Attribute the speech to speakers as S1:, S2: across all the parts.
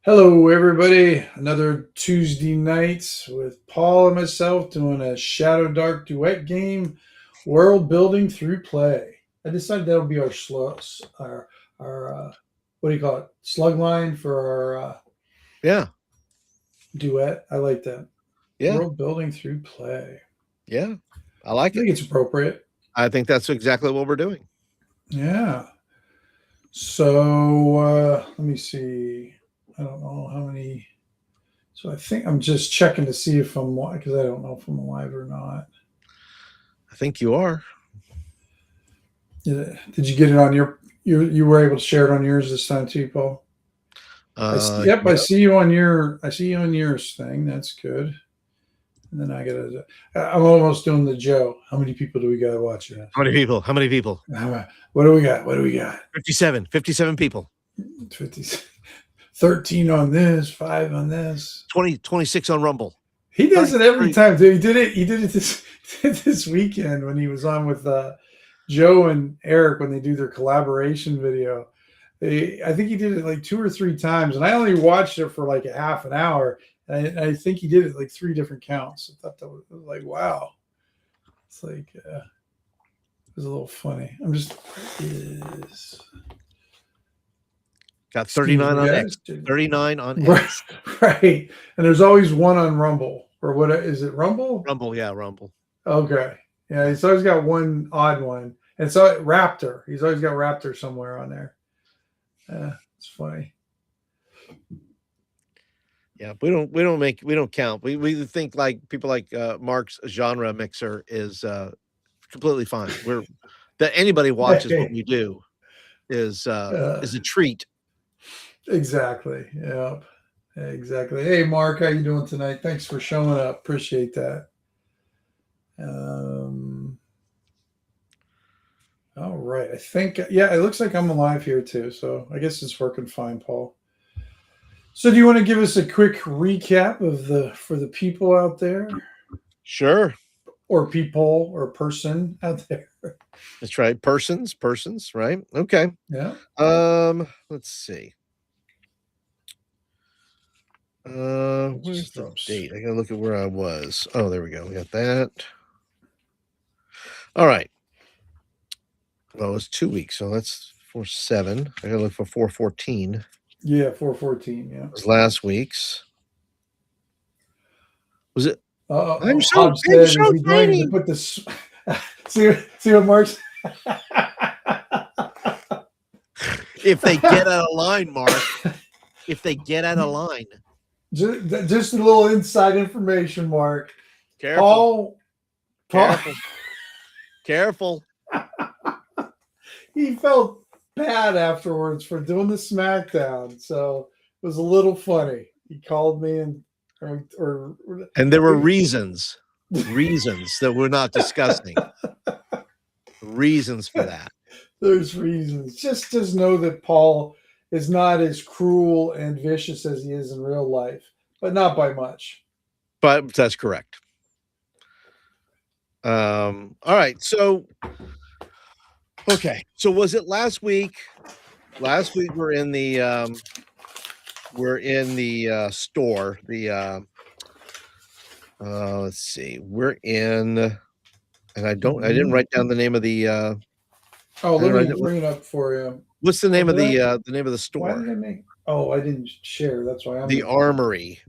S1: Hello, everybody. Another Tuesday night with Paul and myself doing a Shadowdark duet game, world building through play. I decided that'll be our what do you call it? Slug line for our
S2: Yeah,
S1: duet. I like that.
S2: yeah,
S1: World building through play.
S2: yeah. I
S1: I
S2: like it.
S1: think it's appropriate.
S2: I think that's exactly what we're doing.
S1: Yeah. So let me see. I don't know how many. So I think I'm just checking to see if I'm because I don't know if I'm alive or not.
S2: I think you are.
S1: Did you get it on you were able to share it on yours this time too, Paul? Yep,
S2: Yeah.
S1: I see you on yours thing. That's good. And then I'm almost doing the Joe. How many people do we got to watch this?
S2: How many people? How many people?
S1: What do we got? What do we got?
S2: 57. 57 people.
S1: 50, 13 on this, 5 on this.
S2: 26 on Rumble.
S1: He does it every time, dude. He did it this weekend when he was on with Joe and Eric when they do their collaboration video. I think he did it like 2 or 3 times, and I only watched it for like a half an hour. And I think he did it like 3 different counts. I thought that was like, wow. It's like, it was a little funny. I'm just,
S2: Got 39 on X. 39 on X.
S1: Right. And there's always one on Rumble. Or what is it, Rumble?
S2: Rumble, yeah, Rumble.
S1: Okay. Yeah, he's always got one odd one. And so Raptor. He's always got Raptor somewhere on there. It's funny.
S2: Yeah, we don't count. We think like people like Mark's genre mixer is completely fine. We're that anybody watches what we do is a treat.
S1: Exactly. Yeah. Exactly. Hey, Mark, how you doing tonight? Thanks for showing up. Appreciate that. All right. I think, yeah, it looks like I'm alive here too. So I guess it's working fine, Paul. So do you want to give us a quick recap for the people out there?
S2: Sure.
S1: Or people or person out there.
S2: That's right. Persons, right? Okay.
S1: Yeah.
S2: Let's see. Where's the date? I gotta look at where I was. Oh, there we go. We got that. All right. Well, it's 2 weeks, so that's 4/7. I gotta look for 4/14.
S1: Yeah, 4/14. Yeah,
S2: it was last week's. Was it?
S1: I'm so is he going to put this? see what Mark's.
S2: If they get out of line, Mark. If they get out of line.
S1: Just a little inside information, Mark.
S2: Careful. Paul. Careful.
S1: He felt bad afterwards for doing the SmackDown, so it was a little funny. He called me and
S2: there were reasons that we're not discussing. Reasons for that.
S1: There's reasons. Just know that Paul is not as cruel and vicious as he is in real life, but not by much.
S2: But that's correct. All right. So, okay. So was it last week? Last week we're in the store. The let's see. We're in, and I didn't write down the name of the.
S1: Let me bring it up for you.
S2: What's the name of the store?
S1: Why did I make? Oh, I didn't share. That's why I'm
S2: the Armory.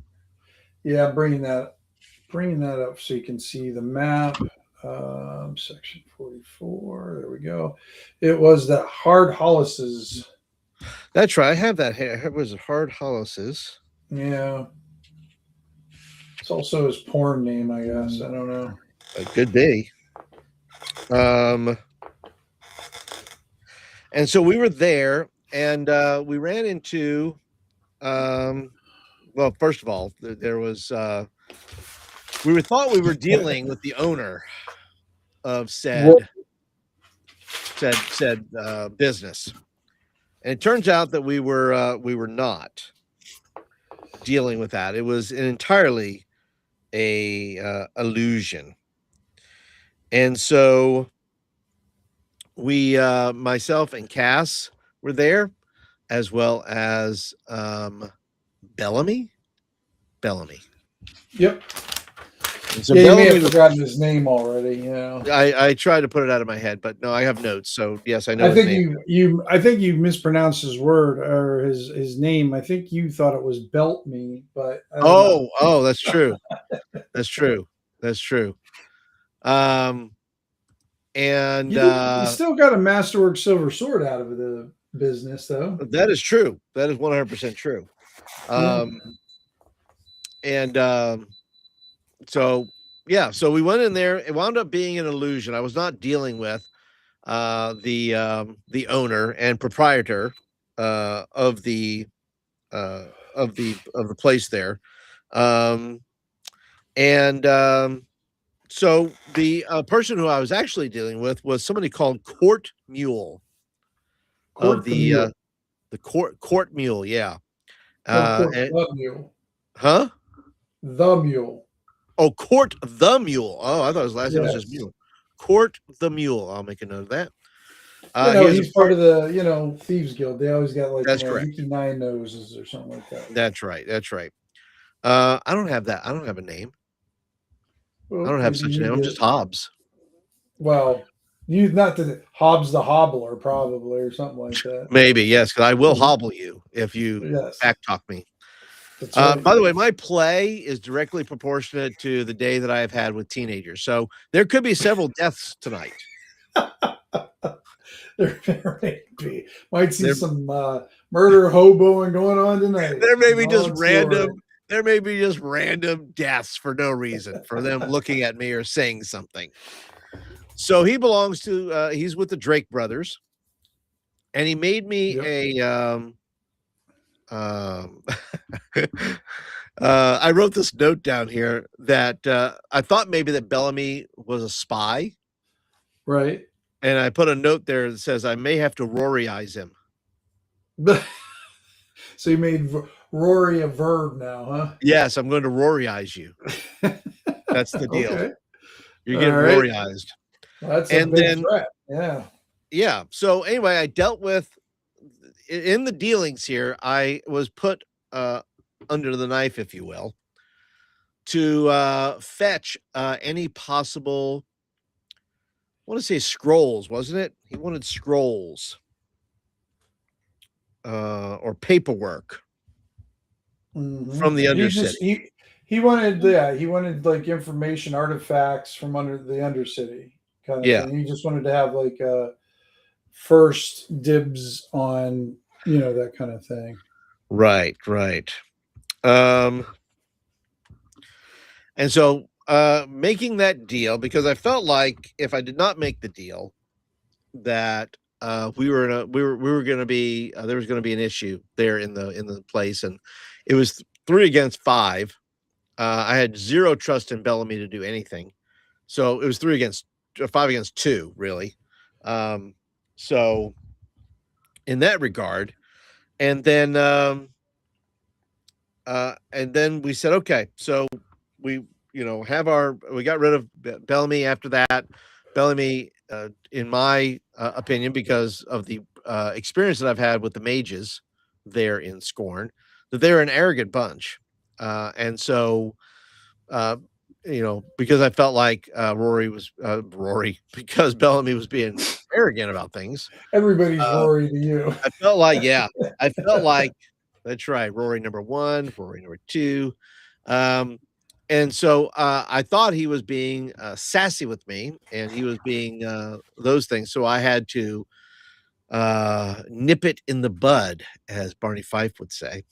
S1: Yeah, I'm bringing that up so you can see the map. Section 44. There we go. It was the Hard Hollis's.
S2: That's right. I have that here. It was Hard Hollis's.
S1: Yeah. It's also his porn name, I guess. I don't know.
S2: It could be. And so we were there, and we ran into. Well, first of all, there was. We thought we were dealing with the owner of said business, and it turns out that we were not dealing with that. It was entirely a illusion, and so we, myself and Cass, were there, as well as Bellamy.
S1: Yep.
S2: So
S1: Yeah, you may
S2: Bellamy
S1: have forgotten his name already. You know,
S2: I tried to put it out of my head, but no, I have notes. So yes, I know
S1: I
S2: his
S1: think
S2: name.
S1: I think you mispronounced his word or his name. I think you thought it was Belt Me, but I don't know.
S2: Oh, that's true. That's true. That's true. And
S1: You still got a Masterwork Silver Sword out of the business, though.
S2: that is true. That is 100% true.
S1: Yeah.
S2: And so yeah, so we went in there. It wound up being an illusion. I was not dealing with the owner and proprietor of the of the place there. Um, and So the person who I was actually dealing with was somebody called Court Mule of
S1: Court the Mule.
S2: the Court Mule, yeah.
S1: No, Court
S2: And,
S1: the Mule.
S2: huh?
S1: The Mule.
S2: Oh, Court the Mule. Oh, I thought his last name was just
S1: Yes.
S2: Mule. Court the Mule. I'll make a note of that.
S1: You
S2: He
S1: know,
S2: has a
S1: he's part of the, Thieves Guild. They always got like,
S2: That's correct.
S1: Mickey Nine Noses or something like that.
S2: That's right. That's right. I don't have that. I don't have a name.
S1: Well,
S2: I don't have
S1: maybe
S2: such a
S1: you
S2: name. I'm
S1: get,
S2: just Hobbs.
S1: well, you not the Hobbs the Hobbler, probably, or something like that.
S2: Maybe, yes, because I will hobble you if you
S1: Yes.
S2: back talk me.
S1: That's right.
S2: By the way, my play is directly proportionate to the day that I have had with teenagers. So there could be several deaths tonight.
S1: There may be. Might see
S2: There,
S1: some murder hoboing going on tonight.
S2: there may be just
S1: Long
S2: random.
S1: story.
S2: There may be just random deaths for no reason, for them looking at me or saying something. So he belongs to. He's with the Drake brothers, and he made me
S1: Yep.
S2: a. Um, I wrote this note down here that I thought maybe that Bellamy was a spy.
S1: Right.
S2: And I put a note there that says I may have to Roryize him.
S1: So you made Rory a verb now, huh?
S2: Yes, I'm going to Roryize you. That's the deal.
S1: Okay.
S2: You're getting
S1: All right.
S2: Roryize.
S1: Well, that's a
S2: And
S1: big
S2: then,
S1: threat. Yeah.
S2: yeah. So anyway, I dealt with in the dealings here. I was put under the knife, if you will, to fetch any possible. I want to say scrolls, wasn't it? He wanted scrolls or paperwork from the
S1: He
S2: Undercity.
S1: just he wanted like information artifacts from under the Undercity kind of
S2: Yeah.
S1: thing. He just wanted to have like first dibs on that kind of thing.
S2: Right. And so making that deal, because I felt like if I did not make the deal, that we were going to be there was going to be an issue there in the place, and it was 3 against 5. I had zero trust in Bellamy to do anything, so it was 5 against 2, really. So in that regard, and then we said, okay, so we we got rid of Bellamy after that. Bellamy, in my opinion, because of the experience that I've had with the mages there in Scorn, that they're an arrogant bunch. And so, because I felt like because Bellamy was being arrogant about things.
S1: Everybody's Rory to you.
S2: I felt like, that's right, Rory number 1, Rory number 2. And so I thought he was being sassy with me, and he was being those things. So I had to nip it in the bud, as Barney Fife would say.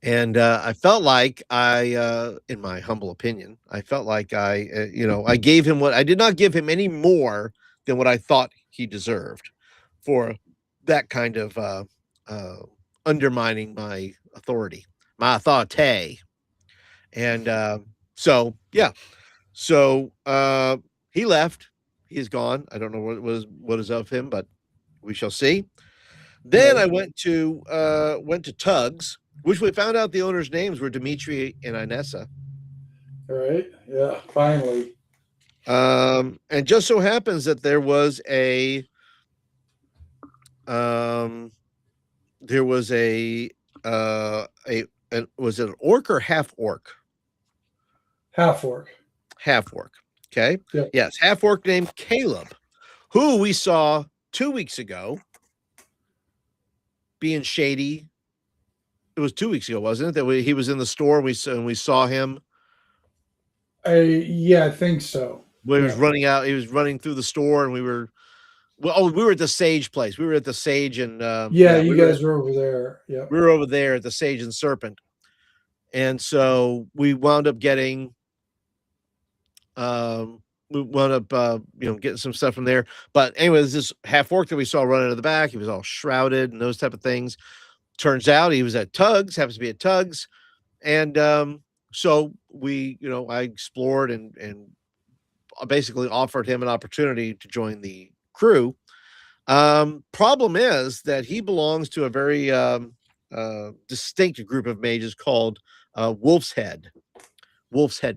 S2: And I felt like in my humble opinion, I felt like I gave him I did not give him any more than what I thought he deserved for that kind of undermining my authority, my authority. And so, yeah. So he left. He's gone. I don't know what is of him, but we shall see. Then I went to Tugs, which we found out the owners' names were Dimitri and Inessa.
S1: All right. Yeah. Finally.
S2: And just so happens that there was a was it an orc or half orc?
S1: Half orc.
S2: Half orc. Okay.
S1: Yep.
S2: Yes, half orc named Caleb, who we saw 2 weeks ago being shady. It was 2 weeks ago, wasn't it? That he was in the store and we saw him.
S1: Yeah, I think so.
S2: He was running out. He was running through the store, and we were at the Sage place. We were at the Sage, and
S1: you guys were over there. Yeah,
S2: we were over there at the Sage and Serpent, and so we wound up getting. We wound up, getting some stuff from there. But anyways, this half orc that we saw running to the back, he was all shrouded and those type of things. Turns out he was at Tugs, happens to be at Tugs. And so we, I explored and basically offered him an opportunity to join the crew. Problem is that he belongs to a very distinct group of mages called Wolf's Head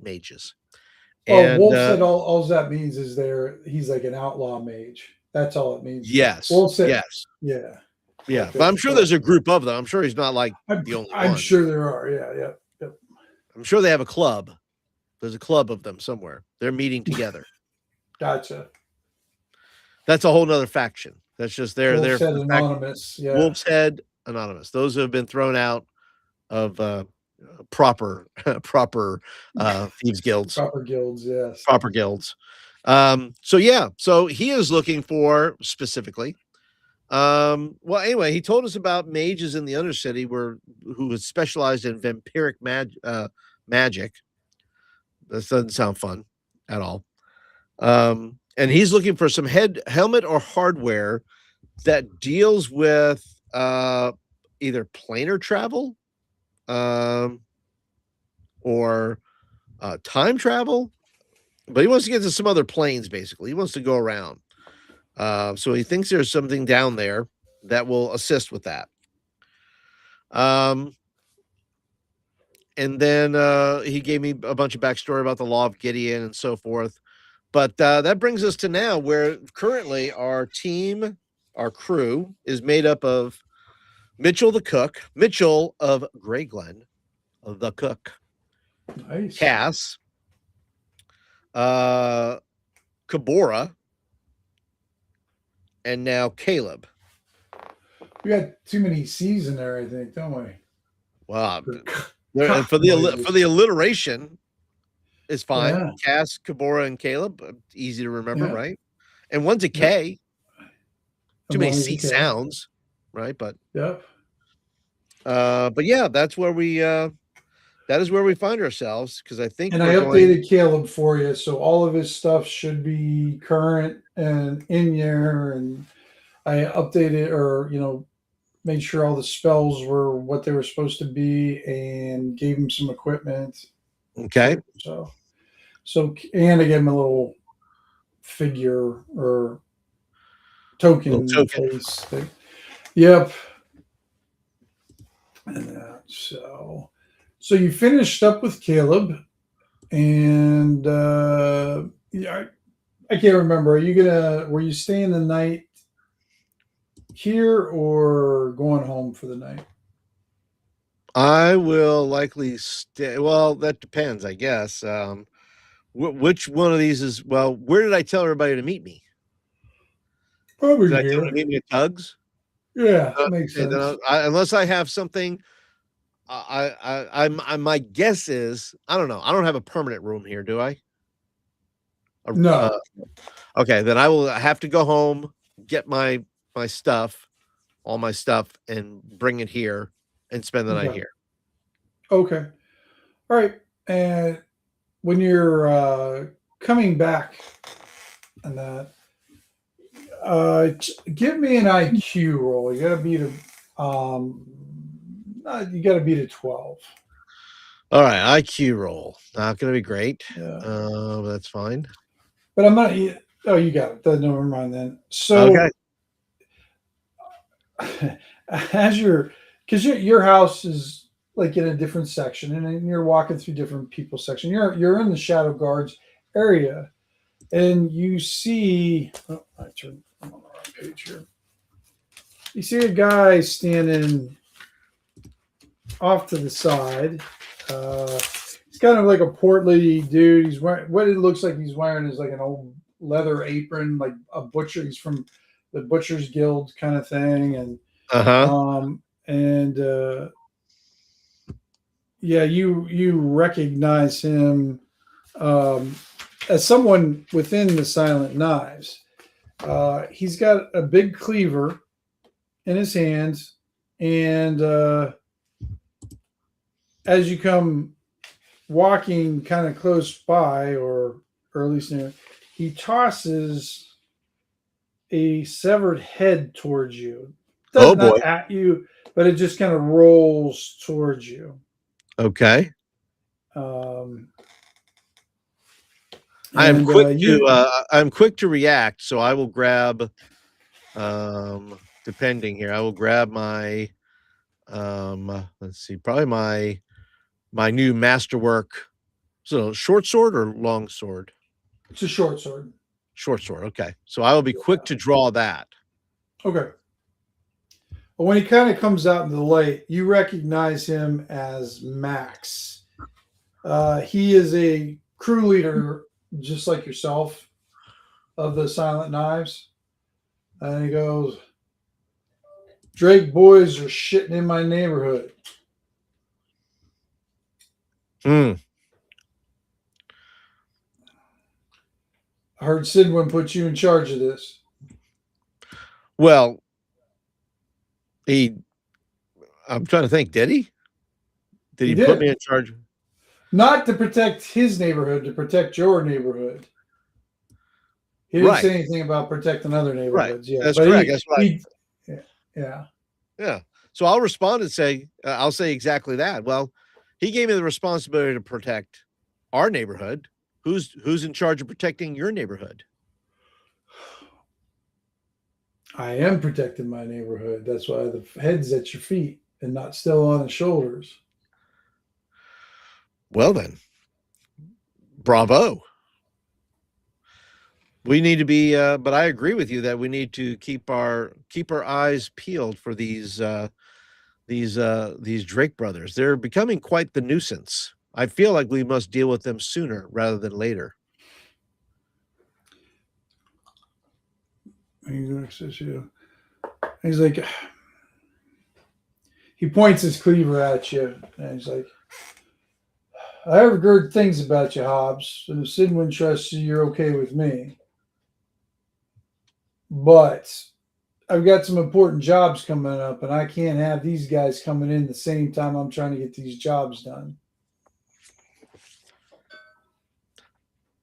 S2: mages.
S1: And Wolf's Head, all that means is he's like an outlaw mage. That's all it means.
S2: Yes.
S1: Wolf's Head,
S2: yes.
S1: Yeah.
S2: Yeah. Okay. But I'm sure there's a group of them. I'm sure he's not like the only one.
S1: I'm sure there are. Yeah. Yep.
S2: I'm sure they have a club. There's a club of them somewhere. They're meeting together.
S1: Gotcha.
S2: That's a whole nother faction. That's just they're
S1: Wolf's Head Anonymous. Yeah.
S2: Wolf's Head Anonymous. Those have been thrown out of proper thieves guilds.
S1: Proper guilds, yes.
S2: Proper guilds. So he is looking for specifically. Well, anyway, he told us about mages in the Undercity who was specialized in vampiric magic. That doesn't sound fun at all. And he's looking for some helmet or hardware that deals with either planar travel or time travel, but he wants to get to some other planes. Basically, he wants to go around. So he thinks there's something down there that will assist with that. And then he gave me a bunch of backstory about the Law of Gideon and so forth. But that brings us to now, where currently our crew is made up of Mitchell the Cook, Mitchell of Grey Glen, the Cook,
S1: nice.
S2: Cass, Kabora, and now Caleb.
S1: We got too many C's in there, I think, don't we?
S2: Well, for the alliteration is fine. Yeah. Cass, Kabora, and Caleb, easy to remember, right? And one's a K. Too many C sounds, right? But yeah, that's where that is where we find ourselves, because I think.
S1: And I updated Caleb for you, so all of his stuff should be current and in there. And I updated, or made sure all the spells were what they were supposed to be, and gave him some equipment.
S2: Okay.
S1: So and I gave him a little figure or token face thing. Yep. And so you finished up with Caleb, and I can't remember. Were you staying the night here or going home for the night?
S2: I will likely stay. Well, that depends, I guess. Which one of these is? Well, where did I tell everybody to meet me?
S1: Probably
S2: did
S1: here.
S2: I tell them to meet me at Tugs?
S1: Yeah, makes sense.
S2: Unless I have something. My guess is, I don't know. I don't have a permanent room here, do I?
S1: No.
S2: Okay, then I will have to go home, get my stuff, all my stuff, and bring it here and spend the night here.
S1: Okay. All right. And when you're coming back and that, give me an IQ roll. You gotta beat a 12.
S2: All right, IQ roll. Not gonna be great.
S1: Yeah.
S2: That's fine.
S1: But I'm not. Oh, you got it. Never mind then. So, because your house is like in a different section, and you're walking through different people's section. You're in the Shadow Guards area, and you see. Oh, I'm on the wrong page here. You see a guy standing off to the side. He's kind of like a portly dude. He's wearing what it looks like he's wearing is like an old leather apron, like a butcher. He's from the Butcher's Guild kind of thing, and yeah, you recognize him as someone within the Silent Knives. He's got a big cleaver in his hands, and as you come walking kind of close by, or at least near, he tosses a severed head towards you. Does not at you, but it just kind of rolls towards you.
S2: Okay. I'm quick to react, so I will grab. Depending here, I will grab my. Let's see, probably my new masterwork. So short sword or long sword?
S1: It's a short sword.
S2: Short sword. Okay, so I will be quick to draw that.
S1: Okay. Well, when he kind of comes out into the light, you recognize him as Max. He is a crew leader, just like yourself, of the Silent Knives. And he goes, Drake boys are shitting in my neighborhood. I heard Sidwin put you in charge of this.
S2: Well, I'm trying to think, did he? Did he put me in charge?
S1: Not to protect his neighborhood, to protect your neighborhood. He didn't say anything about protecting other neighborhoods.
S2: Right.
S1: Yeah,
S2: that's correct. Yeah. So I'll respond and say, I'll say exactly that. Well, he gave me the responsibility to protect our neighborhood. Who's in charge of protecting your neighborhood?
S1: I am protecting my neighborhood. That's why the head's at your feet and not still on the shoulders.
S2: Well then, bravo. We need to be, but I agree with you that we need to keep our eyes peeled for these Drake brothers. They're becoming quite the nuisance. I feel like we must deal with them sooner rather than later.
S1: He's like, he points his cleaver at you, and he's like, I have heard things about you, Hobbs. And if Sidwin trusts you, you're okay with me. But I've got some important jobs coming up, and I can't have these guys coming in the same time I'm trying to get these jobs done.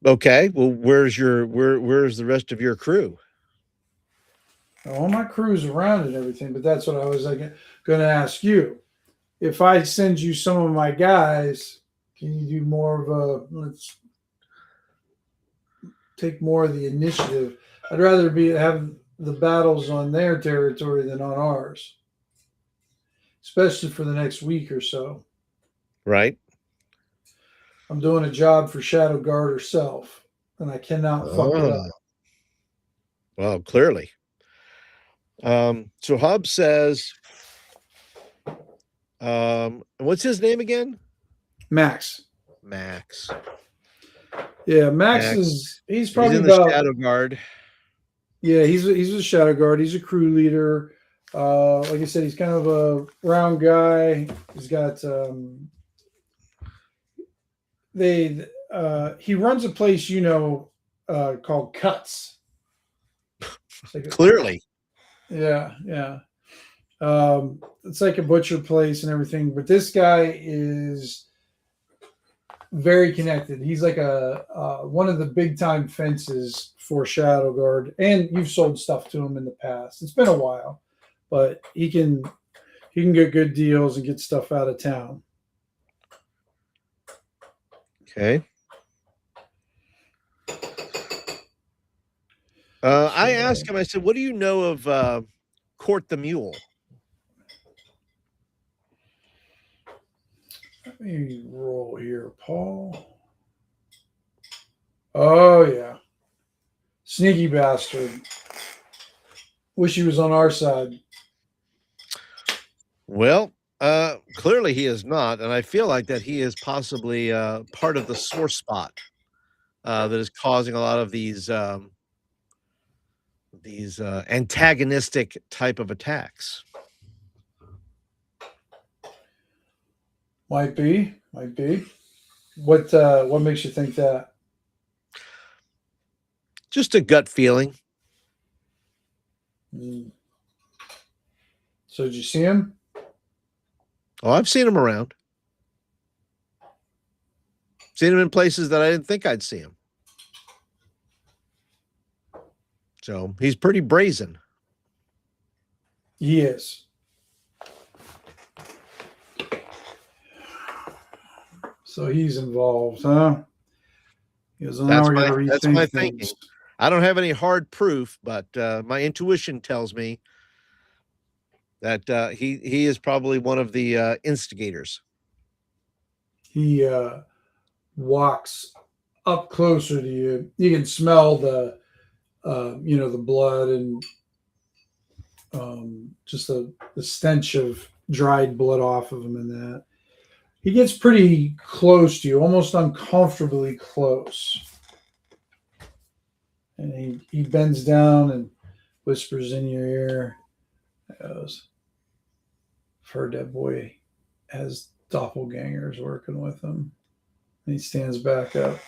S2: Okay. Well, where's the rest of your crew?
S1: All my crew's around and everything, but that's what I was going to ask you. If I send you some of my guys, can you do more of a, let's take more of the initiative? I'd rather have the battles on their territory than on ours, especially for the next week or so.
S2: Right.
S1: I'm doing a job for Shadowdark herself, and I cannot fuck it up.
S2: Well, clearly. So Hobbs says, what's his name again?
S1: Max. Yeah, Max. He's probably
S2: in the Shadowdark.
S1: Yeah, he's a Shadowdark. He's a crew leader. Like I said, he's kind of a round guy. He's got he runs a place called Cuts.
S2: Clearly.
S1: Yeah. It's like a butcher place and everything, but this guy is very connected. He's like one of the big time fences for Shadowdark, and you've sold stuff to him in the past. It's been a while, but he can get good deals and get stuff out of town.
S2: Okay. I asked him, I said, what do you know of Court the Mule?
S1: Let me roll here, Paul. Oh, yeah. Sneaky bastard. Wish he was on our side.
S2: Well, Clearly he is not, and I feel like that he is possibly part of the sore spot that is causing a lot of these antagonistic type of attacks.
S1: Might be. What makes you think that?
S2: Just a gut feeling.
S1: So did you see him?
S2: Oh, I've seen him around. Seen him in places that I didn't think I'd see him. So he's pretty brazen.
S1: He is. So he's involved, huh?
S2: That's my thinking. I don't have any hard proof, but my intuition tells me that he is probably one of the instigators.
S1: He walks up closer to you. You can smell the the blood and just the stench of dried blood off of him, and that he gets pretty close to you, almost uncomfortably close. And he bends down and whispers in your ear, goes, "I've heard that boy has doppelgangers working with him." And he stands back up.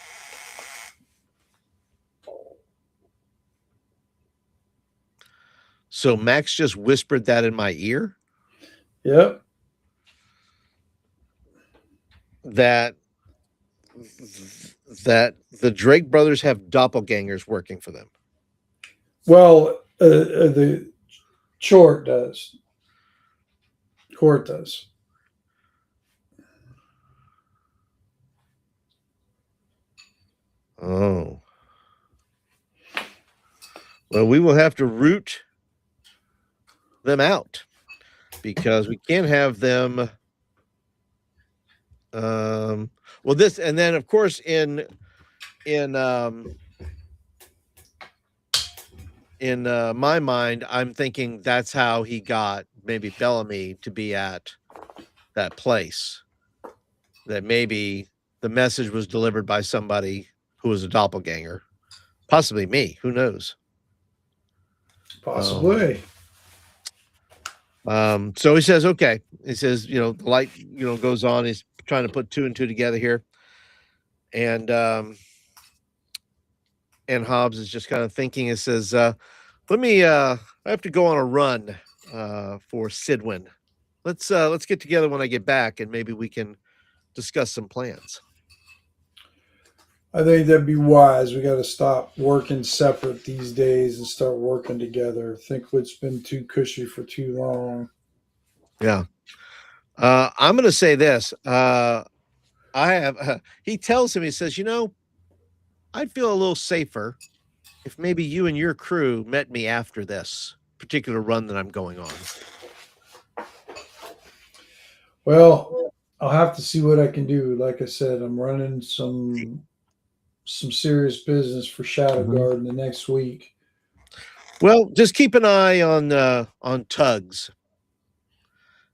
S2: So Max just whispered that in my ear?
S1: Yep.
S2: That the Drake brothers have doppelgangers working for them.
S1: Well, the Court does. Court does.
S2: Oh. Well, we will have to root them out because we can't have them. Well, this, and then of course in my mind, I'm thinking that's how he got maybe Bellamy to be at that place. That maybe the message was delivered by somebody who was a doppelganger, possibly me. Who knows?
S1: Possibly.
S2: So he says, okay. He says, the light, goes on. He's trying to put two and two together here. And Hobbs is just kind of thinking. It says, I have to go on a run for Sidwin. Let's get together when I get back, and maybe we can discuss some plans.
S1: I think that'd be wise. We got to stop working separate these days and start working together. I think it's been too cushy for too long.
S2: Yeah. I'm going to say this. He tells him, he says, I'd feel a little safer if maybe you and your crew met me after this particular run that I'm going on.
S1: Well, I'll have to see what I can do. Like I said, I'm running some serious business for Shadowdark in the next week.
S2: Well, just keep an eye on Tugs.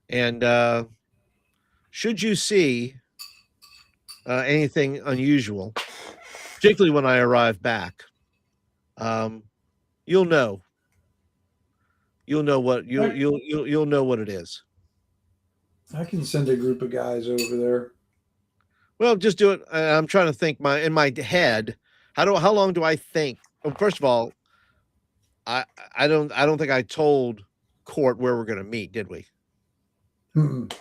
S2: And should you see anything unusual, particularly when I arrive back, you'll know. You'll know what you'll know what it is.
S1: I can send a group of guys over there.
S2: Well, just do it. I'm trying to think in my head. How long do I think? Well, first of all, I don't think I told Court where we're going to meet, did we?
S1: Mm-mm.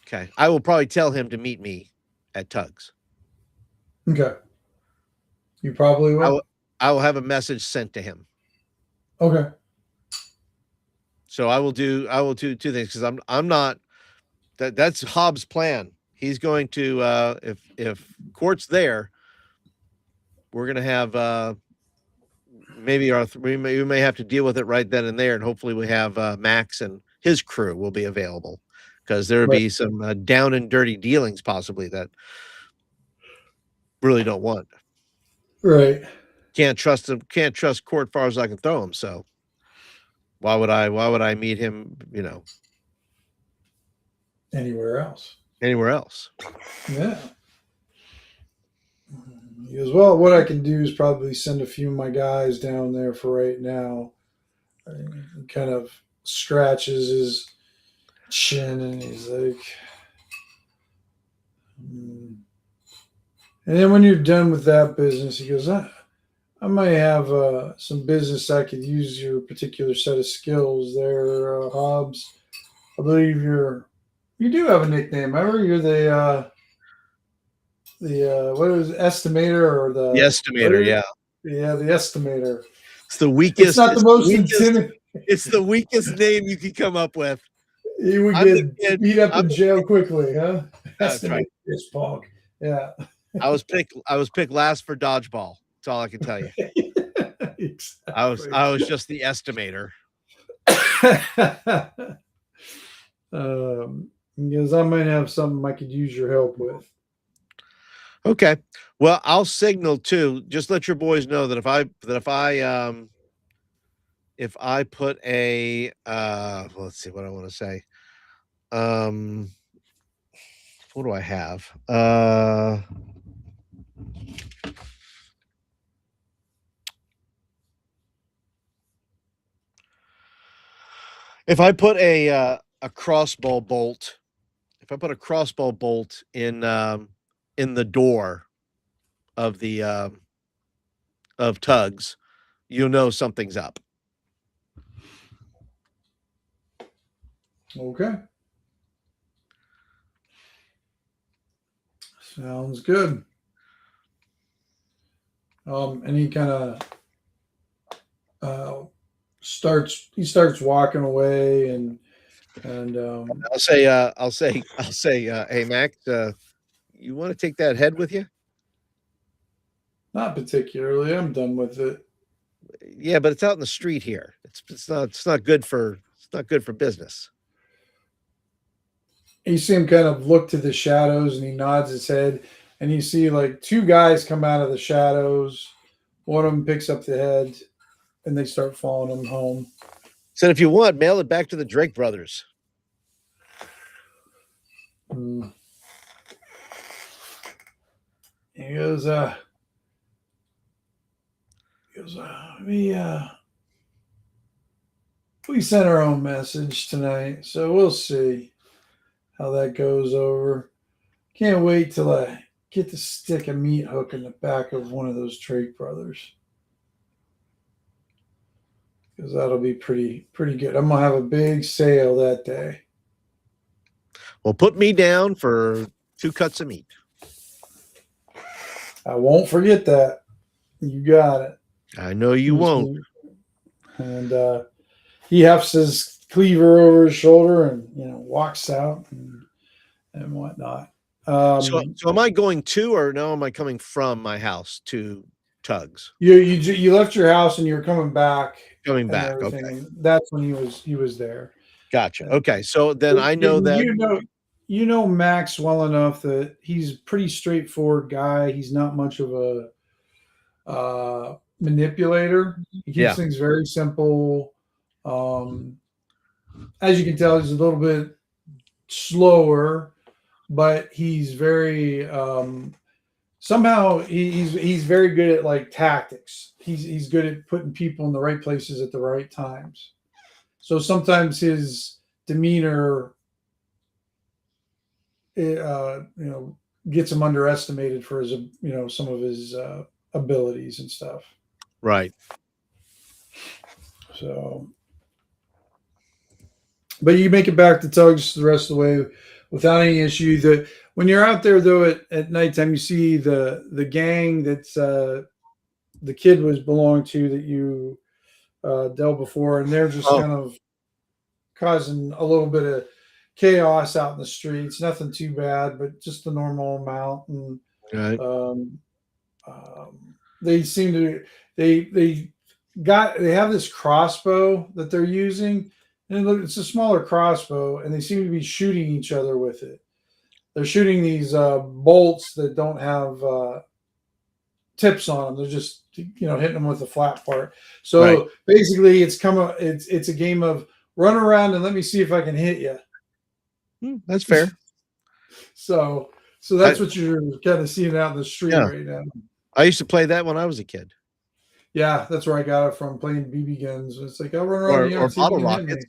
S2: Okay, I will probably tell him to meet me at Tugs.
S1: Okay, you probably will.
S2: I will have a message sent to him.
S1: Okay.
S2: So I will do two things because I'm not. That's Hobbs' plan. He's going to if Court's there, we're going to have maybe we may have to deal with it right then and there, and hopefully we have Max and his crew will be available because there will be some down and dirty dealings possibly that really don't want.
S1: Right.
S2: Can't trust him. Can't trust Court far as I can throw him. So why would I meet him?
S1: anywhere else.
S2: Anywhere else.
S1: Yeah. He goes, well, what I can do is probably send a few of my guys down there for right now. He kind of scratches his chin and he's like, hmm. And then when you're done with that business, he goes, I might have some business I could use your particular set of skills there, Hobbs. I believe you do have a nickname. Remember, you're the what is it, estimator or
S2: The estimator, yeah.
S1: Yeah, the estimator.
S2: It's the weakest.
S1: It's not the most intimidating.
S2: It's the weakest name you can come up with.
S1: He would get beat up in jail quickly, huh?
S2: That's right.
S1: This punk. Yeah.
S2: I was picked last for dodgeball. That's all I can tell you.
S1: Exactly.
S2: I was just the estimator.
S1: Because I might have something I could use your help with.
S2: Okay. Well, I'll signal too. Just let your boys know that if I put a let's see what I want to say. What do I have? If I put a crossbow bolt, in the door of the of Tugs, you'll know something's up.
S1: Okay. Sounds good. And he kind of starts walking away and
S2: I'll say, hey Max, you want to take that head with you?
S1: Not particularly. I'm done with it.
S2: Yeah, but it's out in the street here. It's not good for business.
S1: You see him kind of look to the shadows and he nods his head and you see like two guys come out of the shadows. One of them picks up the head and they start following him home.
S2: Said if you want, mail it back to the Drake brothers.
S1: He goes, we sent our own message tonight, so we'll see how that goes over. Can't wait till I get to stick a meat hook in the back of one of those Drake brothers. Because that'll be pretty good. I'm gonna have a big sale that day.
S2: Well, put me down for 2 cuts of meat.
S1: I won't forget that. You got it.
S2: I know you won't.
S1: And he hefts his cleaver over his shoulder and walks out and whatnot.
S2: So am I going to, or no? Am I coming from my house to Tugs?
S1: You left your house and you're coming back.
S2: Okay.
S1: That's when he was there.
S2: Gotcha. Okay. So then I know that
S1: you know Max well enough that he's a pretty straightforward guy. He's not much of a manipulator. He keeps things very simple. As you can tell, he's a little bit slower, but he's very somehow he's very good at like tactics. He's good at putting people in the right places at the right times. So sometimes his demeanor gets him underestimated for his some of his abilities and stuff.
S2: Right.
S1: So, but you make it back to Tugs the rest of the way without any issue. When you're out there though at nighttime, you see the gang that's the kid was belonged to that you dealt before, and they're just kind of causing a little bit of chaos out in the streets. Nothing too bad, but just the normal amount. And they seem to they have this crossbow that they're using, and it's a smaller crossbow, and they seem to be shooting each other with it. They're shooting these bolts that don't have tips on them. They're just hitting them with the flat part. So basically, it's a game of run around and let me see if I can hit you.
S2: That's fair.
S1: So that's what you're kind of seeing out in the street right now.
S2: I used to play that when I was a kid.
S1: Yeah, that's where I got it from, playing BB guns. It's like, I'll run around
S2: Or bottle rockets.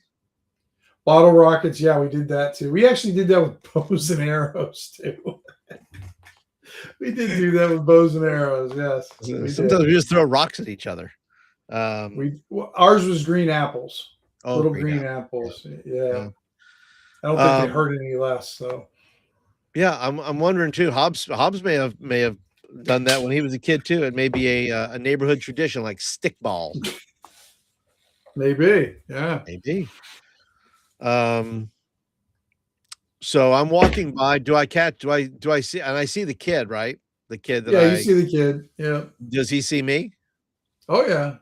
S1: Bottle rockets, yeah, we did that too. We actually did that with bows and arrows too. We did do that with bows and arrows, yes.
S2: Sometimes we just throw rocks at each other.
S1: Ours was green apples. Little green apples. Yeah. I don't think they hurt any less. So
S2: yeah, I'm wondering too. Hobbs may have done that when he was a kid too. It may be a neighborhood tradition, like stickball.
S1: Maybe, yeah.
S2: Maybe. So I'm walking by. Do I see? And I see the kid, right? The kid that
S1: you see the kid. Yeah.
S2: Does he see me?
S1: Oh yeah.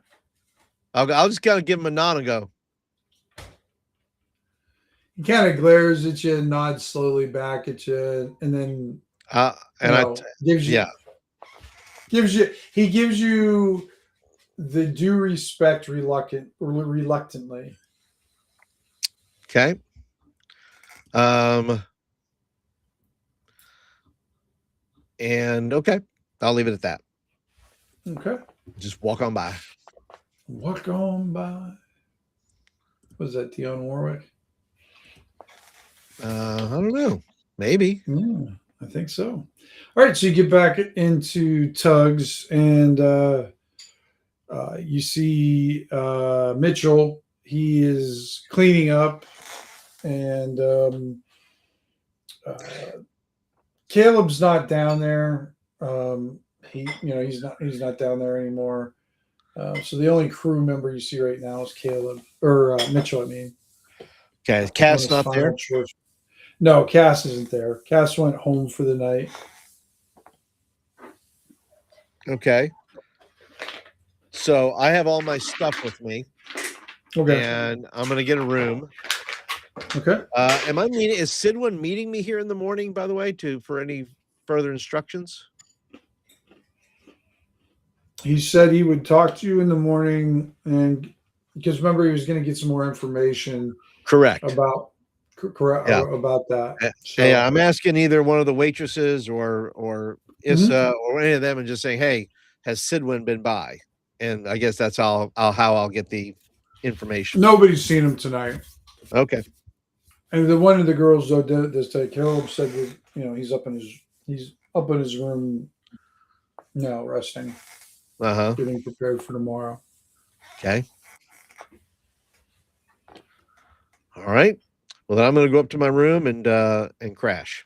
S2: I'll just kind of give him a nod and go.
S1: He kind of glares at you and nods slowly back at you, and then gives you the due respect reluctantly.
S2: Okay. And okay, I'll leave it at that.
S1: Okay.
S2: Just walk on by.
S1: Walk on by. Was that Dionne Warwick?
S2: I don't know. Maybe.
S1: Yeah, I think so. All right, so you get back into Tugs, and you see Mitchell. He is cleaning up, and Caleb's not down there. He's not down there anymore. So the only crew member you see right now is Caleb or Mitchell. I mean,
S2: okay, Cass not there.
S1: Choice. No, Cass isn't there. Cass went home for the night.
S2: Okay. So I have all my stuff with me.
S1: Okay.
S2: And I'm gonna get a room.
S1: Okay.
S2: Is Sidwin meeting me here in the morning, by the way, for any further instructions?
S1: He said he would talk to you in the morning, and because remember he was going to get some more information.
S2: Correct.
S1: About that.
S2: So, yeah, I'm asking either one of the waitresses or Issa or any of them, and just saying, hey, has Sidwin been by? And I guess that's how I'll get the information.
S1: Nobody's seen him tonight.
S2: Okay.
S1: And one of the girls though does take Caleb said that, he's up in his room now, resting. Getting prepared for tomorrow.
S2: Okay. All right. Well, then I'm going to go up to my room and crash.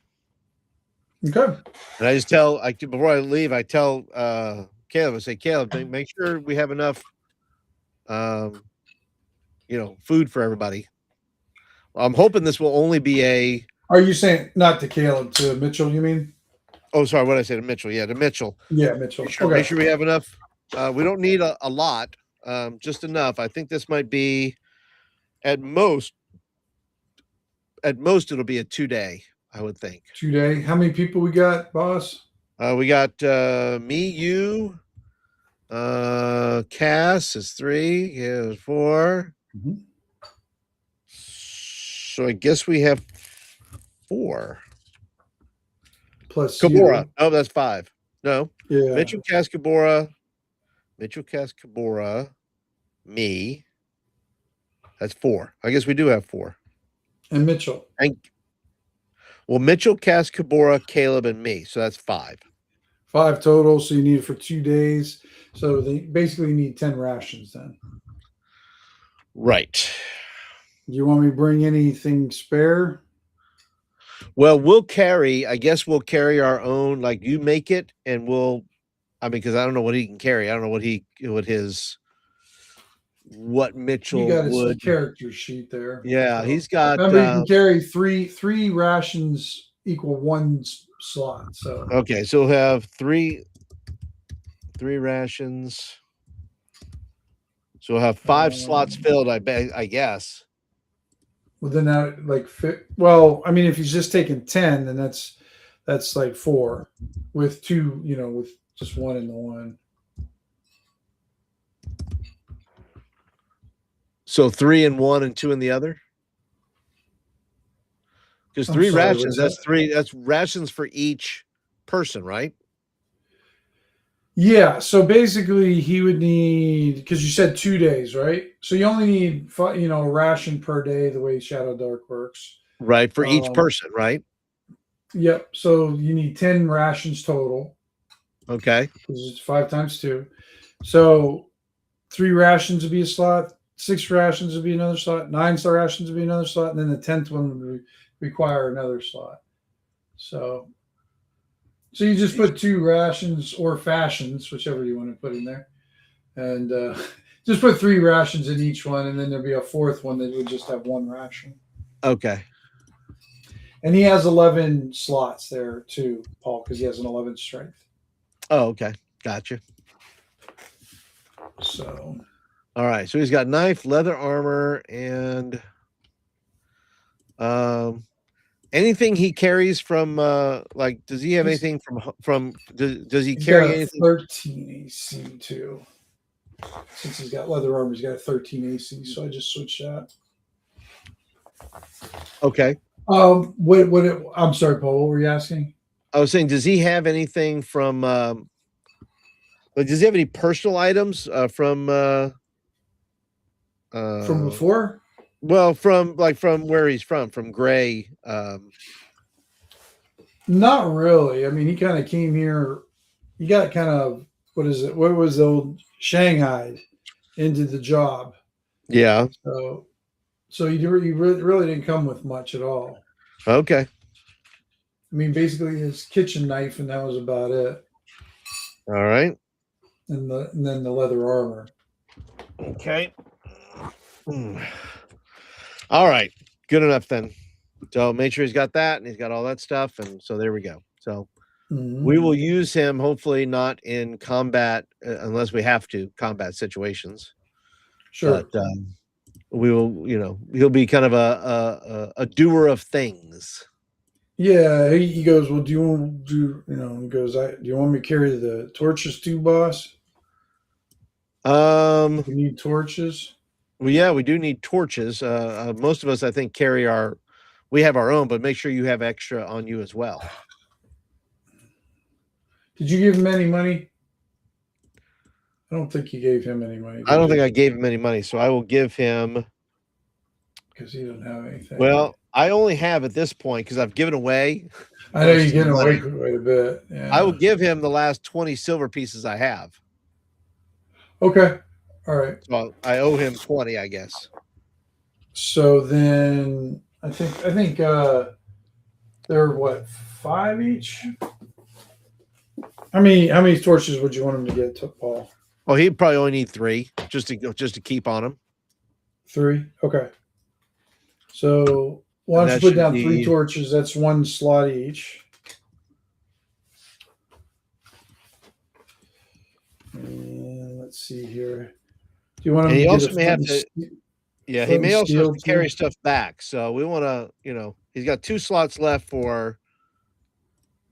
S1: Okay.
S2: And I just before I leave, I tell Caleb, I say, Caleb, make sure we have enough, food for everybody. I'm hoping this will only be
S1: Are you saying not to Caleb, to Mitchell, you mean?
S2: Oh, sorry. What did I say to Mitchell? Yeah, to Mitchell.
S1: Yeah, Mitchell.
S2: Make sure we have enough. We don't need a lot, just enough. I think this might be at most it'll be a 2-day, I would think.
S1: 2-day. How many people we got, boss?
S2: We got me, you, Cass is 3, yeah, 4. So I guess we have 4.
S1: Plus
S2: Kabora.
S1: You.
S2: Oh, that's 5. No.
S1: Yeah.
S2: Mitchell, Cass, Kabora, me. That's 4. I guess we do have 4.
S1: And Mitchell.
S2: Mitchell, Cass, Kabora, Caleb, and me. So that's 5.
S1: 5 total. So you need it for 2 days. So they basically need 10 rations then.
S2: Right.
S1: Do you want me to bring anything spare?
S2: Well, I guess we'll carry our own, like you make it, and because I don't know what he can carry. I don't know what Mitchell
S1: you got
S2: would.
S1: His character sheet there.
S2: Yeah,
S1: so,
S2: he's got.
S1: Remember, you can carry three rations equal 1 slot. So
S2: okay, so we'll have three rations. So we'll have 5 slots filled. I guess.
S1: Well, then that fit. Well, I mean, if he's just taking 10, then that's like 4 with 2. With just 1 in the one.
S2: So 3 in one and 2 in the other. Because
S1: I'm
S2: 3
S1: sorry,
S2: rations,
S1: what's that?
S2: that's rations for each person, right?
S1: Yeah, so basically he would need, because you said 2 days, right? So you only need a ration per day the way Shadowdark works.
S2: Right, for each
S1: Um,
S2: person, right?
S1: yep. So you need 10 rations total
S2: Okay.
S1: because it's 5 times 2. So 3 rations would be a slot, 6 rations would be another slot, 9 rations would be another slot, and then the 10th one would require another slot. So you just put 2 rations or fashions, whichever you want to put in there, and just put 3 rations in each one, and then there'd be a fourth one that would just have 1 ration.
S2: Okay.
S1: And he has 11 slots there too, Paul, because he has an 11 strength.
S2: Oh, okay. Gotcha.
S1: So,
S2: all right. So he's got knife, leather armor, and anything he carries from like, does he have anything does he
S1: he's
S2: carry
S1: got a
S2: anything?
S1: 13 AC too. Since he's got leather armor, he's got a 13 AC. So I just switched that.
S2: Okay.
S1: I'm sorry, Paul. What were you asking?
S2: I was saying, does he have anything from like, does he have any personal items from
S1: Before?
S2: well, from where he's from Gray?
S1: Not really. I mean, he kind of came here. He got kind of, what is it? What was the old Shanghai into the job?
S2: Yeah.
S1: So he really didn't come with much at all.
S2: Okay.
S1: I mean, basically his kitchen knife, and that was about it.
S2: All right.
S1: And then the leather armor.
S2: Okay. All right. Good enough then. So make sure he's got that and he's got all that stuff. And so there we go. So we will use him hopefully not in combat unless we have to combat situations.
S1: Sure.
S2: But we will, he'll be kind of a doer of things.
S1: Yeah, he goes, well, do you want to do, he goes, do you want me to carry the torches too, boss? We need torches.
S2: Well, yeah, we do need torches. Most of us, I think, we have our own, but make sure you have extra on you as well.
S1: Did you give him any money? I don't think you gave him any money.
S2: I don't think I gave him any money, so I will give him.
S1: Because he doesn't have anything.
S2: Well, I only have at this point because I've given away.
S1: I know you're getting away quite a bit. Yeah.
S2: I will give him the last 20 silver pieces I have.
S1: Okay. All right.
S2: So I owe him 20, I guess.
S1: So then I think they're what, 5 each? How many torches would you want him to get, Paul?
S2: Oh, he'd probably only need 3 just to keep on him.
S1: 3? Okay. So why don't you put down 3 torches? That's 1 slot each. And let's see here. Do you want him
S2: he
S1: to
S2: also
S1: get
S2: may have to? Yeah, he may also have to carry stuff back. So we want to, he's got 2 slots left for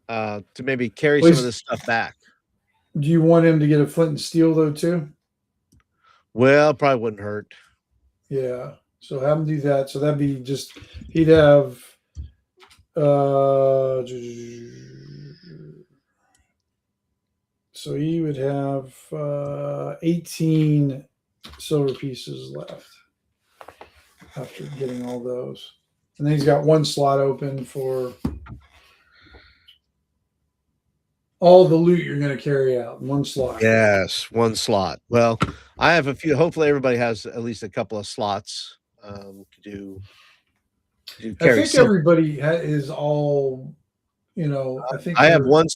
S2: to maybe carry some of this stuff back.
S1: Do you want him to get a flint and steel though too?
S2: Well, probably wouldn't hurt.
S1: Yeah. So have him do that. So that'd be just he'd have so he would have 18 silver pieces left after getting all those. And then he's got 1 slot open for all the loot you're going to carry out. 1 slot.
S2: Yes, 1 slot. Well, I have a few. Hopefully, everybody has at least a couple of slots to do.
S1: I think everybody is all. I think
S2: I have 1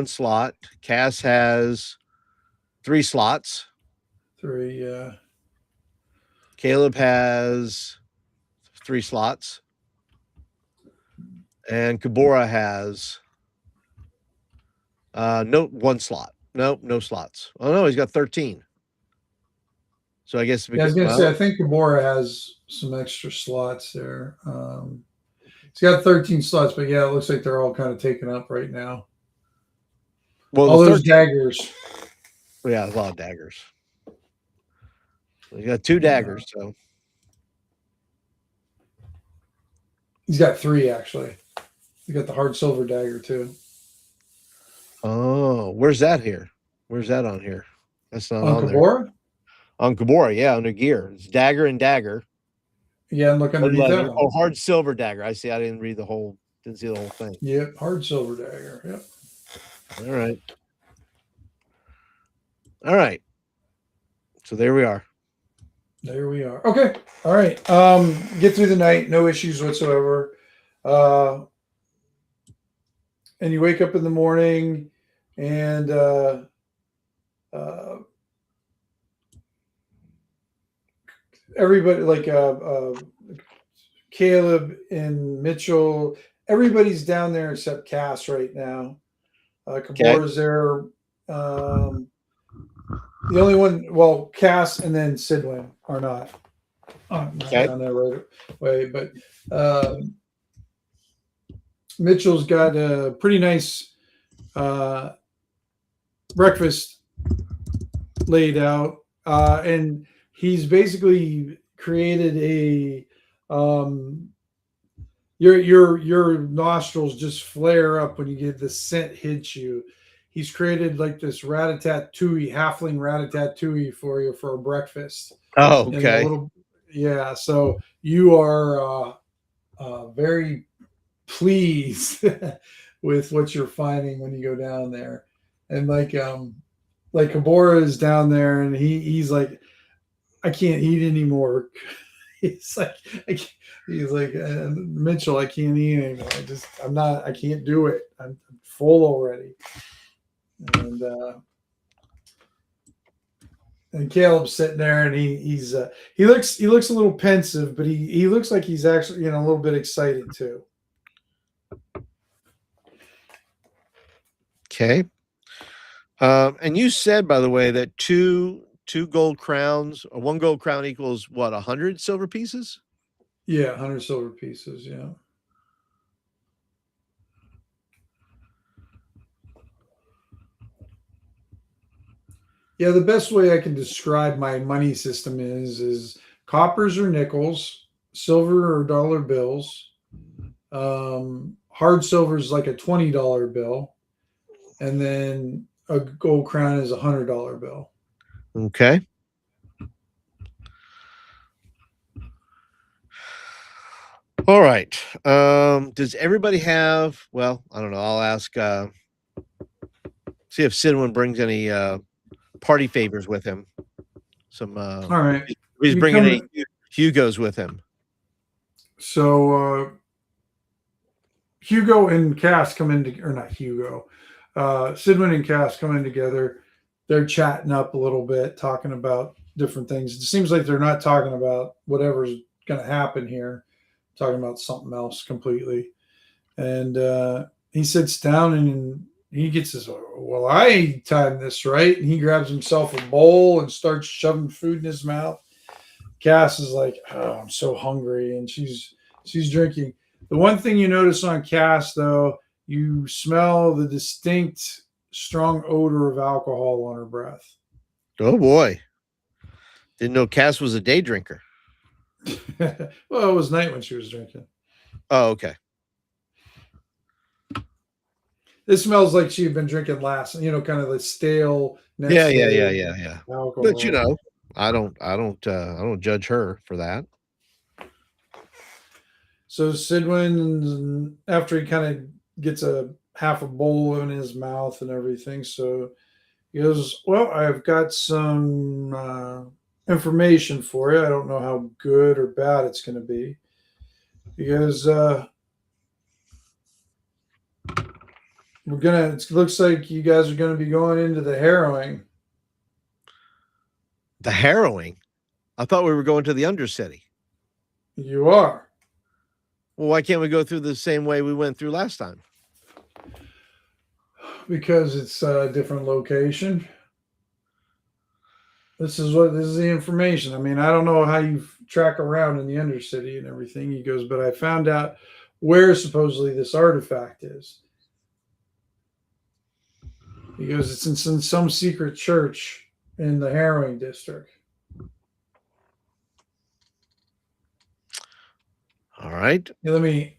S2: slot. Cass has 3 slots.
S1: 3, yeah.
S2: Caleb has 3 slots, and Kabora has no 1 slot. Nope, no slots. Oh no, he's got 13. So I guess
S1: I was going to say I think Kabora has some extra slots there. He's got 13 slots, but yeah, it looks like they're all kind of taken up right now.
S2: Well,
S1: all those daggers.
S2: Yeah, a lot of daggers. You got 2 daggers, so.
S1: He's got 3 actually. He's got the hard silver dagger too.
S2: Oh, where's that here? Where's that on here? That's not
S1: On
S2: on there.
S1: Kabora?
S2: On Kabora, yeah, under gear. It's dagger and dagger.
S1: Yeah, and look
S2: Red
S1: underneath that
S2: leather.
S1: one.
S2: Oh, hard silver dagger. I see. I didn't read the whole. Didn't see the whole thing.
S1: Yep, hard silver dagger. Yep.
S2: All right. All right. So there we are.
S1: There we are. Okay. All right. Get through the night. No issues whatsoever. And you wake up in the morning and everybody like Caleb and Mitchell, everybody's down there except Cass right now. Kabora's there. The only one, well, Cass and then Sidwin are not down there right away, but Mitchell's got a pretty nice breakfast laid out, and he's basically created a your nostrils just flare up when you get the scent hits you. He's created like this rat-a-tat-tooey, halfling rat-a-tat-tooey for you for a breakfast.
S2: Oh, okay.
S1: Yeah, so you are very pleased with what you're finding when you go down there. And like Kabora is down there and he's like, I can't eat anymore. He's like, Mitchell, I can't eat anymore. I can't do it. I'm full already. And Caleb's sitting there and he looks a little pensive, but he looks like he's actually, a little bit excited too.
S2: Okay. And you said, by the way, that two gold crowns or 1 gold crown equals what, 100 silver pieces?
S1: Yeah, 100 silver pieces. Yeah. Yeah, the best way I can describe my money system is coppers or nickels, silver or dollar bills. Hard silver is like a $20 bill, and then a gold crown is a $100 bill.
S2: Okay. All right. Does everybody have? Well, I don't know. I'll ask. See if Sidwin brings any party favors with him. Some.
S1: All right.
S2: He's bringing any Hugos with him.
S1: So Hugo and Cass come in, or not Hugo. Sidwin and Cass come in together. They're chatting up a little bit, talking about different things. It seems like they're not talking about whatever's going to happen here, talking about something else completely. And he sits down and he gets his, well, I timed this right. And he grabs himself a bowl and starts shoving food in his mouth. Cass is like, oh, I'm so hungry. And she's drinking. The one thing you notice on Cass, though, you smell the distinct, strong odor of alcohol on her breath.
S2: Oh, boy. Didn't know Cass was a day drinker.
S1: Well, it was night when she was drinking.
S2: Oh, okay.
S1: This smells like she had been drinking last, kind of the stale.
S2: Yeah.
S1: Alcohol.
S2: But I don't judge her for that.
S1: So Sidwin, after he kind of gets a half a bowl in his mouth and everything, so he goes, well, I've got some information for you. I don't know how good or bad it's going to be. He goes, it looks like you guys are going to be going into the harrowing.
S2: The harrowing? I thought we were going to the Undercity.
S1: You are.
S2: Well, why can't we go through the same way we went through last time?
S1: Because it's a different location. This is the information. I mean, I don't know how you track around in the Undercity and everything. He goes, but I found out where supposedly this artifact is. He goes, it's in some secret church in the harrowing district.
S2: All right.
S1: Yeah, let me.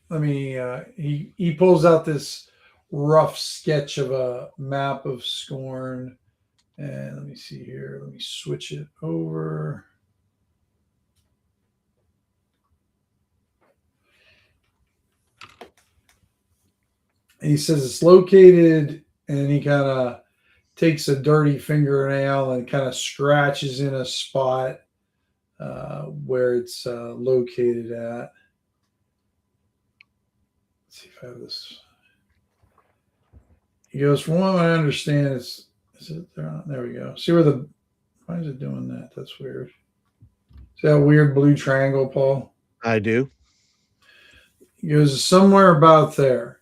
S1: He pulls out this rough sketch of a map of Scorn, and let me see here. Let me switch it over. And he says it's located, and he kind of takes a dirty fingernail and kind of scratches in a spot where it's located at. Let's see if I have this. He goes, from what I understand, is it there? There we go. See where the, why is it doing that? That's weird. See that weird blue triangle, Paul?
S2: I do.
S1: He goes, somewhere about there.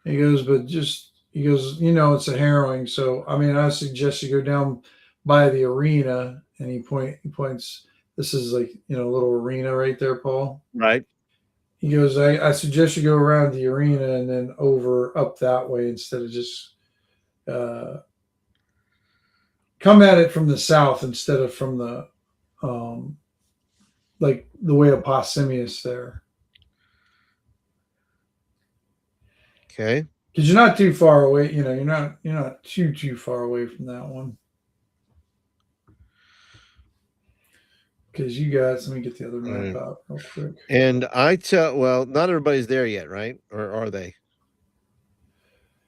S1: He goes, but just, he goes, it's a harrowing. So, I mean, I suggest you go down by the arena, and he points, this is like, a little arena right there, Paul.
S2: Right.
S1: He goes, I suggest you go around the arena and then up that way instead of just come at it from the south instead of from the like the way of Possimius there.
S2: Okay.
S1: Because you're not too far away. You're not too far away from that one. Because you guys, let me get the other map out real quick.
S2: And not everybody's there yet, right? Or are they?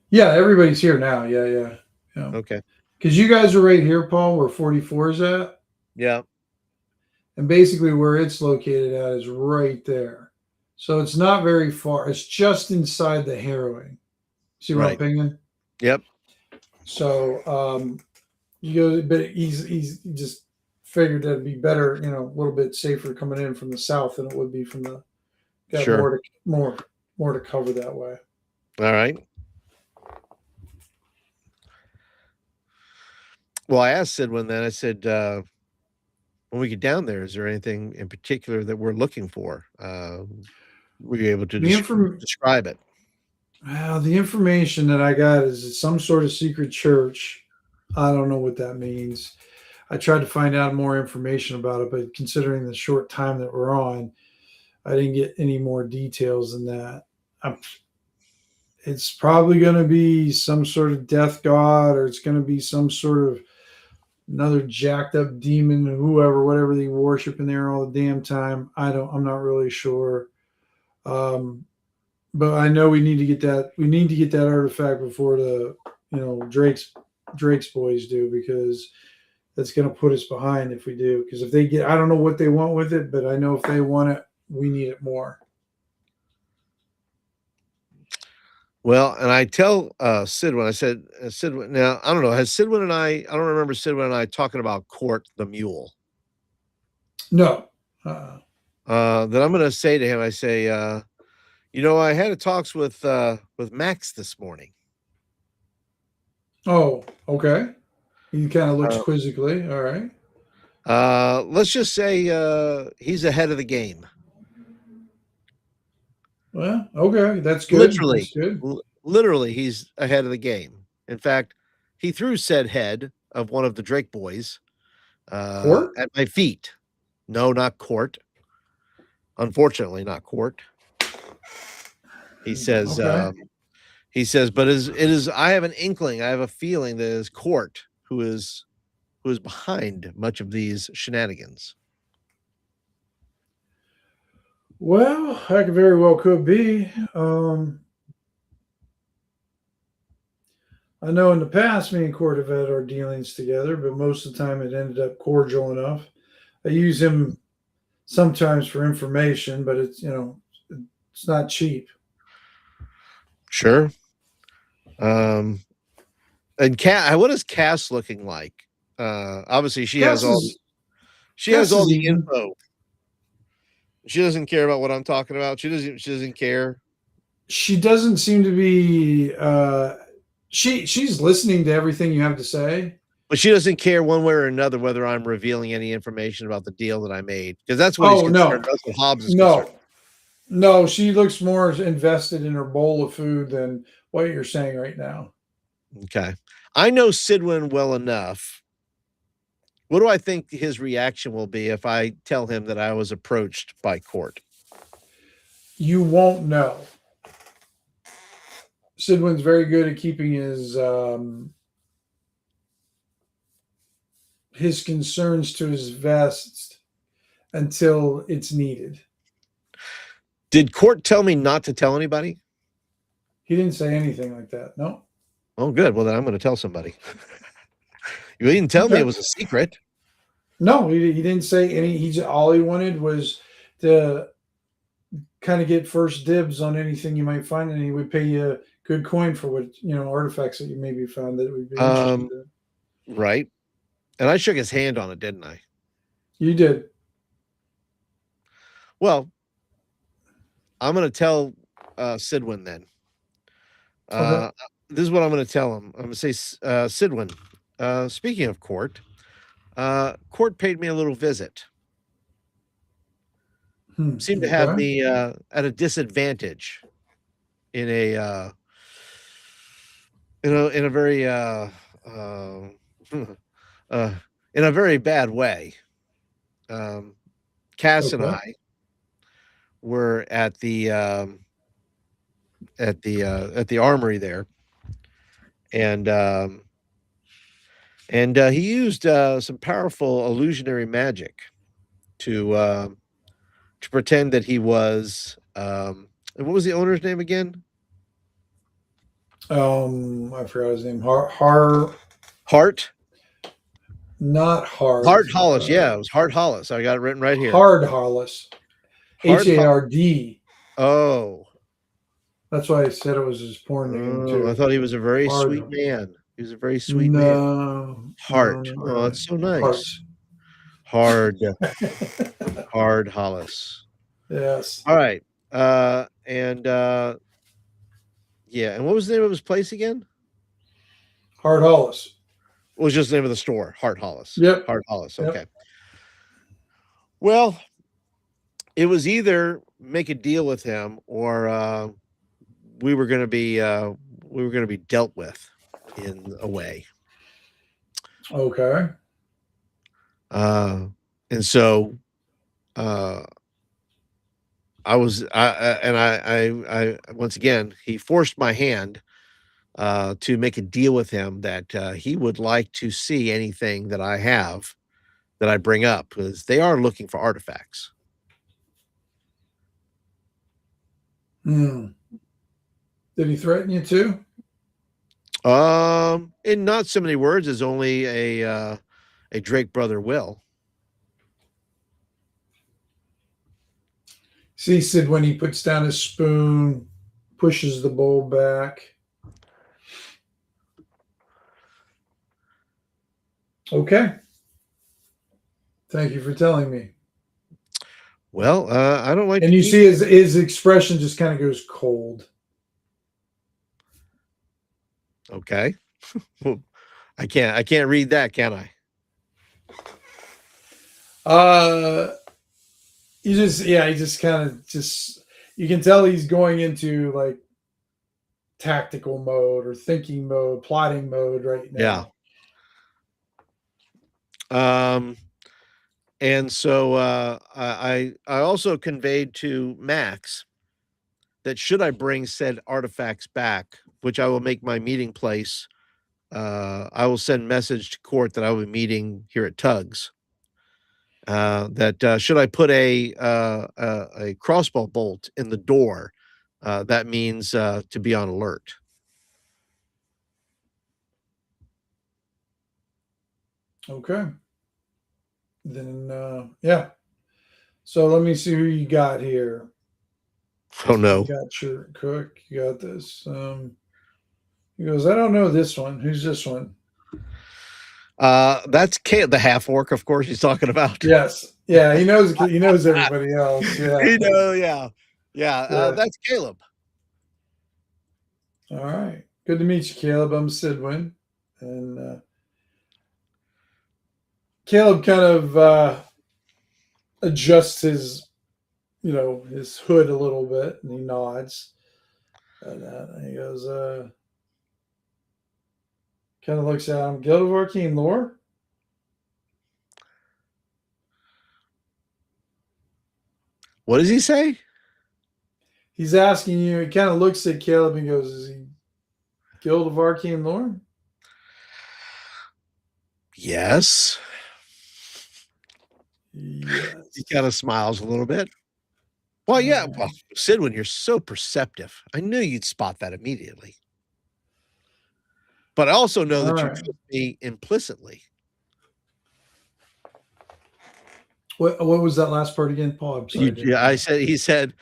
S1: Yeah, everybody's here now. Yeah.
S2: Okay.
S1: Because you guys are right here, Paul, where 44 is at.
S2: Yeah.
S1: And basically where it's located at is right there. So it's not very far. It's just inside the harrowing. See what I'm thinking?
S2: Yep.
S1: So you go, but he's just figured that'd be better, a little bit safer coming in from the south than it would be from the more to cover that way.
S2: All right. Well, I asked Sidwin then, I said, when we get down there, is there anything in particular that we're looking for? Were you able to describe it?
S1: Well, the information that I got is it's some sort of secret church. I don't know what that means. I tried to find out more information about it, but considering the short time that we're on, I didn't get any more details than that. It's probably going to be some sort of death god, or it's going to be some sort of another jacked up demon, whatever they worship in there all the damn time. I'm not really sure. But I know we need to get that. We need to get that artifact before the, Drake's boys do, because that's going to put us behind if we do. Because if they get, I don't know what they want with it, but I know if they want it, we need it more.
S2: Well, and I tell Sidwin, I said, Sidwin, now, I don't know, has Sidwin and I don't remember Sidwin and I talking about Court the Mule.
S1: No.
S2: Then I'm going to say to him, I say, I had a talks with Max this morning.
S1: Oh, okay. He kind of looks quizzically. All right.
S2: Let's just say he's ahead of the game.
S1: Well, okay, that's good.
S2: Literally, he's ahead of the game. In fact, he threw said head of one of the Drake boys at my feet. No, not Court. Unfortunately, not Court. He says,
S1: okay.
S2: But it is. I have an inkling. I have a feeling that it is Court who is behind much of these shenanigans.
S1: Well, that very well could be. I know in the past, me and Court have had our dealings together, but most of the time it ended up cordial enough. I use him sometimes for information, but it's not cheap.
S2: Sure. And what is Cass looking like? Obviously, she has all the info. She doesn't care about what I'm talking about. She doesn't care.
S1: She doesn't seem to be. She's listening to everything you have to say,
S2: but she doesn't care one way or another whether I'm revealing any information about the deal that I made, because that's what he's concerned.
S1: No.
S2: That's what Hobbs is concerned.
S1: No, she looks more invested in her bowl of food than what you're saying right now.
S2: Okay. I know Sidwin well enough. What do I think his reaction will be if I tell him that I was approached by Court?
S1: you won't know. Sidwin's very good at keeping his concerns to his vest until it's needed.
S2: Did Court tell me not to tell anybody?
S1: He didn't say anything like that. No.
S2: Oh, good. Well, then I'm going to tell somebody. You didn't tell me it was a secret.
S1: No, he didn't say any. All he wanted was to kind of get first dibs on anything you might find, and he would pay you a good coin for what artifacts that you maybe found that would be interesting.
S2: Right. And I shook his hand on it, didn't I?
S1: You did.
S2: Well, I'm going to tell Sidwin then.
S1: Okay.
S2: This is what I'm going to tell him. I'm going to say, Sidwin, speaking of Court, Court paid me a little visit. Seemed to have me at a disadvantage in a in a very in a very bad way. Cass and I were at the armory there, and he used some powerful illusionary magic to pretend that he was and what was the owner's name again?
S1: I forgot his name.
S2: Hart?
S1: Not Hart.
S2: Hart Hollis. Yeah, it was Hart Hollis. I got it written right here.
S1: Hard Hollis. Hard.
S2: Oh.
S1: That's why I said it was his porn name too.
S2: I thought he was a very sweet man. He was a very sweet man. Hart. Oh, that's so nice. Hard. Hard Hollis.
S1: Yes.
S2: All right. Yeah. And what was the name of his place again?
S1: Hart Hollis.
S2: It was just the name of the store. Hart Hollis.
S1: Yep.
S2: Hart Hollis. Okay.
S1: Yep.
S2: Well, it was either make a deal with him or we were going to be dealt with in a way.
S1: Okay.
S2: And so I once again, he forced my hand to make a deal with him that he would like to see anything that I have that I bring up, because they are looking for artifacts.
S1: Did he threaten you too?
S2: In not so many words as only a Drake brother will.
S1: See, Sid, when he puts down his spoon, pushes the bowl back. Okay. Thank you for telling me.
S2: Well, I don't like.
S1: And you see his expression just kind of goes cold.
S2: Okay. Well, I can't read that, can I?
S1: He just kind of you can tell he's going into like tactical mode or thinking mode, plotting mode right now.
S2: Yeah. And so I also conveyed to Max that should I bring said artifacts back, which I will make my meeting place, I will send message to Court that I will be meeting here at Tugs. That should I put a crossbow bolt in the door, that means to be on alert.
S1: Okay. Then yeah. So let me see who you got here.
S2: Oh no.
S1: You got your cook. You got this. He goes, I don't know this one. Who's this one?
S2: That's the half orc, of course, he's talking about.
S1: Yes. Yeah, he knows everybody else. Yeah.
S2: Yeah. That's Caleb.
S1: All right. Good to meet you, Caleb. I'm Sidwin. And Caleb kind of adjusts his hood a little bit, and he nods. And he goes, kind of looks at him. Guild of Arcane Lore?
S2: What does he say?
S1: He's asking you. He kind of looks at Caleb and goes, "Is he Guild of Arcane Lore?"
S2: Yes.
S1: Yes.
S2: He kind of smiles a little bit. Well, yeah. Well, Sidwin, you're so perceptive. I knew you'd spot that immediately. But I also know that you trust me implicitly.
S1: What was that last part again, Paul? I'm sorry.
S2: He said,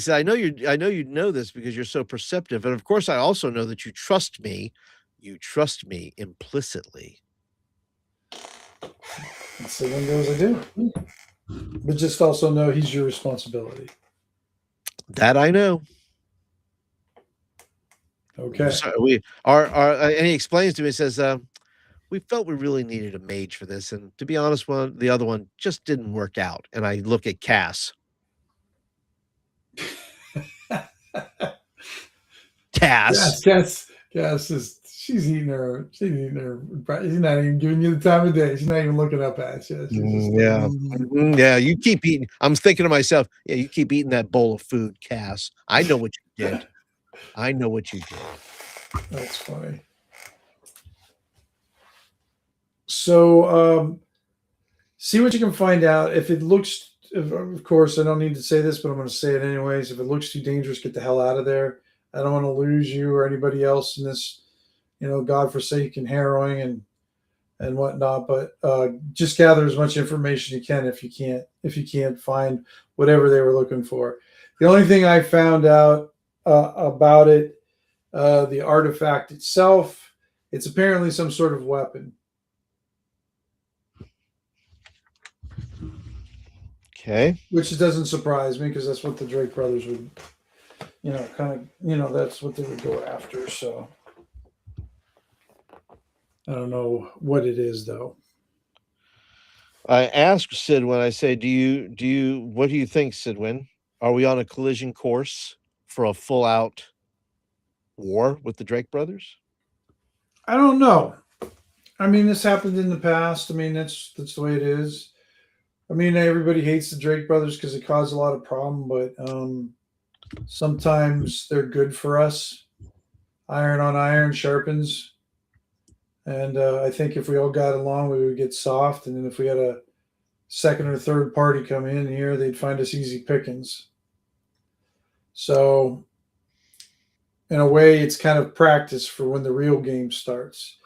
S2: I know you know this because you're so perceptive. And of course, I also know that you trust me. You trust me implicitly.
S1: So one goes, I do. But just also know he's your responsibility.
S2: That I know.
S1: Okay.
S2: So and he explains to me, he says, we felt we really needed a mage for this. And to be honest, the other one just didn't work out. And I look at Cass. Cass
S1: is she's eating her. She's not even giving you the time of day. She's not even looking up at you.
S2: Yeah. You keep eating. I'm thinking to myself, yeah, you keep eating that bowl of food, Cass. I know what you did. I know what you did.
S1: That's funny. So see what you can find out. If it looks, of course, I don't need to say this, but I'm going to say it anyways. If it looks too dangerous, get the hell out of there. I don't want to lose you or anybody else in this, godforsaken harrowing and whatnot. But just gather as much information you can if you can't find whatever they were looking for. The only thing I found out about it, the artifact itself, it's apparently some sort of weapon.
S2: Okay.
S1: Which doesn't surprise me because that's what the Drake brothers would, that's what they would go after. So I don't know what it is though.
S2: I asked Sidwin, I say, what do you think, Sidwin? Are we on a collision course for a full out war with the Drake brothers?
S1: I don't know. I mean, this happened in the past. I mean, that's the way it is. I mean, everybody hates the Drake brothers because it caused a lot of problem, but sometimes they're good for us. Iron on iron sharpens. And I think if we all got along, we would get soft. And then if we had a second or third party come in here, they'd find us easy pickings. So in a way, it's kind of practice for when the real game starts.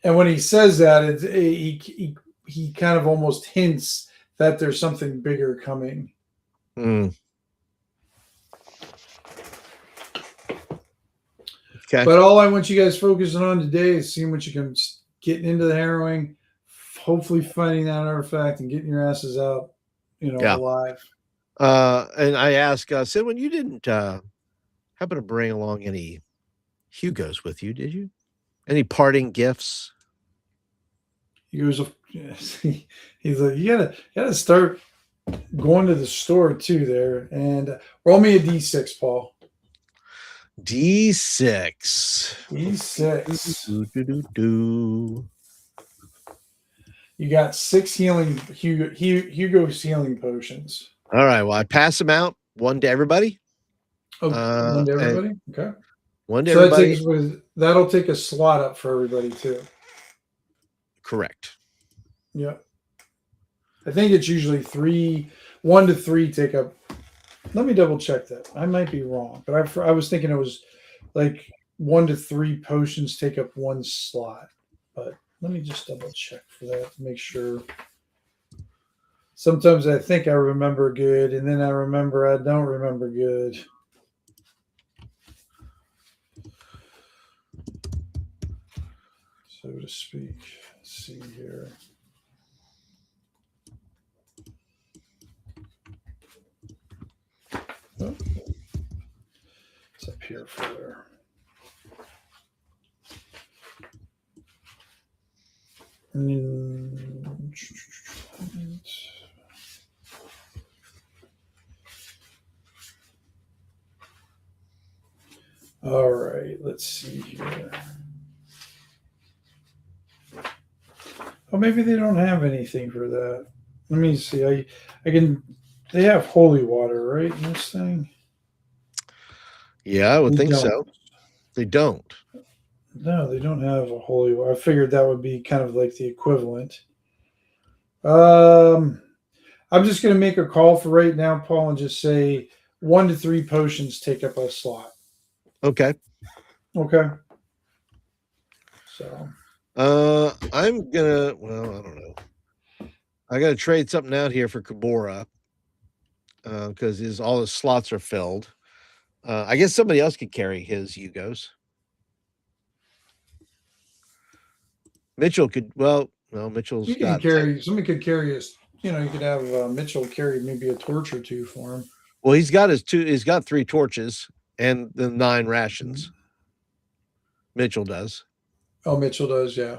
S1: And when he says that, he kind of almost hints that there's something bigger coming.
S2: Okay.
S1: But all I want you guys focusing on today is seeing what you can get into the harrowing, hopefully finding that artifact and getting your asses out, alive.
S2: And I asked, Sidwin, you didn't happen to bring along any Hugos with you, did you? Any parting gifts?
S1: He goes, he's like, you gotta start going to the store too there, and roll me a D6, Paul.
S2: D6.
S1: You got 6 healing Hugo's healing potions.
S2: All right. Well, I pass them out. One to everybody.
S1: Oh, one to everybody. Okay.
S2: One to everybody.
S1: That'll take a slot up for everybody too.
S2: Correct.
S1: Yeah. I think it's usually 1 to 3 take up. Let me double check that. I might be wrong, but I was thinking it was like 1 to 3 potions take up 1 slot. But let me just double check for that to make sure. Sometimes I think I remember good, and then I remember I don't remember good. So to speak. Let's see here. Oh. It's up here further. All right, let's see here. Oh, maybe they don't have anything for that. Let me see. I can. They have holy water, right? In this thing.
S2: Yeah, I would
S1: They
S2: think
S1: don't.
S2: so. They don't.
S1: No, they don't have a holy war. I figured that would be kind of like the equivalent. Um, I'm just going to make a call for right now, Paul, and just say 1 to 3 potions take up a slot.
S2: Okay.
S1: Okay. So
S2: I'm gonna. Well, I don't know. I got to trade something out here for Kabora because all his slots are filled. I guess somebody else could carry his Yugos. Mitchell could. Well, no, Mitchell's
S1: you can
S2: got.
S1: carry. Somebody could carry us. You know, you could have Mitchell carry maybe a torch or two for him.
S2: Well, he's got his two. He's got 3 torches and the 9 rations. Mitchell does.
S1: Oh, Mitchell does. Yeah.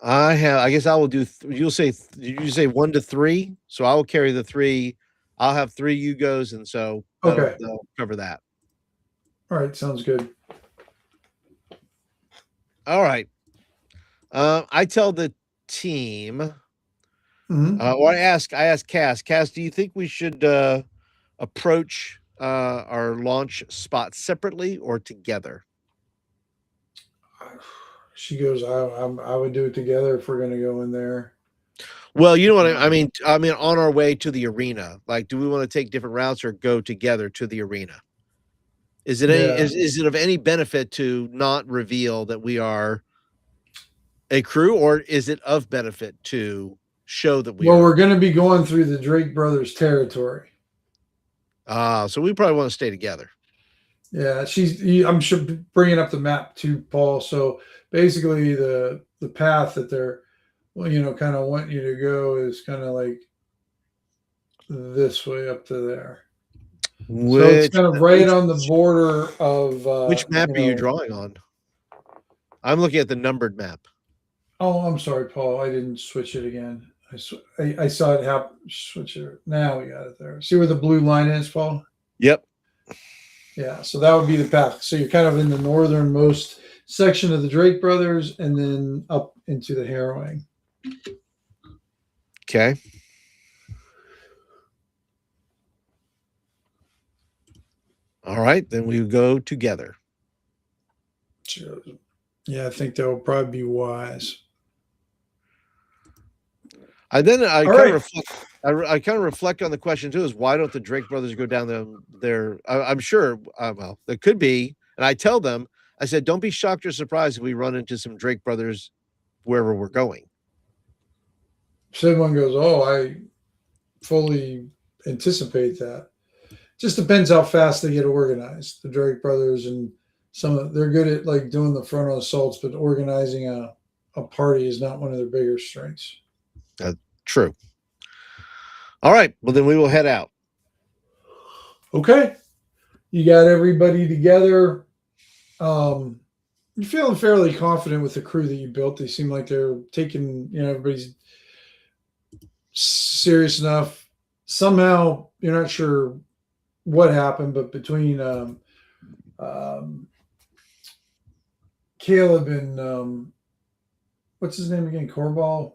S2: I have. I guess I will do. You'll say. You say 1 to 3. So I will carry the 3. I'll have 3 Yugos, and so that'll cover that.
S1: All right. Sounds good.
S2: All right. I tell the team, or I ask Cass. Cass, do you think we should approach our launch spot separately or together?
S1: She goes. I would do it together if we're going to go in there.
S2: Well, you know what I mean. I mean, on our way to the arena, like, do we want to take different routes or go together to the arena? Is it is it of any benefit to not reveal that we are a crew, or is it of benefit to show that we are?
S1: Well, we're going to be going through the Drake brothers territory.
S2: So we probably want to stay together.
S1: Yeah, I'm sure bringing up the map too, Paul. So basically, the path that they're, well, you know, kind of want you to go is kind of like this way up to there. So it's kind of right on the border of.
S2: Which map are you drawing on? I'm looking at the numbered map.
S1: Oh, I'm sorry, Paul. I didn't switch it again. I saw it happen. Switch it. Now we got it there. See where the blue line is, Paul?
S2: Yep.
S1: Yeah, so that would be the path. So you're kind of in the northernmost section of the Drake brothers and then up into the harrowing.
S2: Okay. All right, then we go together.
S1: Yeah, I think that would probably be wise.
S2: I kind of reflect on the question too: is why don't the Drake brothers go down there? I'm sure. Well, there could be, and I tell them, I said, don't be shocked or surprised if we run into some Drake brothers wherever we're going.
S1: Someone goes, "Oh, I fully anticipate that." Just depends how fast they get organized. The Drake brothers and they're good at like doing the frontal assaults, but organizing a party is not one of their bigger strengths.
S2: True. All right. Well, then we will head out.
S1: Okay. You got everybody together. You're feeling fairly confident with the crew that you built. They seem like they're taking, everybody's serious enough. Somehow you're not sure what happened, but between Caleb and what's his name again? Corball?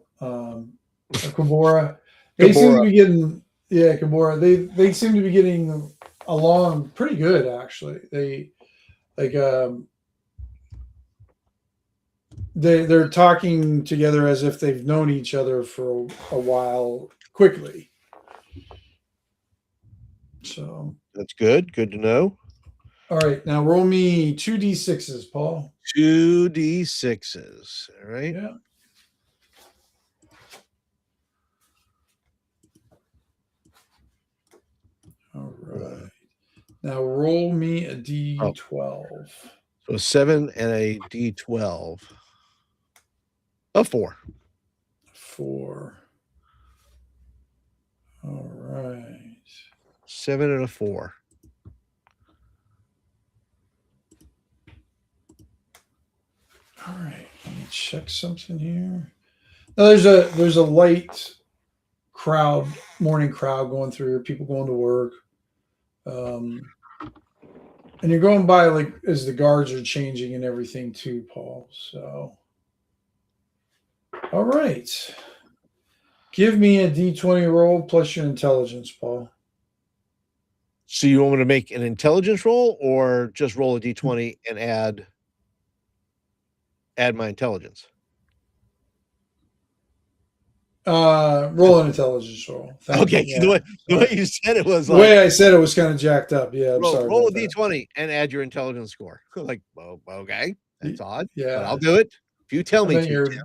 S1: Kabora. They seem to be getting Kabora. They seem to be getting along pretty good actually. They're talking together as if they've known each other for a while quickly. So
S2: that's good. Good to know.
S1: All right, now roll me 2d6s, Paul.
S2: 2d6s. All right.
S1: Yeah. All right. Now roll me a d12.
S2: So a 7 and a d12. A 4.
S1: 4. All right.
S2: 7 and a 4.
S1: All right. Let me check something here. Now there's a light crowd, morning crowd going through, people going to work. And you're going by like as the guards are changing and everything too, Paul. So all right. Give me a d20 roll plus your intelligence, Paul.
S2: So you want me to make an intelligence roll or just roll a d20 and add my intelligence?
S1: Roll an intelligence roll. Thank
S2: Okay,
S1: you.
S2: the
S1: Yeah.
S2: way you said it was
S1: The
S2: like
S1: way I said it was kind of jacked up. Yeah, I'm sorry.
S2: roll a
S1: about that.
S2: d20 and add your intelligence score. Like, well, okay, that's odd,
S1: Yeah,
S2: but I'll do it if you tell
S1: I
S2: me
S1: meant
S2: to.
S1: your
S2: Tim.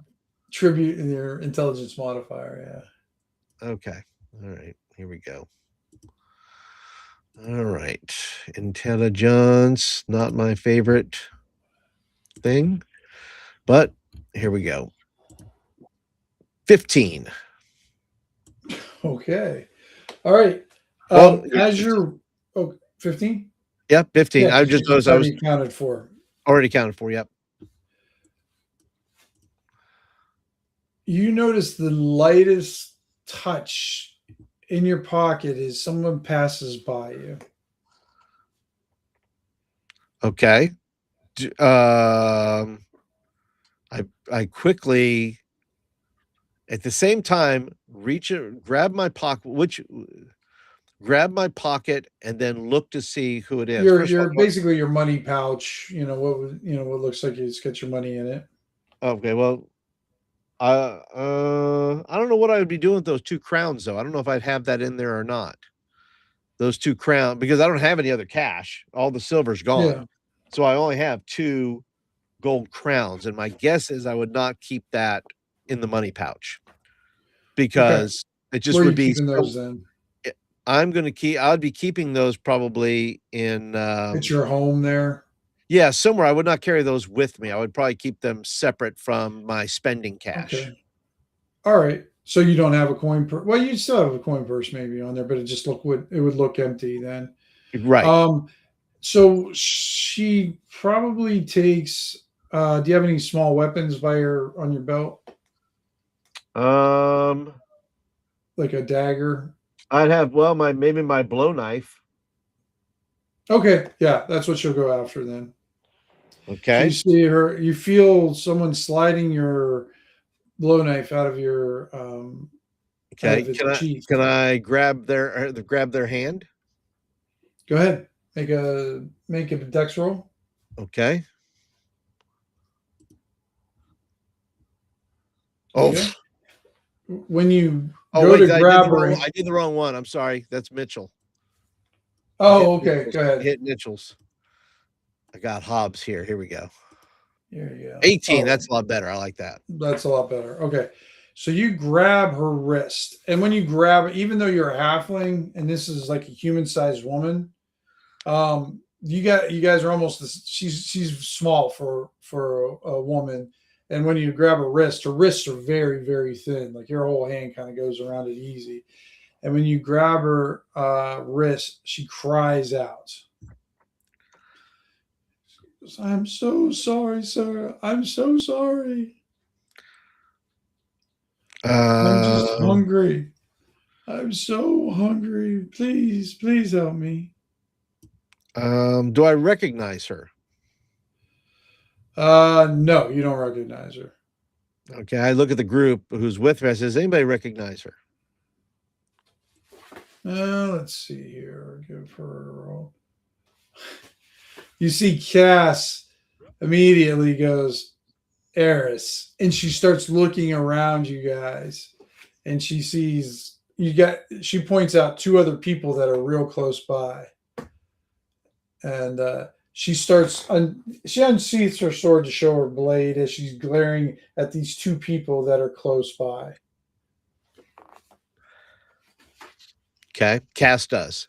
S1: tribute and your intelligence modifier.
S2: Okay, all right, here we go. All right, intelligence, not my favorite thing, but here we go. 15.
S1: Okay. All right.
S2: Well,
S1: As you're 15?
S2: Yeah, 15.
S1: Yeah,
S2: I
S1: because
S2: just
S1: you
S2: noticed I was
S1: already counted for.
S2: already counted for. Yep.
S1: You notice the lightest touch in your pocket is someone passes by you.
S2: Okay. I quickly at the same time grab my pocket, grab my pocket and then look to see who it is. First of
S1: You're
S2: all,
S1: basically your money pouch. What looks like it's got your money in it.
S2: okay, well, I don't know what I would be doing with those 2 crowns though. I don't know if I'd have that in there or not. Those 2 crowns, because I don't have any other cash. All the silver's gone.
S1: Yeah.
S2: So I only have 2 gold crowns, and my guess is I would not keep that in the money pouch because it just
S1: Where are
S2: would
S1: you
S2: be
S1: keeping those then?
S2: I would be keeping those probably in
S1: It's your home there.
S2: yeah, somewhere. I would not carry those with me. I would probably keep them separate from my spending cash.
S1: Okay. All right. So you don't have a coin purse. Well, you still have a coin purse maybe on there, but it would look empty then.
S2: Right.
S1: So she probably takes. Do you have any small weapons on your belt, like a dagger?
S2: I'd have maybe my blow knife.
S1: Okay, yeah, that's what she'll go after then.
S2: Okay.
S1: So you feel someone sliding your blow knife out of your
S2: Okay.
S1: out of its sheath.
S2: Can I grab their hand?
S1: Go ahead. Make a dex roll.
S2: Okay.
S1: There
S2: Oh.
S1: When you
S2: Oh,
S1: go
S2: wait,
S1: to grab her,
S2: I did the wrong one. I'm sorry. That's Mitchell.
S1: oh, okay. Go ahead.
S2: Hit Mitchell's. I got Hobbs here. Here we go.
S1: Here you go.
S2: 18. That's a lot better. I like that.
S1: That's a lot better. Okay. So you grab her wrist. And when you grab it, even though you're a halfling and this is like a human-sized woman, you guys are almost she's small for a woman. And when you grab her wrists are very, very thin. Like your whole hand kind of goes around it easy. And when you grab her wrist, she cries out. I'm so sorry, sir. I'm so sorry. I'm just hungry. I'm so hungry. Please help me.
S2: Do I recognize her?
S1: No, you don't recognize her.
S2: Okay, I look at the group who's with her. Does anybody recognize her?
S1: Let's see here. Give her a roll. You see Cass immediately goes, Eris, and she starts looking around you guys, and she sees she points out 2 other people that are real close by, and she unsheaths her sword to show her blade as she's glaring at these 2 people that are close by.
S2: Okay, Cass does.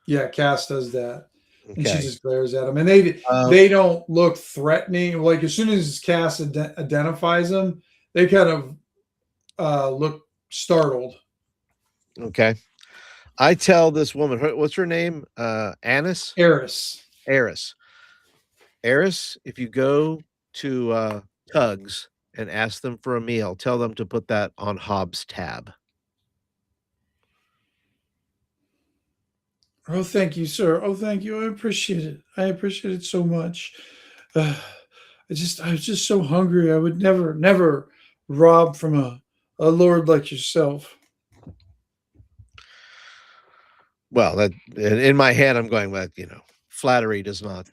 S1: Yeah, Cass does that.
S2: Okay.
S1: And she just glares at them, and they don't look threatening. Like as soon as Cass identifies them, they kind of look startled.
S2: Okay, I tell this woman, what's her name? Eris. Eris, if you go to Tugs and ask them for a meal, tell them to put that on Hobbs' tab.
S1: Oh, thank you, sir. Oh, thank you. I appreciate it. I appreciate it so much. I was just so hungry. I would never rob from a lord like yourself.
S2: Well, that in my head, I'm going, well, flattery does not,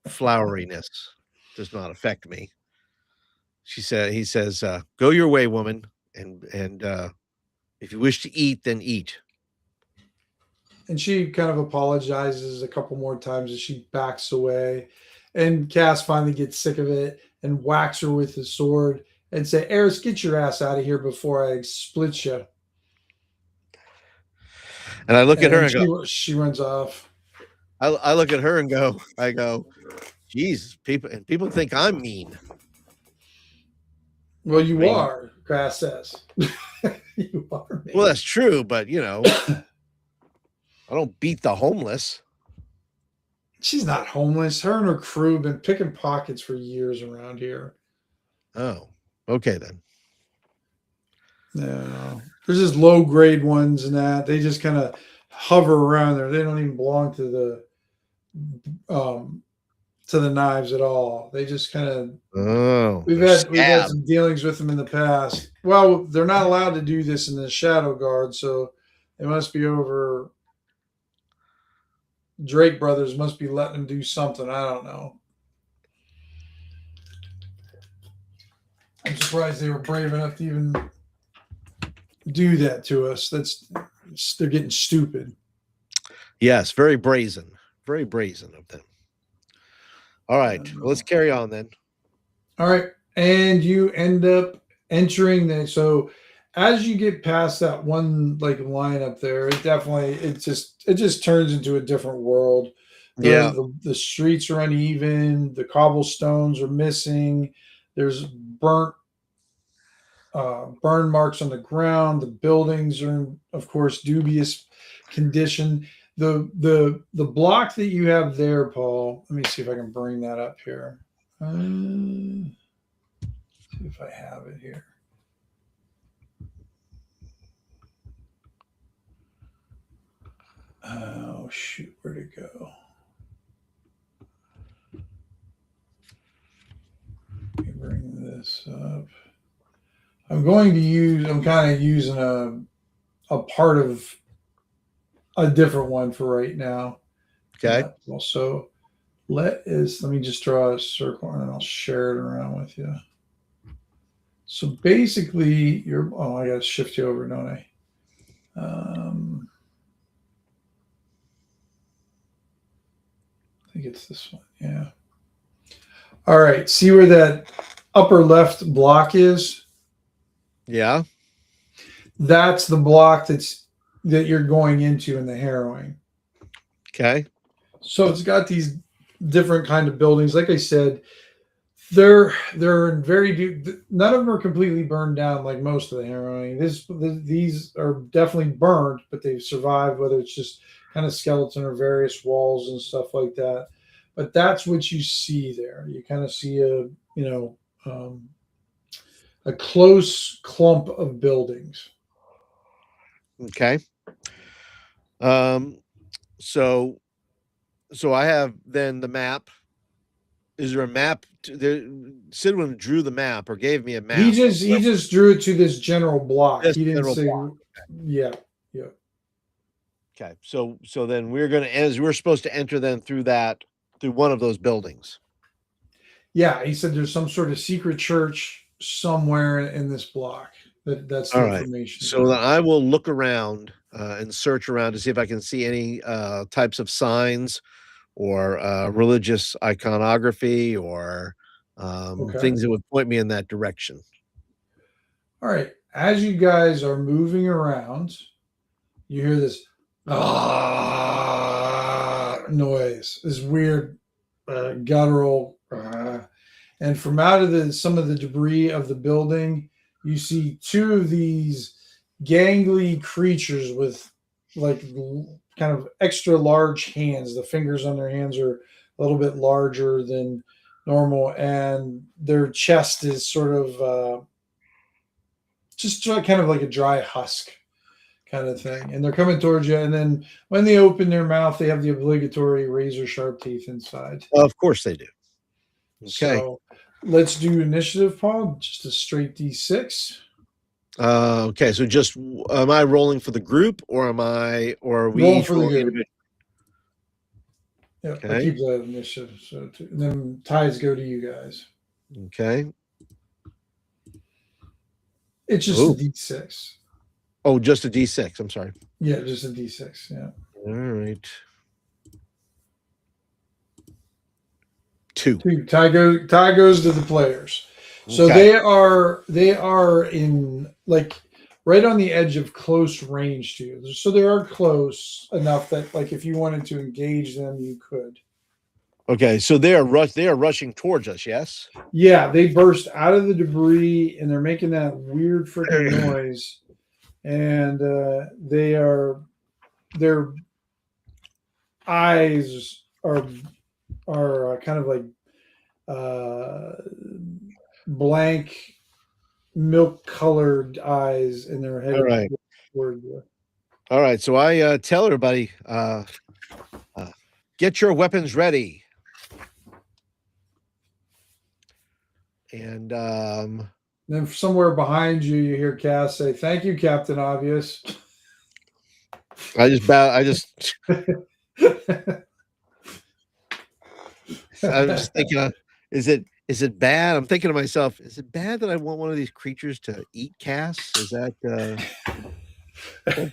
S2: floweriness does not affect me. He says, "Go your way, woman, and if you wish to eat, then eat."
S1: And she kind of apologizes a couple more times as she backs away. And Cass finally gets sick of it and whacks her with his sword and say, Eris, get your ass out of here before I split you.
S2: And I look at her
S1: And
S2: and go,
S1: she runs off.
S2: I look at her and I go, "Geez, people think I'm mean."
S1: Well, you
S2: mean,
S1: are, Cass says. You are mean.
S2: Well, that's true, but I don't beat the homeless.
S1: She's not homeless. Her and her crew have been picking pockets for years around here.
S2: Oh, okay then.
S1: No, there's just low grade ones and that they just kind of hover around there. They don't even belong to the knives at all. They just kind of we've had some dealings with them in the past. Well, they're not allowed to do this in the Shadow Guard, so they must be over. Drake Brothers must be letting them do something. I don't know. I'm surprised they were brave enough to even do that to us. They're getting stupid.
S2: Yes, very brazen of them. All right, let's carry on then.
S1: All right, and you end up entering the. So as you get past that one like line up there, it just turns into a different world. The streets are uneven. The cobblestones are missing. There's burn marks on the ground. The buildings are in, of course, dubious condition. The block that you have there, Paul. Let me see if I can bring that up here. See if I have it here. Oh shoot, where'd it go? Let me bring this up. I'm kind of using a part of a different one for right now.
S2: Okay.
S1: Also, let me just draw a circle and I'll share it around with you. So basically, I got to shift you over, don't I? I think it's this one. Yeah. All right. See where that upper left block is?
S2: Yeah.
S1: That's the block that you're going into in the harrowing.
S2: Okay.
S1: So it's got these different kind of buildings. Like I said, they're very none of them are completely burned down like most of the harrowing. These are definitely burned, but they've survived, whether it's just kind of skeleton or various walls and stuff like that. But that's what you see there. You kind of see a close clump of buildings.
S2: Okay. So I have then the map. Is there a map? Sidwin drew the map or gave me a map.
S1: He just drew it to this general block. He didn't say,
S2: block.
S1: Yeah.
S2: Okay. So then we're supposed to enter then through one of those buildings.
S1: Yeah, he said there's some sort of secret church somewhere in this block. That's the information.
S2: So then I will look around and search around to see if I can see any types of signs or religious iconography or things that would point me in that direction.
S1: All right. As you guys are moving around, you hear this noise, this weird guttural. And from out of some of the debris of the building, you see two of these gangly creatures with like kind of extra large hands. The fingers on their hands are a little bit larger than normal, and their chest is sort of just kind of like a dry husk kind of thing. And they're coming towards you, and then when they open their mouth, they have the obligatory razor sharp teeth inside.
S2: Of course they do. Okay.
S1: So let's do initiative, Paul. Just a straight D6.
S2: Okay, so just am I rolling for the group, or are we
S1: Roll
S2: each
S1: for the
S2: rolling
S1: group.
S2: individually?
S1: Yep, I
S2: Okay.
S1: keep that initiative. So and then ties go to you guys.
S2: Okay.
S1: It's just a
S2: Oh,
S1: D6.
S2: oh, just a D6. I'm sorry.
S1: Yeah, just a D6. Yeah.
S2: All right. 2.
S1: Tie goes to the players. So
S2: Okay.
S1: they are in like right on the edge of close range to you. So they are close enough that like if you wanted to engage them, you could.
S2: Okay. So they are rushing towards us. Yes.
S1: Yeah, they burst out of the debris and they're making that weird freaking noise. And their eyes are kind of like uh, blank milk colored eyes, and they're
S2: All
S1: headed
S2: right.
S1: toward you.
S2: All right. So I tell everybody, get your weapons ready. And
S1: Then somewhere behind you, you hear Cass say, "Thank you, Captain Obvious."
S2: I just bow. I'm just thinking, is it bad? I'm thinking to myself, is it bad that I want one of these creatures to eat Cass? Is that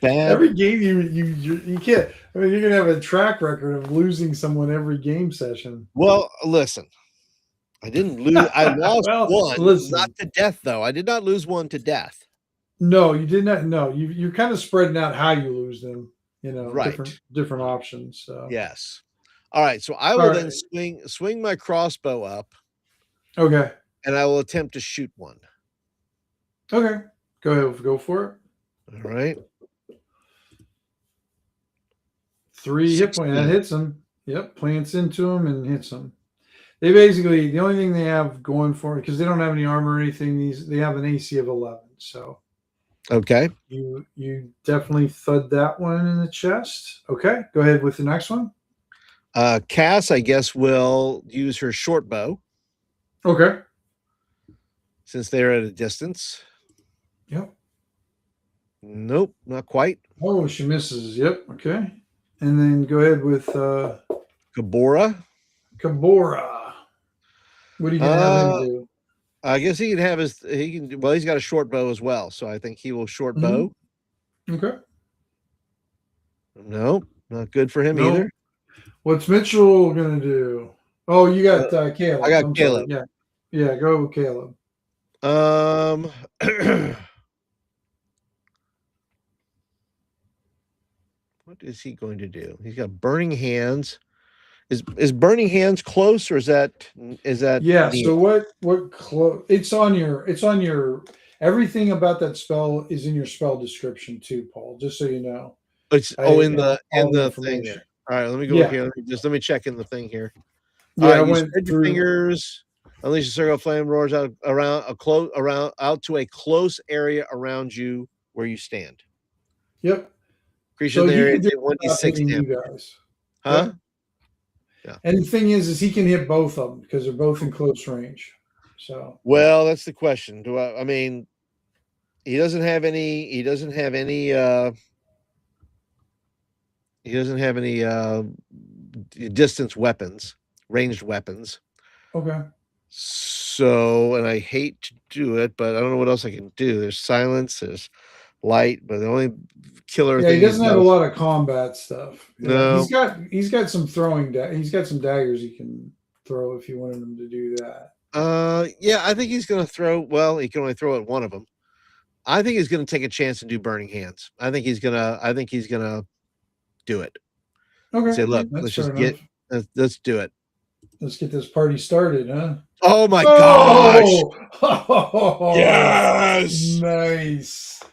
S2: bad?
S1: Every game you can't. I mean, you're gonna have a track record of losing someone every game session.
S2: Well, listen, I didn't lose. I lost
S1: Well,
S2: one, not
S1: listen.
S2: to death, though. I did not lose one to death.
S1: No, you did not. No, you're kind of spreading out how you lose them. You know,
S2: Right.
S1: different options. So
S2: Yes. All right. So I
S1: all
S2: will then
S1: right.
S2: swing my crossbow up,
S1: Okay.
S2: and I will attempt to shoot one.
S1: Okay. Go ahead. Go for it.
S2: All right.
S1: 3 hit point. That
S2: 16.
S1: hits them. Yep. Plants into them and hits them. They basically the only thing they have going for it because they don't have any armor or anything. They have an AC of 11. So
S2: Okay.
S1: you definitely thud that one in the chest. Okay. Go ahead with the next one.
S2: Cass, I guess, will use her short bow
S1: Okay.
S2: since they're at a distance.
S1: Yep.
S2: Nope, not quite.
S1: Oh, she misses. Yep. Okay. And then go ahead with
S2: Gabora.
S1: Kabora. What are you gonna have him do?
S2: I guess he can have well, he's got a short bow as well, so I think he will short bow.
S1: Okay.
S2: No, not good for him
S1: No.
S2: either.
S1: What's Mitchell gonna do? Oh, you got Caleb.
S2: I got
S1: I'm
S2: Caleb.
S1: Sorry. Yeah. Yeah. Go with Caleb.
S2: What is he going to do? He's got burning hands. Is burning hands close, or is that
S1: Yeah.
S2: near?
S1: So what? It's on your. Everything about that spell is in your spell description too, Paul. Just so you know.
S2: It's in
S1: All the
S2: the thing there.
S1: information.
S2: All right, let me go
S1: Yeah.
S2: here. Let me check in the thing here. All
S1: Yeah. I
S2: right, you
S1: went
S2: spread your
S1: through.
S2: fingers. Unleash a circle of flame roars out out to a close area around you where you stand.
S1: Yep.
S2: Creature
S1: So
S2: there
S1: he can do
S2: is 1d6
S1: hitting
S2: damage.
S1: you guys.
S2: Huh?
S1: Yep.
S2: Yeah.
S1: And the thing is he can hit both of them because they're both in close range. So.
S2: Well, that's the question. I mean, he doesn't have any. He doesn't have any. He doesn't have any distance weapons, ranged weapons.
S1: Okay.
S2: So, and I hate to do it, but I don't know what else I can do. There's silence, there's light, but the only killer
S1: Yeah,
S2: thing
S1: he doesn't have a
S2: is
S1: lot of combat stuff. Yeah,
S2: no.
S1: he's got some throwing. He's got some daggers he can throw if you wanted him to do that.
S2: Yeah, I think he's going to throw. Well, he can only throw at one of them. I think he's going to take a chance and do burning hands. I think he's gonna do it.
S1: Okay,
S2: Say, look,
S1: that's
S2: let's
S1: fair
S2: just
S1: enough.
S2: let's do it.
S1: Let's get this party started, huh?
S2: Oh my gosh!
S1: Oh,
S2: Yes!
S1: Nice.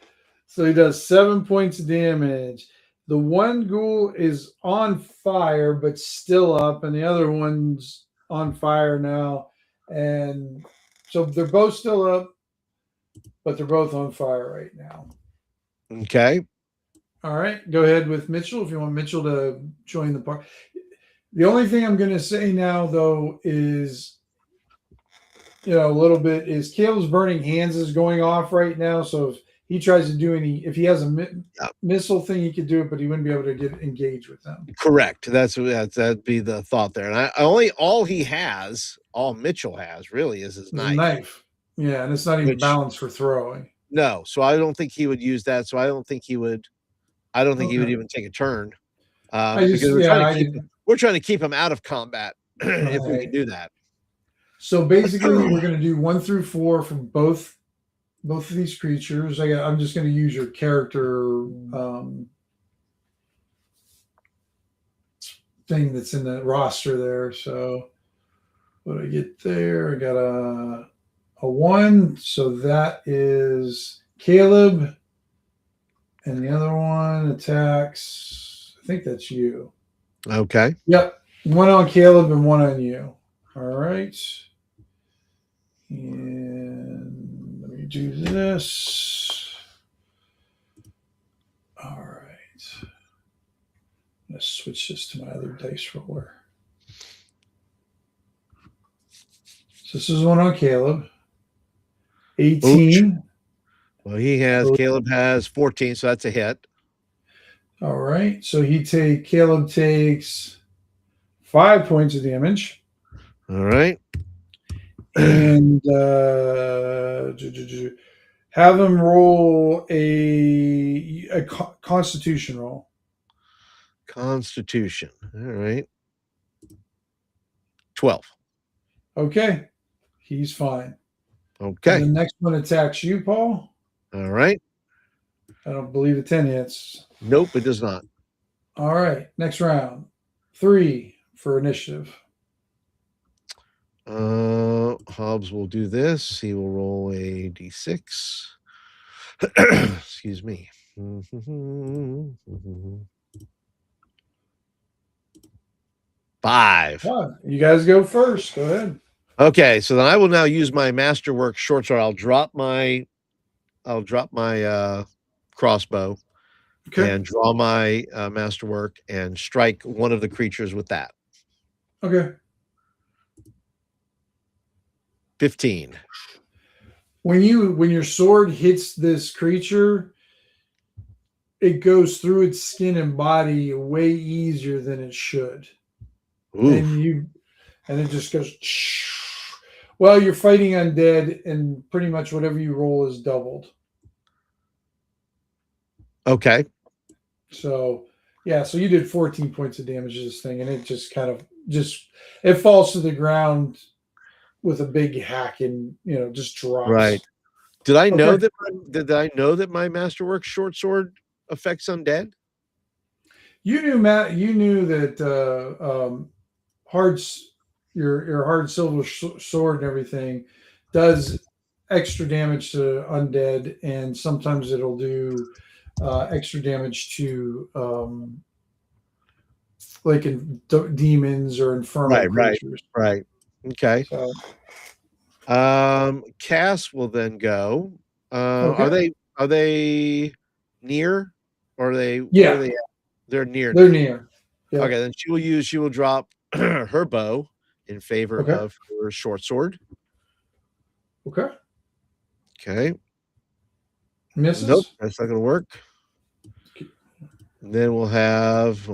S1: So he does 7 points of damage. The one ghoul is on fire, but still up, and the other one's on fire now. And so they're both still up, but they're both on fire right now.
S2: Okay.
S1: All right. Go ahead with Mitchell if you want Mitchell to join the party. The only thing I'm going to say now, though, is, a little bit is Caleb's burning hands is going off right now. So if he tries to do any, if he has a missile thing, he could do it, but he wouldn't be able to get engaged with them.
S2: Correct. That'd be the thought there. And all Mitchell has really is his knife.
S1: Yeah, and it's not even balanced for throwing.
S2: No, so I don't think he would use that. So I don't think he would even take a turn. Because we're trying to keep him out of combat if we can do that.
S1: So basically, we're going to do 1 through 4 from both of these creatures. I'm just going to use your character thing that's in the roster there. So what do I get there? I got a 1. So that is Caleb. And the other one attacks, I think that's you.
S2: Okay.
S1: Yep. 1 on Caleb and 1 on you. All right. And let me do this. All right. Let's switch this to my other dice roller. So this is 1 on Caleb. 18.
S2: Ooch. Well, Caleb has 14, so that's a hit.
S1: All right. So Caleb takes 5 points of damage.
S2: All right.
S1: And have him roll a Constitution roll.
S2: Constitution. All right. 12.
S1: Okay. He's fine.
S2: Okay.
S1: And the next one attacks you, Paul.
S2: All right.
S1: I don't believe a 10 hits.
S2: Nope, it does not.
S1: All right. Next round. 3 for initiative.
S2: Hobbs will do this. He will roll a d6. Excuse me. 5.
S1: You guys go first. Go ahead.
S2: Okay, so then I will now use my masterwork short sword. I'll drop my crossbow and draw my masterwork and strike one of the creatures with that.
S1: Okay.
S2: 15.
S1: When your sword hits this creature, it goes through its skin and body way easier than it should. And it just goes. Well, you're fighting undead, and pretty much whatever you roll is doubled.
S2: Okay.
S1: So yeah, so you did 14 points of damage to this thing, and it just kind of it falls to the ground with a big hack and just drops.
S2: Right. Did I know that my masterwork short sword affects undead?
S1: You knew, Matt. You knew that your hard silver sword and everything does extra damage to undead, and sometimes it'll do extra damage to like in demons or infernal creatures.
S2: Right. Okay. So, Cass will then go. Okay. Are they near? Or are they?
S1: Yeah.
S2: Are they They're near.
S1: They're near.
S2: Yeah. Okay, then she will drop her bow in favor of her short sword.
S1: Okay.
S2: Okay.
S1: Misses.
S2: Nope, that's not going to work. And then we'll have.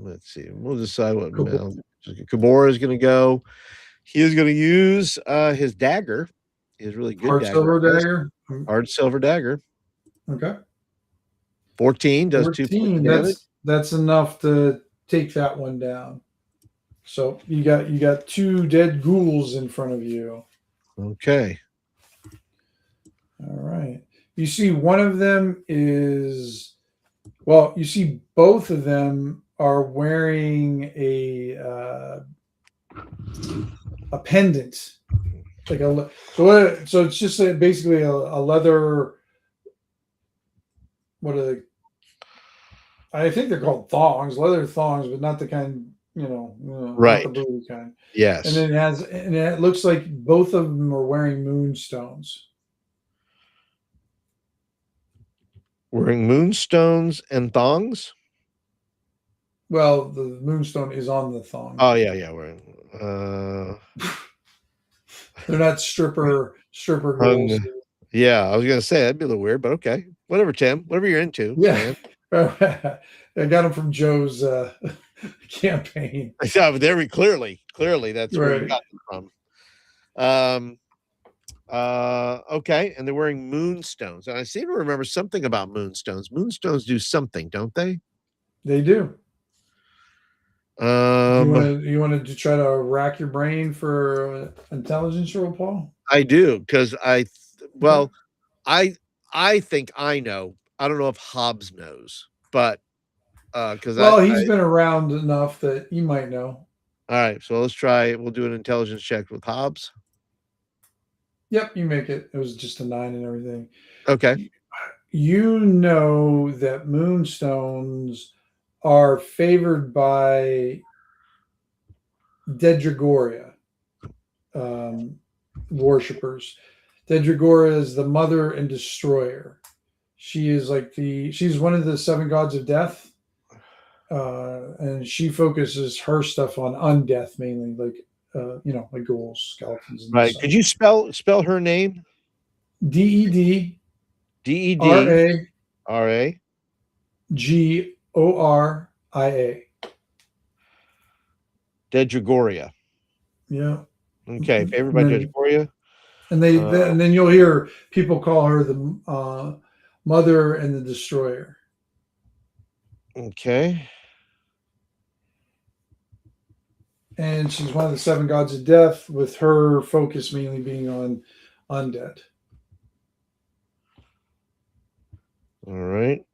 S2: Let's see. We'll decide what Kabor is going to go. He is going to use his dagger. His really good
S1: hard silver dagger.
S2: Hard silver dagger.
S1: Okay.
S2: 14 does 2 points damage.
S1: That's enough to take that one down. So you got 2 dead ghouls in front of you.
S2: Okay.
S1: All right. You see one of them is, well, you see both of them are wearing a pendant. Like so it's just basically a leather. What are they? I think they're called thongs, leather thongs, but not the kind,
S2: right?
S1: Not the booty kind.
S2: Yes.
S1: And then it looks like both of them are wearing moonstones.
S2: Wearing moonstones and thongs.
S1: Well, the moonstone is on the thong.
S2: Oh yeah. Wearing.
S1: They're not stripper girls.
S2: Yeah, I was gonna say that'd be a little weird, but okay. Whatever, Tim. Whatever you're into,
S1: Yeah.
S2: man.
S1: I got them from Joe's campaign.
S2: Yeah, but there we clearly that's where you
S1: Right.
S2: got them from. Okay, and they're wearing moonstones. And I seem to remember something about moonstones. Moonstones do something, don't they?
S1: They do.
S2: Um,
S1: You wanted to try to rack your brain for intelligence roll, Paul?
S2: I do because
S1: Okay.
S2: I think I know. I don't know if Hobbs knows, but because
S1: Well,
S2: I
S1: he's been around enough that you might know.
S2: all right. So let's try. We'll do an intelligence check with Hobbs.
S1: Yep, you make it. It was just a 9 and everything.
S2: Okay.
S1: You know that moonstones are favored by Dedragoria worshippers. Dedragoria is the mother and destroyer. She is she's one of the 7 gods of death. And she focuses her stuff on undeath mainly, like ghouls, skeletons, and
S2: Right.
S1: such.
S2: Could you spell her name?
S1: DED
S2: DED RA
S1: GORIA.
S2: Dedragoria.
S1: Yeah.
S2: Okay, favored by Dedragoria.
S1: And then you'll hear people call her the mother and the destroyer.
S2: Okay.
S1: And she's one of the 7 gods of death, with her focus mainly being on undead.
S2: All right.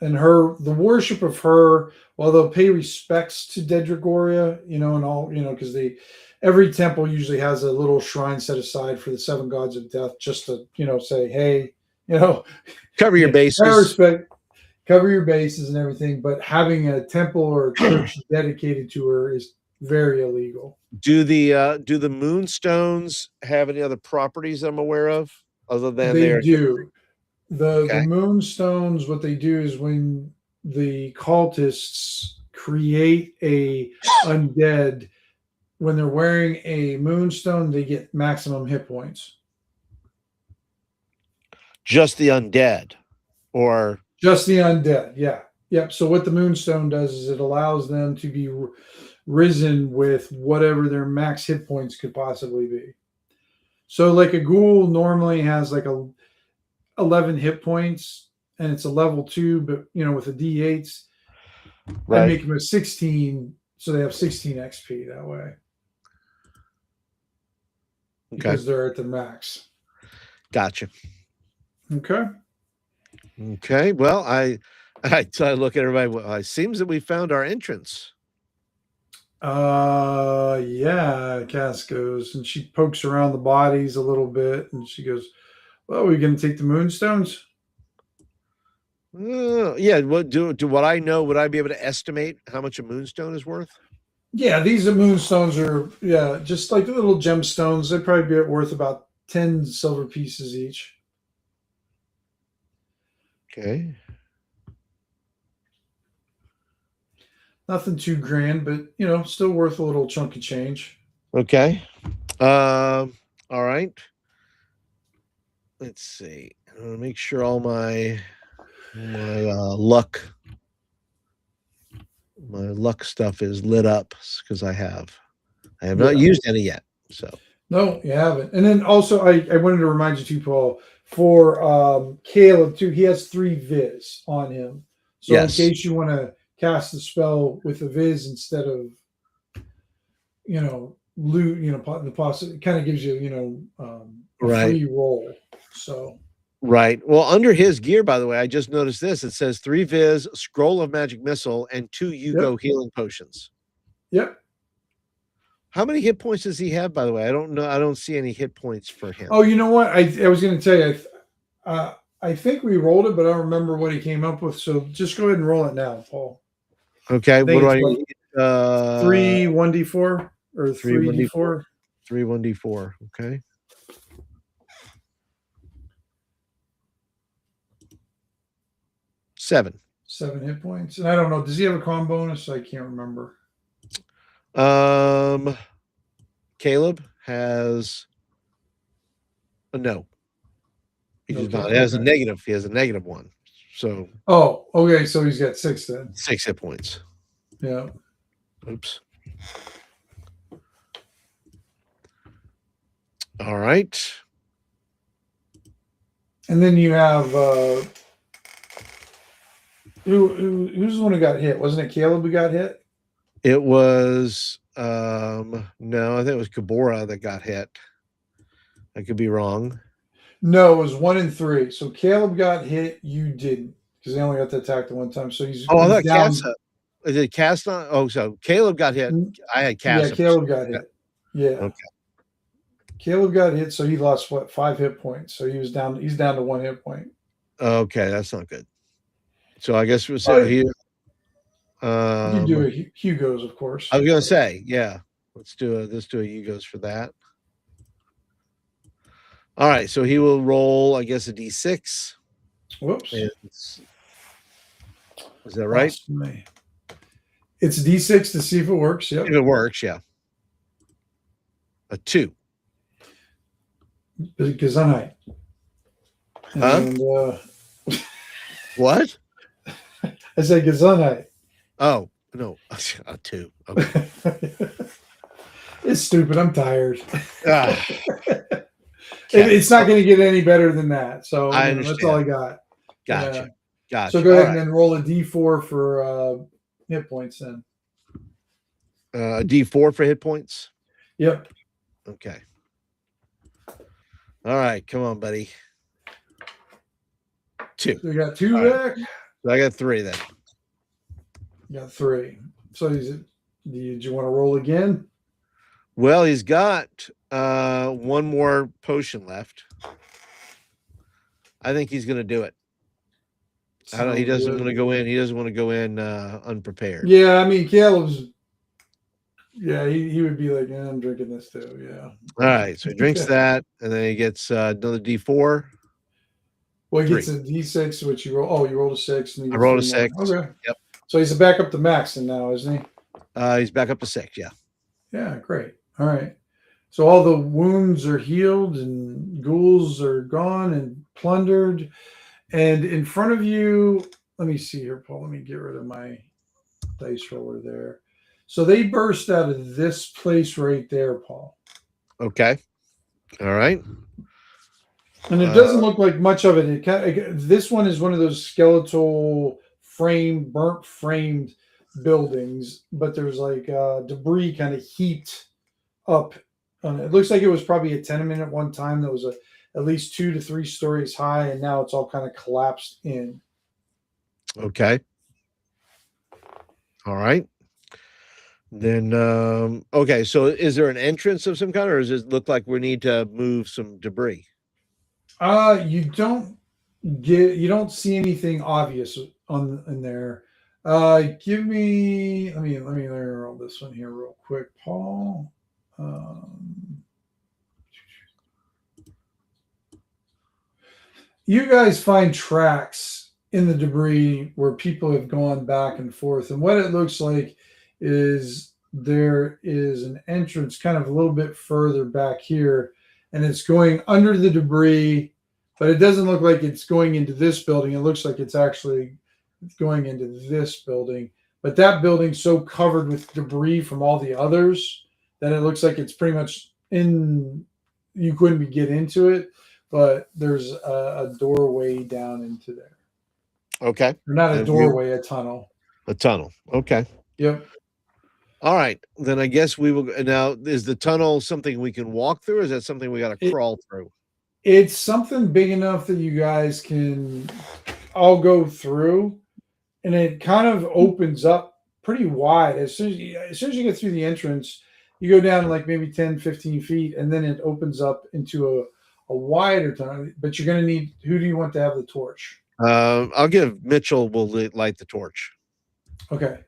S1: And the worship of her, while they'll pay respects to Dedragoria, and all, because every temple usually has a little shrine set aside for the 7 gods of death, just to, say, hey,
S2: cover your bases.
S1: Cover your bases and everything. But having a temple or a church dedicated to her is very illegal.
S2: Do the moonstones have any other properties I'm aware of other than
S1: they do? The moonstones, what they do is when the cultists create a undead, when they're wearing a moonstone, they get maximum hit points.
S2: Just the undead, or
S1: just the undead? Yeah. Yep. So what the moonstone does is it allows them to be risen with whatever their max hit points could possibly be. So like a ghoul normally has like 11 hit points, and it's a level 2, but with a D8s, right, I make them a 16, so they have 16 XP that way. Because they're at the max.
S2: Gotcha.
S1: Okay.
S2: Well, I look at everybody. Well, it seems that we found our entrance.
S1: Yeah, Cass goes, and she pokes around the bodies a little bit, and she goes, well, we're going to take the moonstones?
S2: Yeah. What I know, would I be able to estimate how much a moonstone is worth?
S1: Yeah, these moonstones are, just like the little gemstones. They'd probably be worth about 10 silver pieces each.
S2: Okay.
S1: Nothing too grand, but, still worth a little chunk of change.
S2: Okay. All right. Let's see. I want to make sure all my luck stuff is lit up, because I have not used any yet. So
S1: no, you haven't. And then also I wanted to remind you too, Paul, for Caleb too, he has 3 viz on him. So in case you want to cast the spell with a viz instead of loot, the possibility, it kind of gives you a free roll. So
S2: right. Well, under his gear, by the way, I just noticed this. It says 3 viz, scroll of magic missile, and 2 Yugo healing potions.
S1: Yep.
S2: How many hit points does he have, by the way? I don't know. I don't see any hit points for him.
S1: Oh, you know what? I was going to tell you, I think we rolled it, but I don't remember what he came up with. So just go ahead and roll it now, Paul.
S2: Okay. What do I need?
S1: 3 1d4 or 3 d4?
S2: 3 1d4. Okay. Seven
S1: hit points. And I don't know. Does he have a con bonus? I can't remember.
S2: Caleb has no. He's
S1: Okay,
S2: not. He has a
S1: okay.
S2: negative. He has a -1. So
S1: Oh, okay. So he's got 6 then.
S2: 6 hit points.
S1: Yeah.
S2: Oops. All right.
S1: And then you have who's the one who got hit? Wasn't it Caleb who got hit?
S2: It was no, I think it was Kabora that got hit. I could be wrong.
S1: No, it was 1 and 3. So Caleb got hit. You didn't, because they only got to attack the one time. So he's
S2: Oh, I thought
S1: down.
S2: Cass. Is it Cass not? Oh, so Caleb got hit. I had Cass.
S1: Yeah, Caleb got hit. Yeah.
S2: Okay.
S1: Caleb got hit, so he lost 5 hit points. So he was down. He's down to 1 hit point.
S2: Okay, that's not good. So I guess we'll
S1: Right.
S2: say here.
S1: You can do a Hugo's, of course.
S2: I was gonna say, yeah. Let's do a Hugo's for that. All right, so he will roll, I guess, a d6.
S1: Whoops.
S2: Is that right?
S1: It's d6 to see if it works. Yep.
S2: If it works, yeah. A 2.
S1: Gesundheit. And
S2: what?
S1: I said Gesundheit.
S2: Oh, no. A 2. Okay.
S1: It's stupid. I'm tired.
S2: Okay.
S1: It's not going to get any better than that. So
S2: I understand.
S1: that's all I got.
S2: Gotcha. Gotcha.
S1: So go ahead and then roll a d4 for hit points then.
S2: A d4 for hit points?
S1: Yep.
S2: Okay. All right. Come on, buddy. 2.
S1: So we got 2 back.
S2: Right. So I got 3 then.
S1: You got 3. So did you want to roll again?
S2: Well, he's got 1 more potion left. I think he's going to do it. He doesn't want to go in. He doesn't want to go in unprepared.
S1: Yeah, I mean, Caleb's. Yeah, he would be like, I'm drinking this too. Yeah.
S2: All right, so he drinks that, and then he gets another d4.
S1: Well, he gets a d6, which you roll. Oh, you rolled a 6. And
S2: I rolled a 6.
S1: Okay.
S2: Yep.
S1: So he's back up to max now, isn't he?
S2: He's back up to 6. Yeah.
S1: Yeah, great. All right. So all the wounds are healed and ghouls are gone and plundered. And in front of you, let me see here, Paul. Let me get rid of my dice roller there. So they burst out of this place right there, Paul.
S2: Okay. All right.
S1: And it doesn't look like much of it. This one is one of those skeletal burnt framed buildings, but there's like debris kind of heaped up on it. It looks like it was probably a tenement at one time that was at least 2 to 3 stories high, and now it's all kind of collapsed in.
S2: Okay. All right. Then okay, so is there an entrance of some kind, or does it look like we need to move some debris?
S1: You don't see anything obvious in there. Give me let me roll this one here real quick, Paul. You guys find tracks in the debris where people have gone back and forth, and what it looks like is there is an entrance kind of a little bit further back here, and it's going under the debris, but it doesn't look like it's going into this building. It looks like it's actually going into this building, but that building's so covered with debris from all the others that it looks like it's pretty much you couldn't get into it, but there's a doorway down into there.
S2: Okay.
S1: Or not a doorway, a tunnel.
S2: A tunnel. Okay.
S1: Yep.
S2: All right. Then I guess we will. Now, is the tunnel something we can walk through, or is that something we got to crawl through?
S1: It's something big enough that you guys can all go through, and it kind of opens up pretty wide. As soon as you get through the entrance, you go down like maybe 10, 15 feet, and then it opens up into a wider tunnel. But you're going to need, who do you want to have the torch?
S2: I'll give Mitchell will light the torch.
S1: Okay.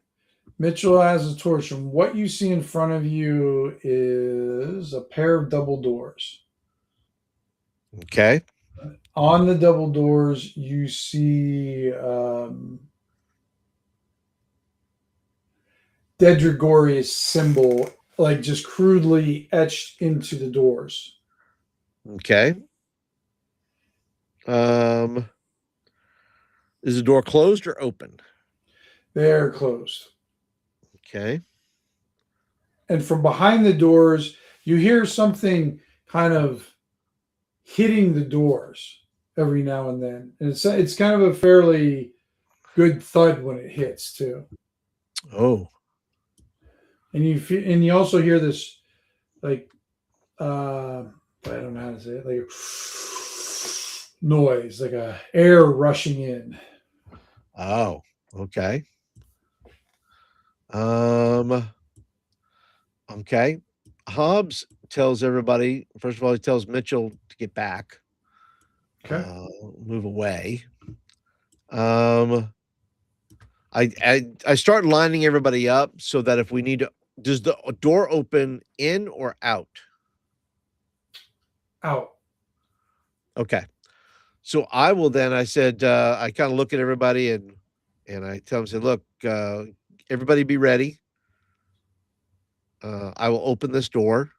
S1: Mitchell has a torch, and what you see in front of you is a pair of double doors.
S2: Okay.
S1: On the double doors, you see Dedrigori's symbol, like just crudely etched into the doors.
S2: Okay. Is the door closed or open?
S1: They're closed.
S2: Okay.
S1: And from behind the doors, you hear something kind of hitting the doors every now and then. And it's kind of a fairly good thud when it hits too.
S2: Oh.
S1: And you also hear this like I don't know how to say it, like noise, like a air rushing in.
S2: Oh, okay. Okay. Hobbs tells everybody, first of all, he tells Mitchell to get back.
S1: Okay.
S2: Move away. I start lining everybody up so that if we need to, does the door open in or out?
S1: Out.
S2: Okay. So I will then, I said, I kind of look at everybody and I tell them, say, look, everybody be ready. I will open this door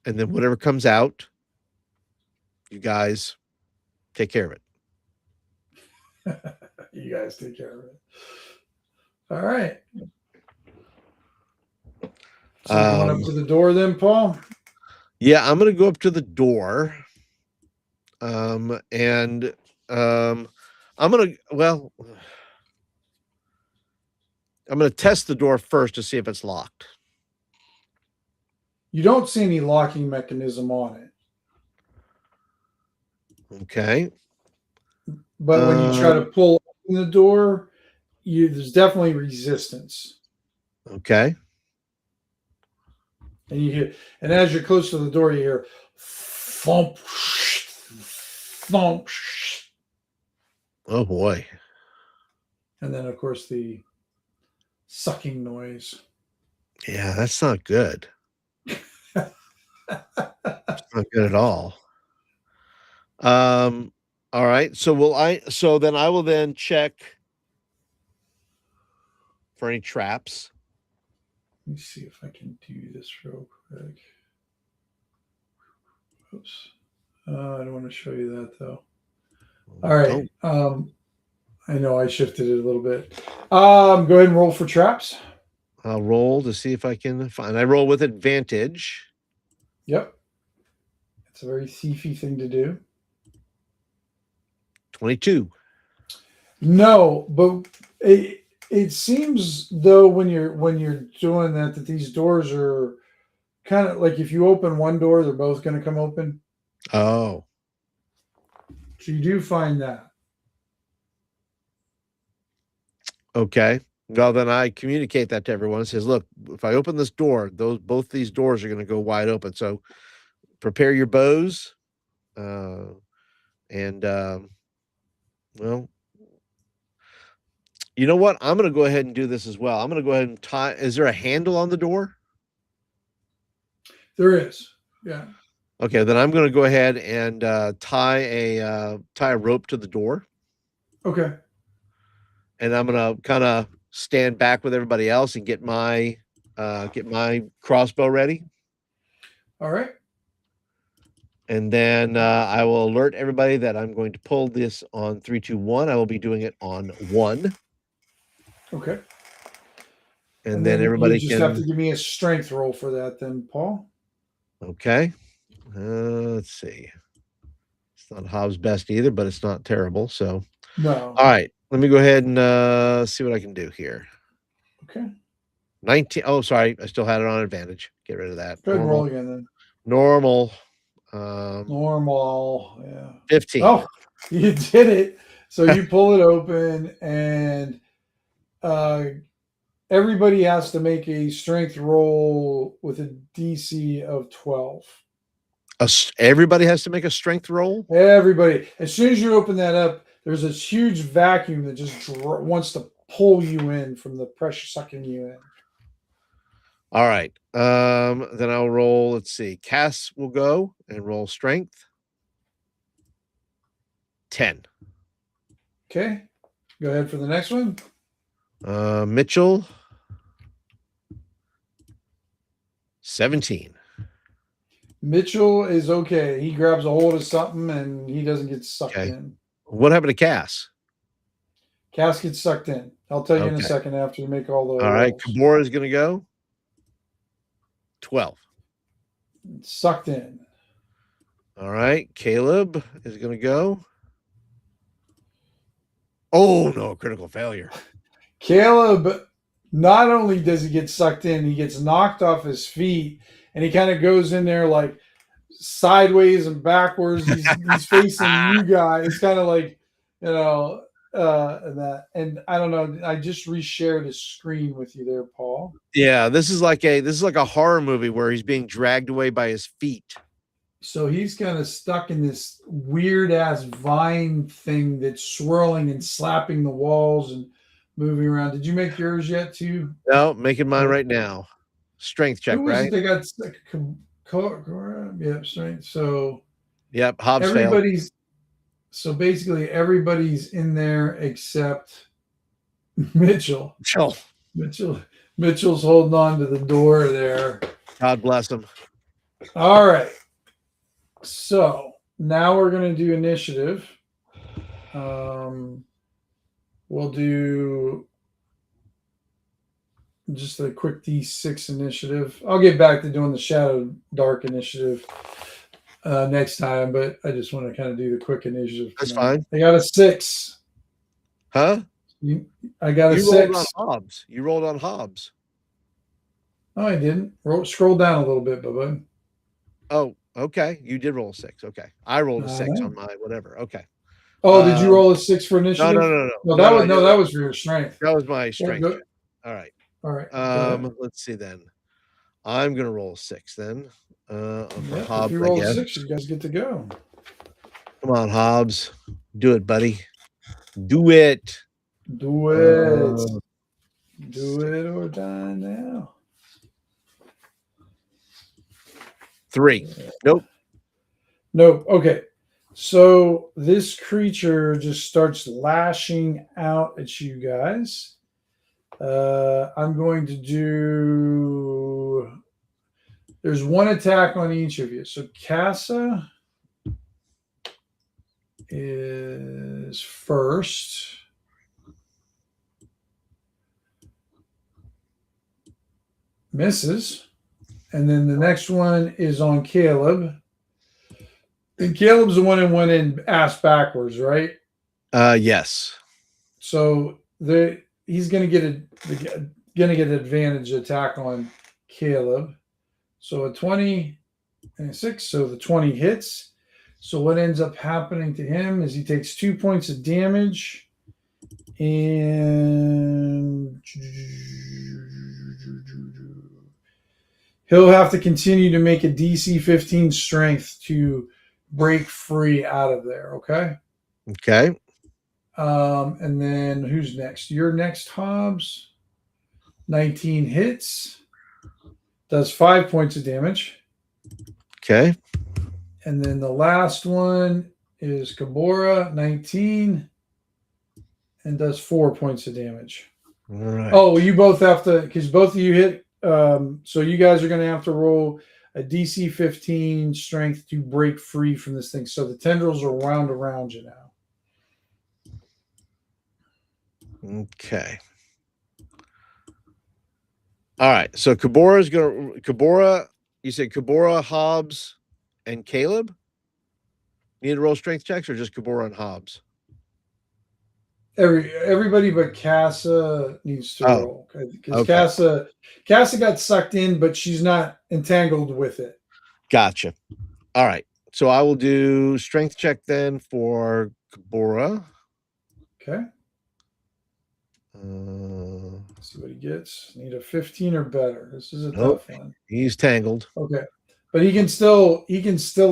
S2: and then whatever comes out, you guys take care of it.
S1: You guys take care of it. All right. So going up to the door then, Paul?
S2: Yeah, I'm going to go up to the door. I'm going to, well, I'm going to test the door first to see if it's locked.
S1: You don't see any locking mechanism on it.
S2: Okay.
S1: But when you try to pull open the door, there's definitely resistance.
S2: Okay.
S1: And you hear, and as you're close to the door, you hear thump, thump.
S2: Oh boy.
S1: And then, of course, the sucking noise.
S2: Yeah, that's not good. It's not good at all. All right. So then I will then check for any traps.
S1: Let me see if I can do this real quick. Oops. I don't want to show you that though. All right. I know I shifted it a little bit. Go ahead and roll for traps.
S2: I'll roll to see if I can find. I roll with advantage.
S1: Yep. It's a very thiefy thing to do.
S2: 22.
S1: No, but it seems though when you're doing that these doors are kind of like if you open one door, they're both going to come open.
S2: Oh.
S1: So you do find that.
S2: Okay. Well, then I communicate that to everyone. It says, look, if I open this door, both these doors are going to go wide open. So prepare your bows. Well, you know what? I'm going to go ahead and do this as well. I'm going to go ahead and tie. Is there a handle on the door?
S1: There is. Yeah.
S2: Okay, then I'm going to go ahead and tie a rope to the door.
S1: Okay.
S2: And I'm going to kind of stand back with everybody else and get my crossbow ready.
S1: All right.
S2: And then I will alert everybody that I'm going to pull this on 3, 2, 1. I will be doing it on 1.
S1: Okay.
S2: And then everybody
S1: you just have to give me a strength roll for that then, Paul.
S2: Okay. Let's see. It's not Hobbs' best either, but it's not terrible. So,
S1: no.
S2: All right. Let me go ahead and see what I can do here.
S1: Okay.
S2: 19. Oh, sorry. I still had it on advantage. Get rid of that.
S1: Go ahead and roll again then.
S2: Normal.
S1: Normal. Yeah.
S2: 15.
S1: Oh, you did it. So you pull it open and everybody has to make a strength roll with a DC of 12.
S2: Everybody has to make a strength roll?
S1: Everybody. As soon as you open that up, there's this huge vacuum that just wants to pull you in from the pressure sucking you in.
S2: All right. Then I'll roll. Let's see. Cass will go and roll strength. 10.
S1: Okay. Go ahead for the next one.
S2: Mitchell. 17.
S1: Mitchell is okay. He grabs a hold of something and he doesn't get sucked in.
S2: What happened to Cass?
S1: Cass gets sucked in. I'll tell you in a
S2: Okay.
S1: second after you make all the
S2: All right.
S1: rolls.
S2: Kabora is going to go 12.
S1: Sucked in.
S2: All right. Caleb is going to go. Oh, no. Critical failure.
S1: Caleb, not only does he get sucked in, he gets knocked off his feet and he kind of goes in there like sideways and backwards. He's facing you guys, kind of like, you know, and I don't know. I just reshared his screen with you there, Paul.
S2: Yeah, this is like a horror movie where he's being dragged away by his feet.
S1: So he's kind of stuck in this weird ass vine thing that's swirling and slapping the walls and moving around. Did you make yours yet too?
S2: No, making mine right now. Strength check,
S1: Who was
S2: right?
S1: it? They got yep, strength. So
S2: yep, Hobbs
S1: everybody's
S2: failed.
S1: So basically everybody's in there except Mitchell. Mitchell's holding on to the door there.
S2: God bless him.
S1: All right. So now we're going to do initiative. We'll do just a quick D6 initiative. I'll get back to doing the Shadowdark initiative next time, but I just want to kind of do the quick initiative.
S2: That's fine.
S1: I got a 6.
S2: Huh?
S1: I got a 6.
S2: Rolled on Hobbs. You rolled on Hobbs.
S1: No, I didn't. Scroll down a little bit, bud.
S2: Oh, okay. You did roll a 6. Okay. I rolled a 6 on my whatever. Okay.
S1: Oh, did you roll a 6 for initiative?
S2: No.
S1: That was for your strength.
S2: That was my strength.
S1: Yeah,
S2: all right.
S1: All right.
S2: Let's see then. I'm gonna roll a 6 then.
S1: Hobbs, if you roll a 6, you guys get to go.
S2: Come on, Hobbs. Do it, buddy. Do it.
S1: Do it. Do it or die now.
S2: 3. Nope.
S1: Okay. So this creature just starts lashing out at you guys. I'm going to do. There's one attack on each of you. So Casa is first. Misses. And then the next one is on Caleb. And Caleb's the one that went in ass backwards, right?
S2: Yes.
S1: So he's going to get an advantage attack on Caleb. So a 20 and a 6. So the 20 hits. So what ends up happening to him is he takes 2 points of damage, and he'll have to continue to make a DC 15 strength to break free out of there. Okay.
S2: Okay.
S1: And then who's next? You're next, Hobbs. 19 hits. Does 5 points of damage.
S2: Okay.
S1: And then the last one is Kabora, 19, and does 4 points of damage.
S2: All right.
S1: Oh, you both have to, because both of you hit. So you guys are going to have to roll a DC 15 strength to break free from this thing. So the tendrils are wound around you now.
S2: Okay. All right. So Kabora, you said Kabora, Hobbs, and Caleb need to roll strength checks, or just Kabora and Hobbs?
S1: Everybody but Casa needs to roll, because Casa got sucked in, but she's not entangled with it.
S2: Gotcha. All right. So I will do strength check then for Kabora.
S1: Okay. Let's see what he gets. Need a 15 or better. This is a tough one.
S2: He's tangled.
S1: Okay. But he can still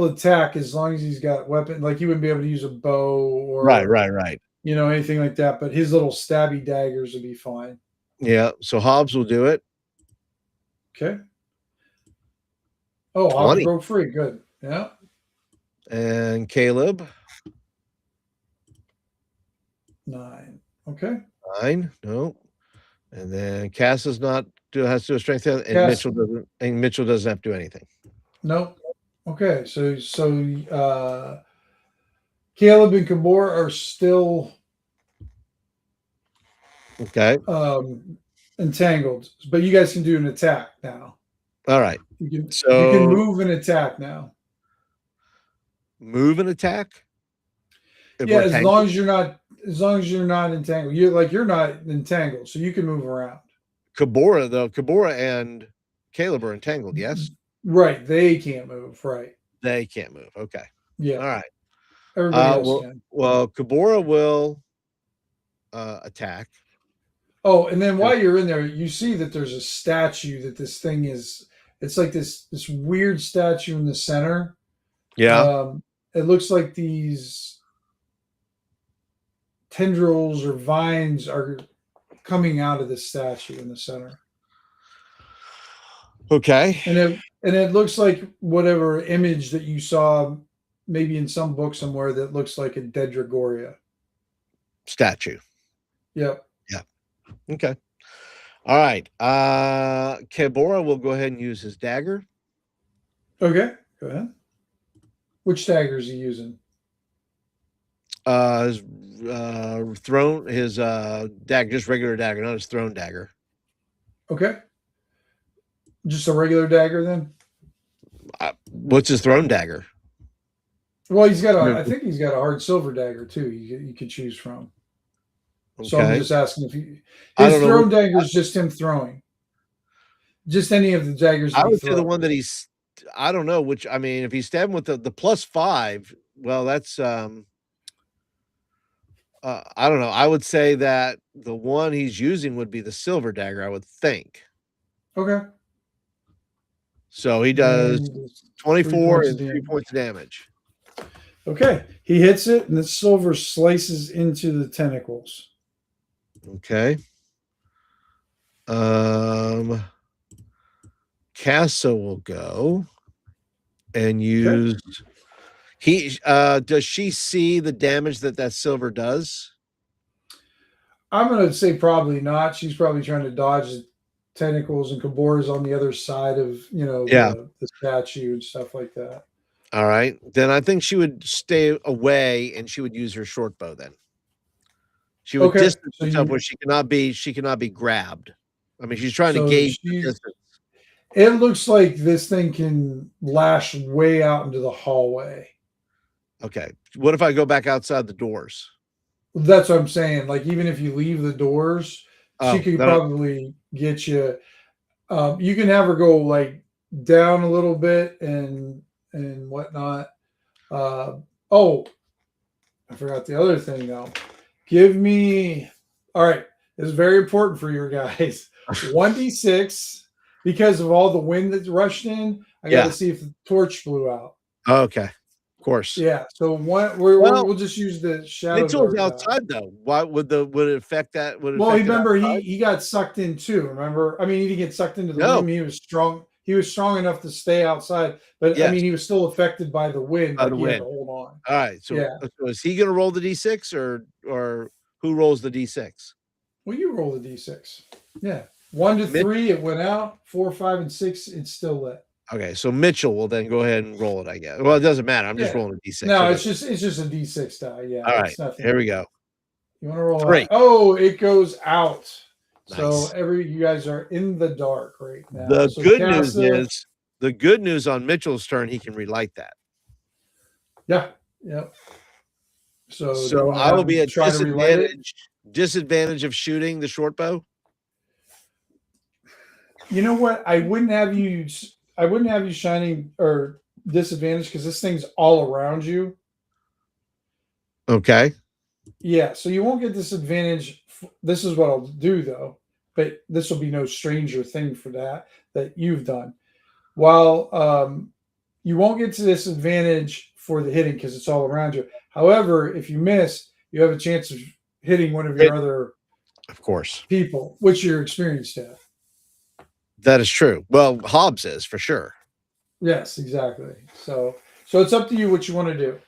S1: attack as long as he's got weapon. Like he wouldn't be able to use a bow or
S2: right.
S1: Anything like that. But his little stabby daggers would be fine.
S2: Yeah. So Hobbs will do it.
S1: Okay. Oh, Hobbs broke free. Good. Yeah.
S2: And Caleb.
S1: 9. Okay.
S2: 9. No. And then Cass has to do a strength, and Mitchell doesn't have to do anything.
S1: Nope. Okay, so Caleb and Kabor are still
S2: Okay.
S1: entangled, but you guys can do an attack now.
S2: All right.
S1: You can
S2: So
S1: move and attack now.
S2: move and attack. If
S1: Yeah,
S2: we're tangled.
S1: as long as you're not entangled. You're not entangled, so you can move around.
S2: Kabora and Caleb are entangled. Yes,
S1: Right, they can't move. Right.
S2: they can't move. Okay.
S1: Yeah,
S2: All right.
S1: everybody else
S2: Well,
S1: can.
S2: Kabora will attack.
S1: Oh, and then while you're in there, you see that there's a statue that this thing is. It's like this weird statue in the center.
S2: Yeah.
S1: It looks like these tendrils or vines are coming out of this statue in the center.
S2: Okay.
S1: And it looks like whatever image that you saw maybe in some book somewhere that looks like a dead Dragoria.
S2: Statue.
S1: Yep.
S2: Yeah. Okay. All right. Kabora will go ahead and use his dagger.
S1: Okay. Go ahead. Which dagger is he using?
S2: His dagger, just regular dagger, not his thrown dagger.
S1: Okay. Just a regular dagger then?
S2: What's his thrown dagger?
S1: Well, I think he's got a hard silver dagger too. You could choose from. Okay. So I'm just asking if his thrown dagger is just him throwing. Just any of the daggers.
S2: I would say the one that he's. I don't know which. I mean, if he's stabbing with the +5, well, that's. I don't know. I would say that the one he's using would be the silver dagger. I would think.
S1: Okay.
S2: So he does 24 and 3 points of damage.
S1: Okay. He hits it, and the silver slices into the tentacles.
S2: Okay. Casa will go and use. Okay. Does she see the damage that silver does?
S1: I'm going to say probably not. She's probably trying to dodge the tentacles, and Kabora's on the other side of the statue and stuff like that.
S2: All right, then I think she would stay away and she would use her short bow. Then she would distance herself where she cannot be grabbed. I mean, she's trying to gauge the distance.
S1: It looks like this thing can lash way out into the hallway.
S2: Okay, what if I go back outside the doors?
S1: That's what I'm saying. Like, even if you leave the doors, she could probably get you. You can have her go like down a little bit and whatnot. I forgot the other thing though. Give me. All right, this is very important for your guys. 1d6 because of all the wind that rushed in. I got to see if the torch blew out.
S2: Okay. Course.
S1: Yeah. So we'll just use the shadow.
S2: Mitchell's outside though. Why would it affect that?
S1: Remember he got sucked in too. Remember? I mean, he didn't get sucked into the room. He was strong. He was strong enough to stay outside, but I mean, he was still affected by the wind. By the wind. Hold on.
S2: All right. So is he going to roll the d6 or who rolls the d6?
S1: Well, you roll the d6. Yeah. 1 to 3, it went out. 4, 5, and 6, it's still lit.
S2: Okay, so Mitchell will then go ahead and roll it, I guess. Well, it doesn't matter. I'm just rolling a d6.
S1: No, it's just a d6 die. Yeah.
S2: All right. Here we go.
S1: You want to roll 3. Oh, it goes out. Nice. So you guys are in the dark right now.
S2: The good news on Mitchell's turn, he can relight that.
S1: Yeah. Yep.
S2: So I will be at disadvantage of shooting the short bow.
S1: You know what? I wouldn't have you shining or disadvantage because this thing's all around you.
S2: Okay.
S1: Yeah, so you won't get disadvantage. This is what I'll do though, but this will be no stranger thing for that you've done. While you won't get to disadvantage for the hitting because it's all around you. However, if you miss, you have a chance of hitting one of your other,
S2: of course,
S1: people, which you're experienced at.
S2: That is true. Well, Hobbs is for sure.
S1: Yes, exactly. So it's up to you what you want to do.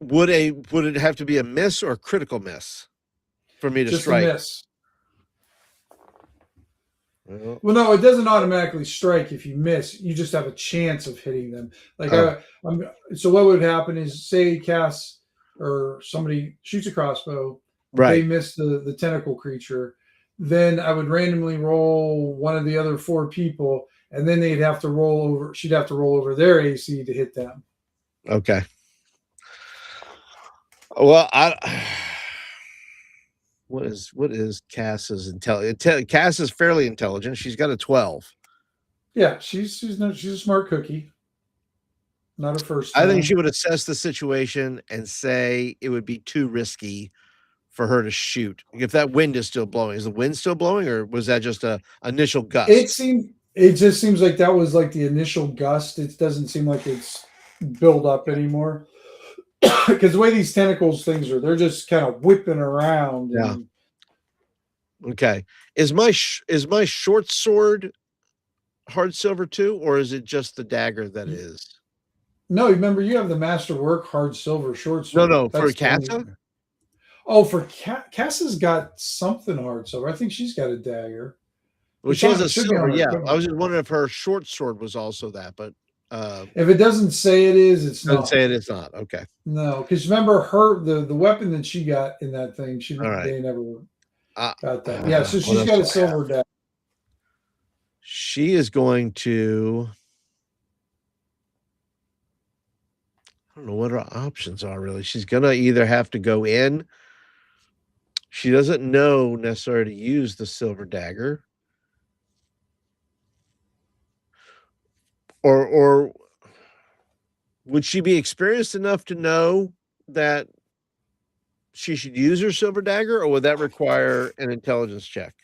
S2: Would it have to be a miss or a critical miss for me to strike?
S1: A miss. Well, no, it doesn't automatically strike if you miss. You just have a chance of hitting them. Like, so what would happen is, say, Cass or somebody shoots a crossbow, they miss the tentacle creature, then I would randomly roll one of the other 4 people, and then they'd have to roll over. She'd have to roll over their AC to hit them.
S2: Okay. Well, what is Cass's intelligence? Cass is fairly intelligent. She's got a 12.
S1: Yeah, she's a smart cookie. Not her first
S2: time. I think
S1: time.
S2: she would assess the situation and say it would be too risky for her to shoot. If that wind is still blowing, is the wind still blowing, or was that just a initial gust?
S1: It just seems like that was like the initial gust. It doesn't seem like it's built up anymore. Because the way these tentacles things are, they're just kind of whipping around.
S2: Yeah. Okay. Is my short sword hard silver too, or is it just the dagger that is?
S1: No, remember you have the masterwork hard silver short sword.
S2: No, for Cassa?
S1: Oh, for Cassa's got something hard silver. I think she's got a dagger.
S2: Well, she has a silver, yeah. I was just wondering if her short sword was also that, but
S1: if it doesn't say it is, it's not.
S2: Doesn't say it is not. Okay.
S1: No, because remember the weapon that she got in that thing, they never got that. Yeah, so she's got a silver dagger.
S2: She is going to. I don't know what her options are really. She's gonna either have to go in. She doesn't know necessarily to use the silver dagger. Or would she be experienced enough to know that she should use her silver dagger, or would that require an intelligence check?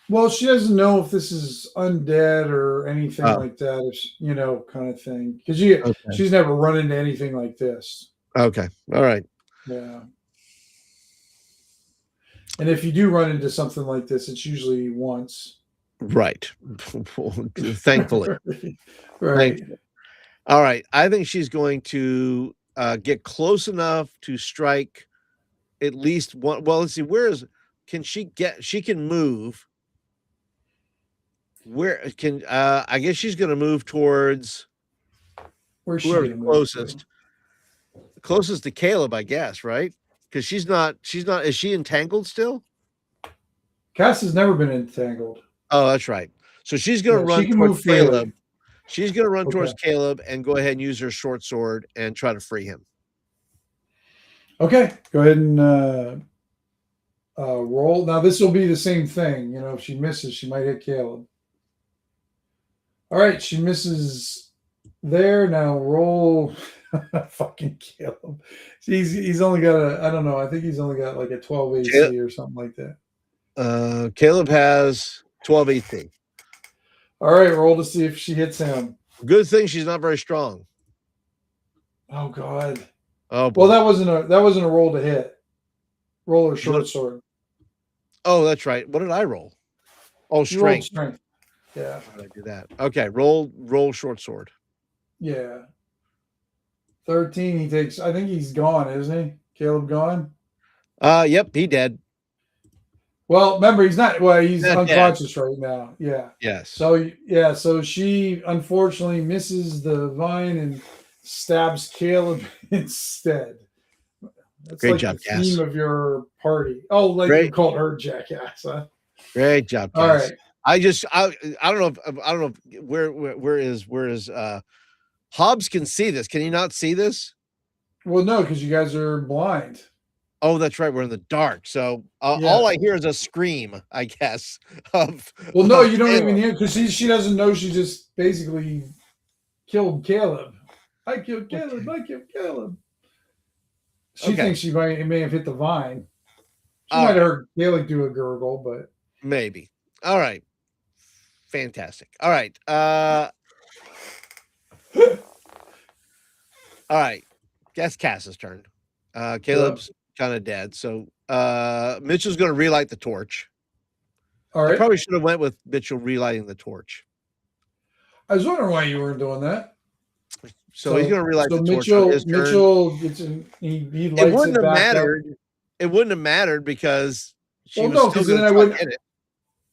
S1: Well, she doesn't know if this is undead or anything like that, if kind of thing. Because she's never run into anything like this.
S2: Okay. All right.
S1: Yeah. And if you do run into something like this, it's usually once.
S2: Right. Thankfully.
S1: Right.
S2: Thankfully. All right. I think she's going to get close enough to strike at least one. Well, let's see. She can move. Where can I guess she's going to move towards
S1: where's she
S2: closest? Closest to Caleb, I guess, right? Because she's not. Is she entangled still?
S1: Cass has never been entangled.
S2: Oh, that's right. So she's going to run towards Caleb. She's going to run towards Caleb and go ahead and use her short sword and try to free him.
S1: Okay, go ahead and roll. Now this will be the same thing. If she misses, she might hit Caleb. All right, she misses there. Now roll. Fucking Caleb. He's only got I don't know. I think he's only got like a 12 AC or something like that.
S2: Caleb has 12 AC.
S1: All right, roll to see if she hits him.
S2: Good thing she's not very strong.
S1: Oh God.
S2: Oh boy.
S1: Well, that wasn't a roll to hit. Roll her short sword.
S2: Oh, that's right. What did I roll? Oh, strength.
S1: Strength. Yeah.
S2: How did I do that? Okay, roll short sword.
S1: Yeah. 13. He takes. I think he's gone, isn't he? Caleb gone.
S2: Yep, he dead.
S1: Well, remember he's not. Well, he's
S2: not
S1: unconscious right now. Yeah.
S2: Yes.
S1: So she unfortunately misses the vine and stabs Caleb instead. That's
S2: great
S1: like
S2: job,
S1: the theme of your party. Oh, like you called her jackass, huh?
S2: Great job, Cass.
S1: All right.
S2: I don't know where is Hobbs can see this. Can you not see this?
S1: Well, no, because you guys are blind.
S2: Oh, that's right. We're in the dark. So all I hear is a scream, I guess.
S1: Well, no, you don't even hear because she doesn't know she just basically killed Caleb. I killed Caleb. I killed Caleb. She thinks she may have hit the vine. She might have heard Caleb do a gurgle, but
S2: maybe. All right. Fantastic. All right. All right. Guess Cass's turn. Caleb's kind of dead. So Mitchell's going to relight the torch.
S1: All right.
S2: I probably should have went with Mitchell relighting the torch.
S1: I was wondering why you weren't doing that.
S2: So he's going to relight the torch.
S1: Mitchell gets in, he lights
S2: it wouldn't
S1: it
S2: have
S1: back
S2: mattered.
S1: Up.
S2: It wouldn't have mattered because she was
S1: because then I wouldn't.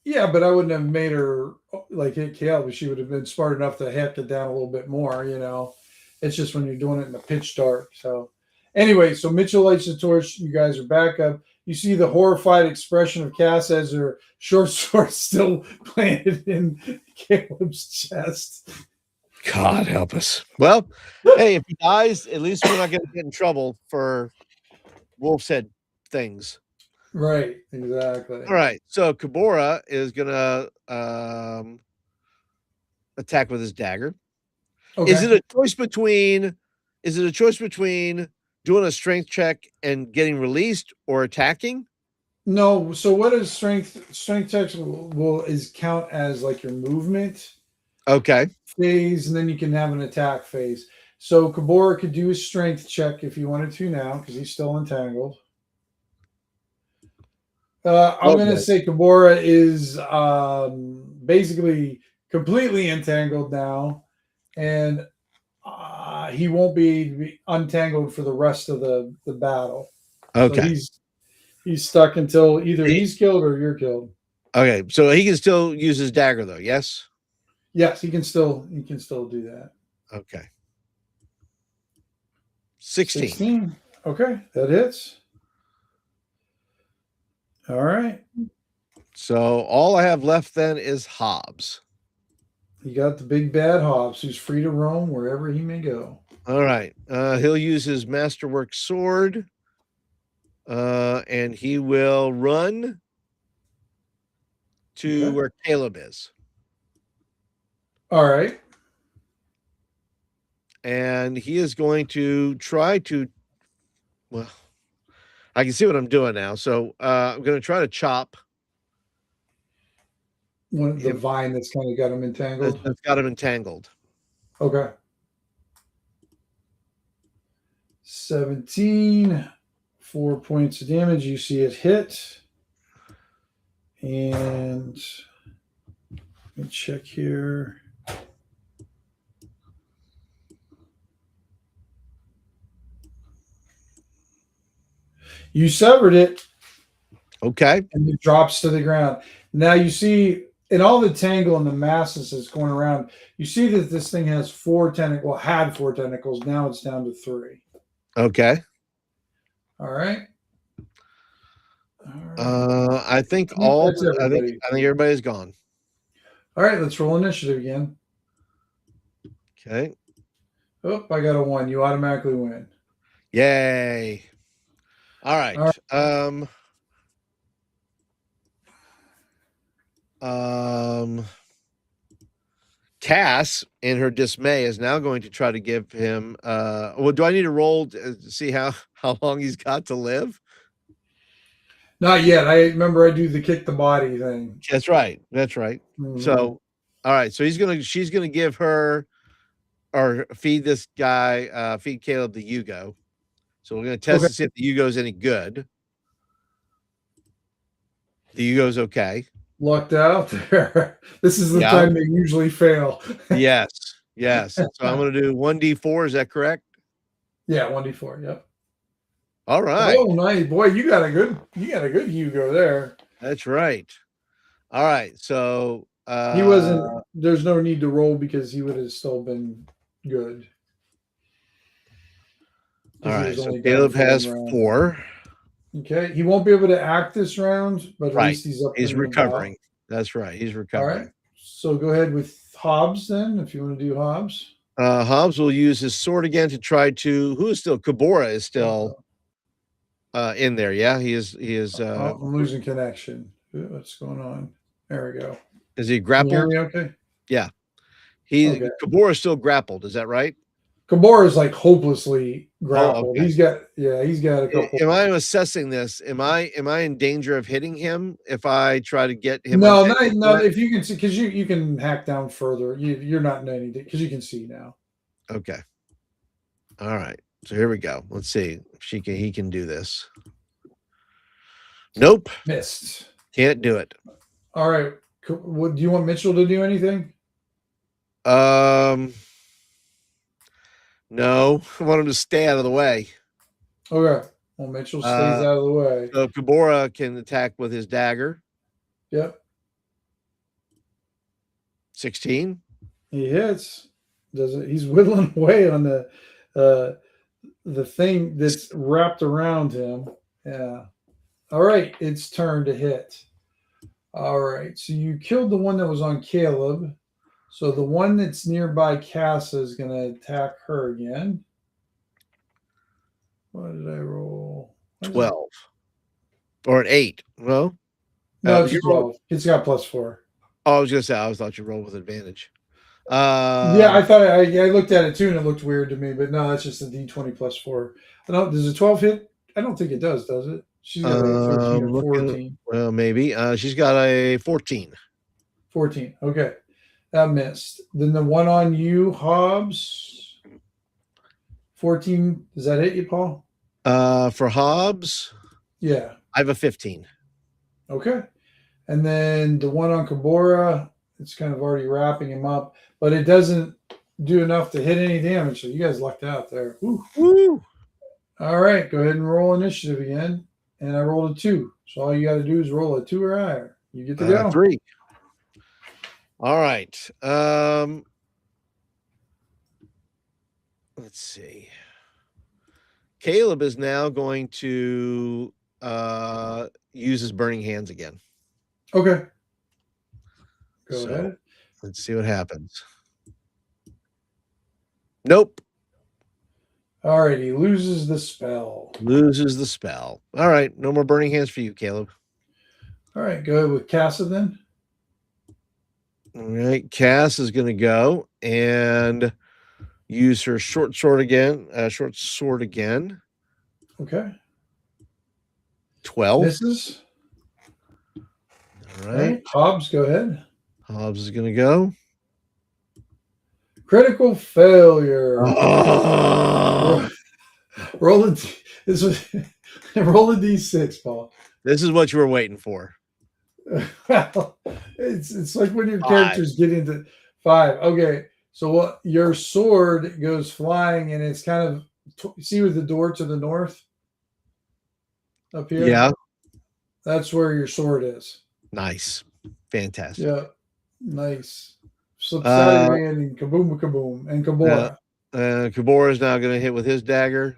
S1: Yeah, but I wouldn't have made her like hit Caleb, but she would have been smart enough to hack it down a little bit more, you know. It's just when you're doing it in the pitch dark. So anyway, so Mitchell lights the torch, you guys are back up. You see the horrified expression of Cass as her short sword still planted in Caleb's chest.
S2: God help us. Well, hey, if he dies, at least we're not going to get in trouble for wolf's head things.
S1: Right, exactly.
S2: All right, so Kabora is gonna attack with his dagger.
S1: Okay.
S2: Is it a choice between? Is it a choice between doing a strength check and getting released, or attacking?
S1: No, so what is strength checks will is count as like your movement
S2: Okay.
S1: phase, and then you can have an attack phase. So Kabora could do a strength check if you wanted to now, because he's still entangled. I'm going to say Kabora is basically completely entangled now, and he won't be untangled for the rest of the battle.
S2: Okay.
S1: So he's stuck until either he's killed or you're killed.
S2: Okay, so he can still use his dagger, though. Yes.
S1: Yes, he can still do that.
S2: Okay. 16.
S1: Okay, that hits. All right.
S2: So all I have left then is Hobbs.
S1: You got the big bad Hobbs, who's free to roam wherever he may go.
S2: All right. He'll use his masterwork sword, and he will run to where Caleb is.
S1: All right.
S2: And he is going to try to, well, I can see what I'm doing now. So I'm going to try to chop
S1: The vine that's kind of got him entangled.
S2: That's got him entangled.
S1: Okay. 17, 4 points of damage. You see it hit. And let me check here. You severed it.
S2: Okay.
S1: And it drops to the ground. Now you see in all the tangle and the masses that's going around, you see that this thing has 4 tentacles. Well, had 4 tentacles. Now it's down to 3.
S2: Okay.
S1: All right.
S2: I think everybody's gone.
S1: All right, let's roll initiative again.
S2: Okay.
S1: Oh, I got a 1. You automatically win.
S2: Yay. All right. Cass, in her dismay, is now going to try to give him. Well, do I need to roll to see how long he's got to live?
S1: Not yet. I remember I do the kick the body thing.
S2: That's right. That's right.
S1: Mm-hmm.
S2: So, all right. So she's gonna give her, or feed this guy, feed Caleb the Yugo. So we're gonna test to see if the Yugo's any good. The Yugo's okay.
S1: Lucked out there. This is the time they usually fail.
S2: Yes. Yes. So I'm going to do 1d4. Is that correct?
S1: Yeah, 1d4. Yep.
S2: All right.
S1: Oh, nice. Boy, you got a good Hugo there.
S2: That's right. All right. So
S1: he wasn't, there's no need to roll because he would have still been good.
S2: All right. So Caleb has 4.
S1: Okay. He won't be able to act this round, but at least he's up.
S2: He's recovering. That's right. He's recovering.
S1: All right. So go ahead with Hobbs then, if you want to do Hobbs.
S2: Hobbs will use his sword again to try to. Who is still? Kabora is still in there. Yeah, he is.
S1: I'm losing connection. What's going on? There we go.
S2: Is he grappled?
S1: Can you hear me okay?
S2: Yeah. Kabora is still grappled. Is that right?
S1: Kabora is like hopelessly grappled. Okay. He's got a couple.
S2: Am I assessing this? Am I in danger of hitting him if I try to get him?
S1: No. If you can see, because you can hack down further. You're not in any because you can see now.
S2: Okay. All right. So here we go. Let's see if he can do this. Nope.
S1: Missed.
S2: Can't do it.
S1: All right. Do you want Mitchell to do anything?
S2: No, I want him to stay out of the way.
S1: Okay. Well, Mitchell stays out of the way.
S2: So Kabora can attack with his dagger.
S1: Yep.
S2: 16.
S1: He hits. Does it? He's whittling away on the thing that's wrapped around him. Yeah. All right, it's turn to hit. All right, so you killed the one that was on Caleb. So the one that's nearby Casa is going to attack her again. What did I roll?
S2: 12. Or an 8. No?
S1: No, it's 12. It's got +4.
S2: Oh, I was going to say, I always thought you rolled with advantage.
S1: Yeah, I thought I looked at it too and it looked weird to me, but no, that's just a D20 +4. I don't, does a 12 hit? I don't think it does it? She's got a 13 or 14.
S2: Well, maybe. She's got a 14.
S1: 14. Okay. That missed. Then the one on you, Hobbs. 14. Does that hit you, Paul?
S2: For Hobbs?
S1: Yeah.
S2: I have a 15.
S1: Okay. And then the one on Kabora, it's kind of already wrapping him up, but it doesn't do enough to hit any damage. So you guys lucked out there. Woo.
S2: Woo.
S1: All right. Go ahead and roll initiative again. And I rolled a 2. So all you got to do is roll a 2 or higher. You get to go.
S2: 3. All right. Let's see. Caleb is now going to use his burning hands again.
S1: Okay. Go ahead.
S2: Let's see what happens. Nope.
S1: All right. He loses the spell.
S2: All right. No more burning hands for you, Caleb.
S1: All right. Go ahead with Casa then.
S2: All right. Cass is going to go and use her short sword again.
S1: Okay.
S2: 12.
S1: Misses.
S2: All right.
S1: Hobbs, go ahead.
S2: Hobbs is going to go.
S1: Critical failure.
S2: Oh.
S1: Roll a D6, Paul.
S2: This is what you were waiting for.
S1: Well, it's like when your characters get into 5. Okay, so what? Your sword goes flying, and it's kind of see with the door to the north up here.
S2: Yeah,
S1: that's where your sword is.
S2: Nice, fantastic.
S1: Yeah, nice. Slips out of your hand and kaboom, kaboom, and Kabora.
S2: Kabora is now going to hit with his dagger.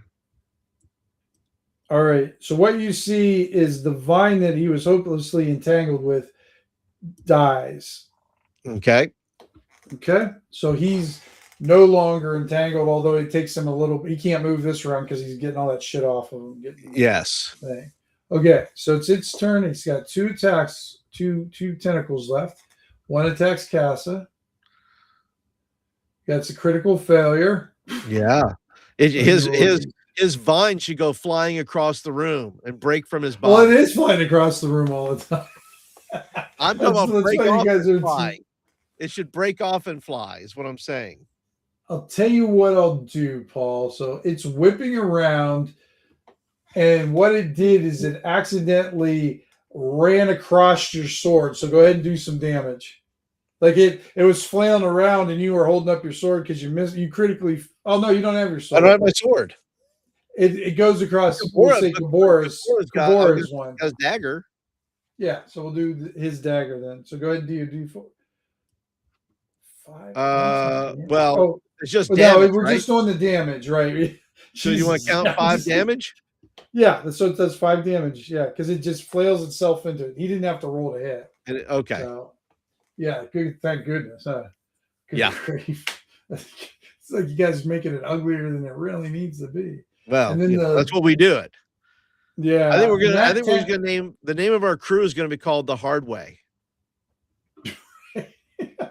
S1: All right. So what you see is the vine that he was hopelessly entangled with dies.
S2: Okay.
S1: Okay. So he's no longer entangled, although it takes him a little. He can't move this around because he's getting all that shit off of him.
S2: Yes.
S1: Thing. Okay. So it's its turn. He's got 2 attacks, two tentacles left. One attacks Casa. That's a critical failure.
S2: Yeah. His vine should go flying across the room and break from his body.
S1: Well, it is flying across the room all the time.
S2: I'm talking about break off and fly. It should break off and fly, is what I'm saying.
S1: I'll tell you what I'll do, Paul. So it's whipping around, and what it did is it accidentally ran across your sword. So go ahead and do some damage. Like it was flailing around, and you were holding up your sword because you missed. You critically. Oh no, you don't have your sword.
S2: I don't have my sword.
S1: It goes across. We'll say Kabora's one.
S2: Has dagger.
S1: Yeah, so we'll do his dagger then. So go ahead and do your D4. 5.
S2: Well, it's just
S1: damage. No, we're just doing the damage, right?
S2: So you want to count 5 damage?
S1: Yeah, so it does 5 damage. Yeah, because it just flails itself into it. He didn't have to roll to hit.
S2: Okay.
S1: So, yeah, good. Thank goodness. Huh? Good
S2: yeah.
S1: Grief. It's like you guys are making it uglier than it really needs to be.
S2: Well, and then that's what we do it.
S1: Yeah,
S2: I think we're gonna name the name of our crew is going to be called The Hard Way.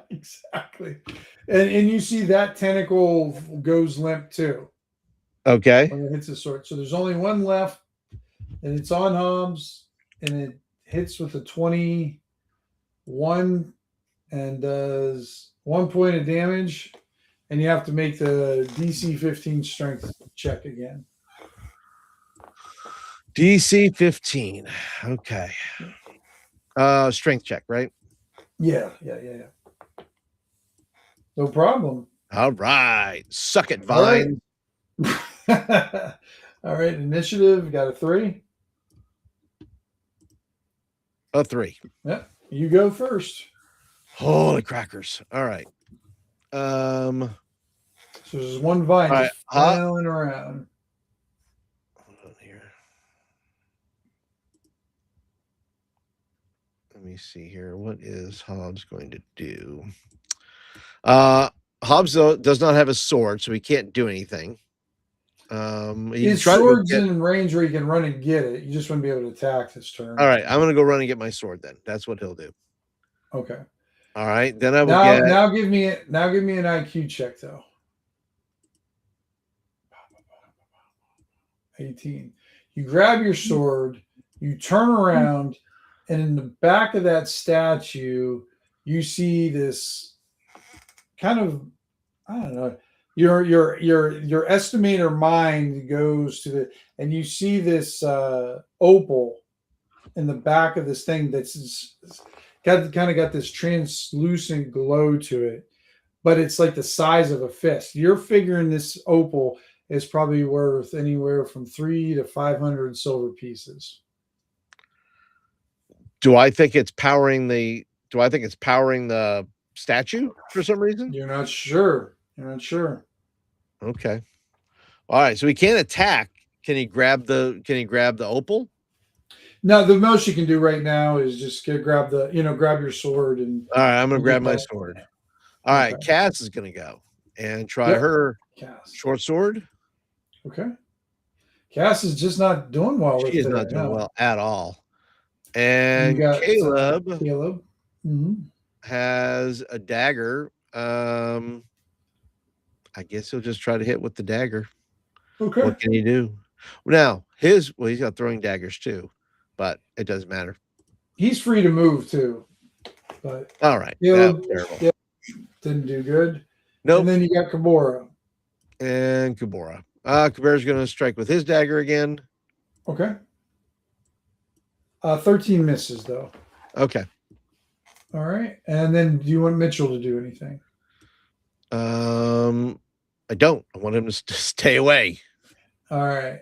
S1: Exactly, and you see that tentacle goes limp too.
S2: Okay,
S1: when it hits a sword. So there's only one left, and it's on Hobbs, and it hits with a 21 and does 1 point of damage. And you have to make the DC 15 strength check again.
S2: DC 15. Okay. Strength check, right?
S1: Yeah. No problem.
S2: All right. Suck it, Vine.
S1: All right. Initiative. Got a 3.
S2: A 3.
S1: Yeah. You go first.
S2: Holy crackers! All right.
S1: So there's one vine
S2: All right.
S1: just flailing around.
S2: Hold on here. Let me see here. What is Hobbs going to do? Hobbs though does not have a sword, so he can't do anything.
S1: His sword's in range where he can run and get it. You just wouldn't be able to attack this turn.
S2: All right, I'm gonna go run and get my sword then. That's what he'll do.
S1: Okay.
S2: All right, then I will get.
S1: Now give me an IQ check though. 18. You grab your sword, you turn around, and in the back of that statue, you see this kind of, I don't know, your estimator mind goes to the, and you see this opal in the back of this thing that's kind of got this translucent glow to it, but it's like the size of a fist. You're figuring this opal is probably worth anywhere from 300 to 500 silver pieces.
S2: Do I think it's powering the statue for some reason?
S1: You're not sure.
S2: Okay. All right. So he can't attack. Can he grab the opal?
S1: No, the most you can do right now is just grab your sword and.
S2: All right, I'm gonna grab my sword. All right, Cass is gonna go and try her short sword.
S1: Okay. Cass is just not doing well.
S2: She is not doing well at all. And Caleb has a dagger. I guess he'll just try to hit with the dagger.
S1: Okay.
S2: What can he do? Now, he's got throwing daggers too, but it doesn't matter.
S1: He's free to move too. But
S2: all right.
S1: Caleb, didn't do good.
S2: Nope.
S1: And then you got Kabora.
S2: And Kabora. Kabora's going to strike with his dagger again.
S1: Okay. 13 misses though.
S2: Okay.
S1: All right. And then do you want Mitchell to do anything?
S2: I don't. I want him to stay away.
S1: All right.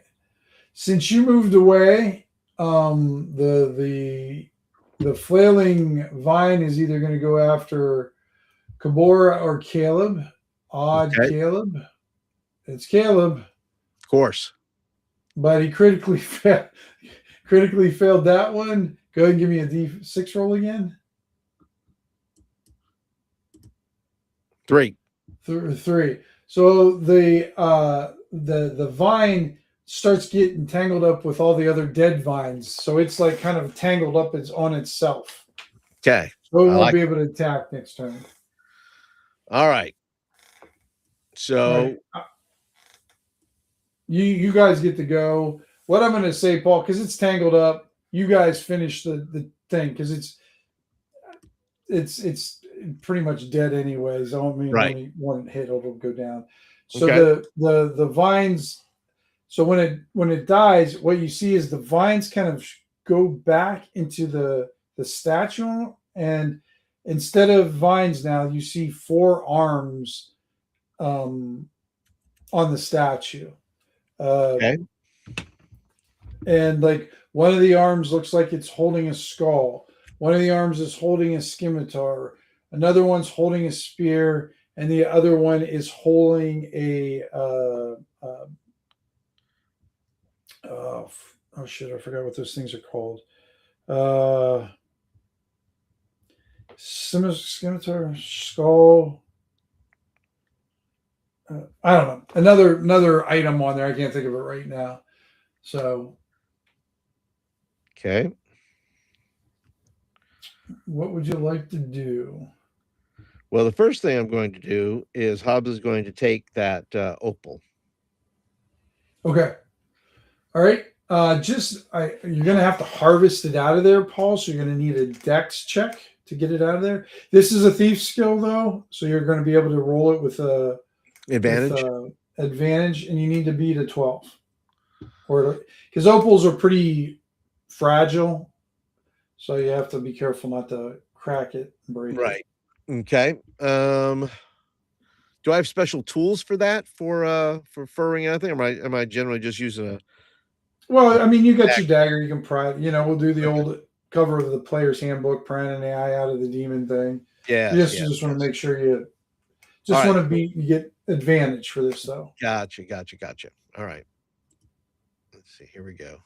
S1: Since you moved away, the flailing vine is either going to go after Kabora or Caleb. Caleb. It's Caleb.
S2: Of course.
S1: But he critically failed that one. Go ahead and give me a D6 roll again.
S2: 3.
S1: 3. So the vine starts getting tangled up with all the other dead vines. So it's like kind of tangled up on itself.
S2: Okay.
S1: So it won't be able to attack next turn.
S2: All right. So
S1: you guys get to go. What I'm going to say, Paul, because it's tangled up, you guys finish the thing because it's pretty much dead anyways. I don't mean only one hit it'll go down. So the vines. So when it dies, what you see is the vines kind of go back into the statue, and instead of vines now, you see 4 arms on the statue. And like one of the arms looks like it's holding a skull. One of the arms is holding a scimitar. Another one's holding a spear, and the other one is holding a oh shit, I forgot what those things are called. Scimitar, skull. I don't know. Another item on there. I can't think of it right now. So.
S2: Okay.
S1: What would you like to do?
S2: Well, the first thing I'm going to do is Hobbs is going to take that opal.
S1: Okay. All right. You're going to have to harvest it out of there, Paul. So you're going to need a dex check to get it out of there. This is a thief skill, though. So you're going to be able to roll it with a
S2: advantage.
S1: Advantage, and you need to beat a 12. Because opals are pretty fragile. So you have to be careful not to crack it and break it.
S2: Right. Okay. Do I have special tools for that for furring anything? Or am I generally just using a?
S1: Well, I mean, you got your dagger. You can pry. We'll do the old cover of the player's handbook, prying an eye out of the demon thing.
S2: Yeah.
S1: You just want to make sure you just want to you get advantage for this though.
S2: Gotcha. All right. Let's see. Here we go.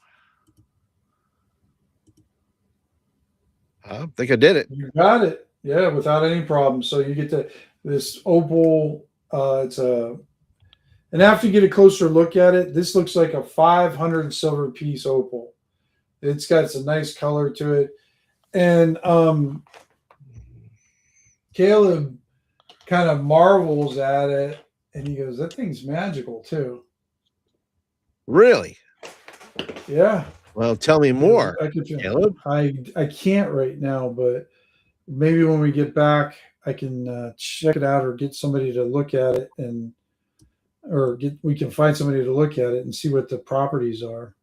S2: I think I did it.
S1: You got it. Yeah, without any problem. So you get this opal. And after you get a closer look at it, this looks like a 500 silver piece opal. It's got some nice color to it. And Caleb kind of marvels at it, and he goes, that thing's magical too.
S2: Really?
S1: Yeah.
S2: Well, tell me more, Caleb.
S1: I can't right now, but maybe when we get back, I can check it out or get somebody to look at it, we can find somebody to look at it and see what the properties are.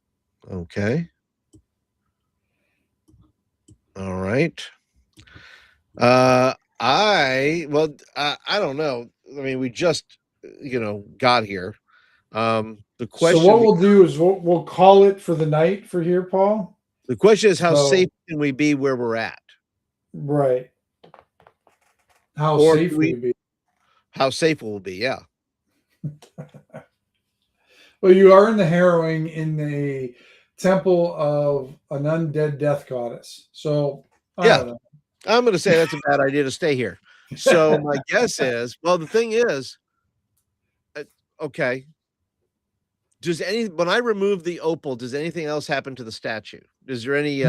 S2: Okay. All right. I don't know. I mean, we just got here. The question.
S1: So what we'll do is we'll call it for the night for here, Paul.
S2: The question is, how safe can we be where we're at?
S1: Right. How safe will we be?
S2: How safe will we be? Yeah.
S1: Well, you are in the harrowing in the temple of an undead death goddess. So
S2: I'm going to say that's a bad idea to stay here. So my guess is, well, the thing is, okay. When I remove the opal, does anything else happen to the statue? Is there any?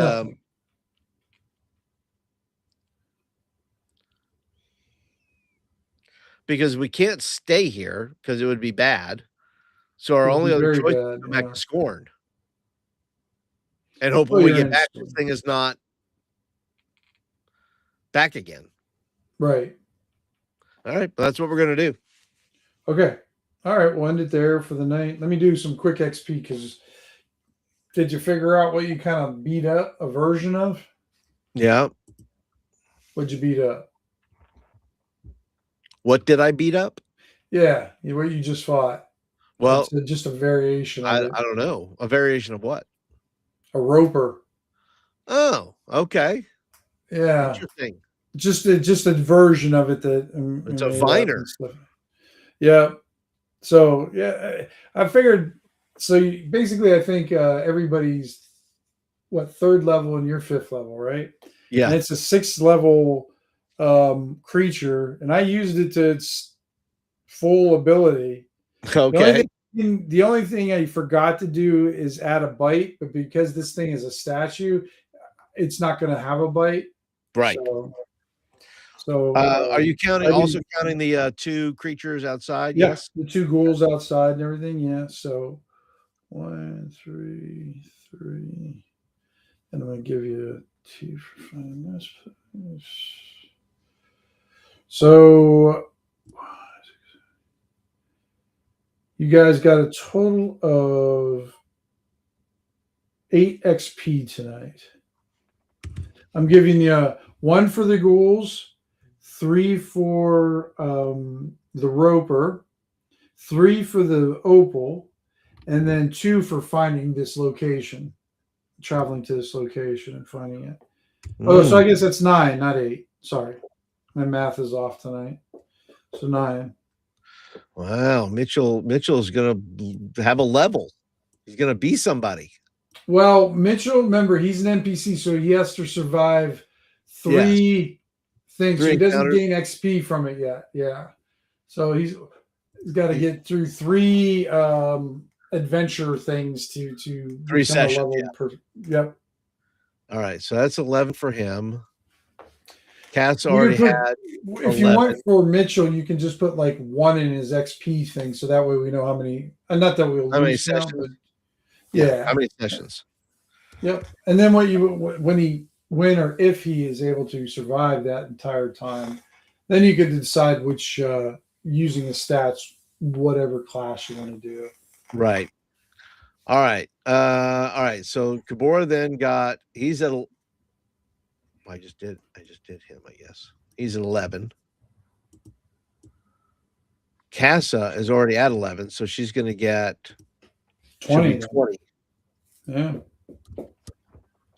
S2: Because we can't stay here because it would be bad. So our only other choice is to come back to Scorn. And hopefully we get back, this thing is not back again.
S1: Right.
S2: All right. But that's what we're going to do.
S1: Okay. All right. We'll end it there for the night. Let me do some quick XP because did you figure out what you kind of beat up a version of?
S2: Yeah.
S1: What'd you beat up?
S2: What did I beat up?
S1: Yeah. What you just fought.
S2: Well,
S1: it's just a variation of it.
S2: I don't know. A variation of what?
S1: A roper.
S2: Oh, okay.
S1: Yeah.
S2: Interesting.
S1: Just a version of it that
S2: it's a viner.
S1: Yeah. So yeah, I figured. So basically, I think everybody's third level and you're fifth level, right?
S2: Yeah.
S1: And it's a 6th level creature, and I used it to its full ability.
S2: Okay.
S1: The only thing I forgot to do is add a bite, but because this thing is a statue, it's not going to have a bite.
S2: Right.
S1: So
S2: are you counting the 2 creatures outside?
S1: Yeah,
S2: yes.
S1: The 2 ghouls outside and everything. Yeah. So 1, 3, 3. And I'm going to give you a 2 for finding this. So you guys got a total of 8 XP tonight. I'm giving you 1 for the ghouls, 3 for the roper, 3 for the opal, and then 2 for finding this location, traveling to this location and finding it. Oh, so I guess that's 9, not 8. Sorry. My math is off tonight. So 9.
S2: Wow. Mitchell's going to have a level. He's going to be somebody.
S1: Well, Mitchell, remember, he's an NPC, so he has to survive 3 things. So he doesn't gain XP from it yet. Yeah. So he's got to get through 3 adventure things to
S2: 3 sessions.
S1: Yep.
S2: All right. So that's 11 for him. Cat's already had.
S1: If you want for Mitchell, you can just put 1 in his XP thing, so that way we know how many. Not that we'll lose now, but yeah.
S2: How many sessions?
S1: Yep. And then when or if he is able to survive that entire time, then you could decide which using the stats, whatever class you want to do.
S2: Right. All right. All right. So Kabora then he's at I just did him, I guess. He's at 11. Casa is already at 11, so she's going to get
S1: 20.
S2: 20.
S1: Yeah.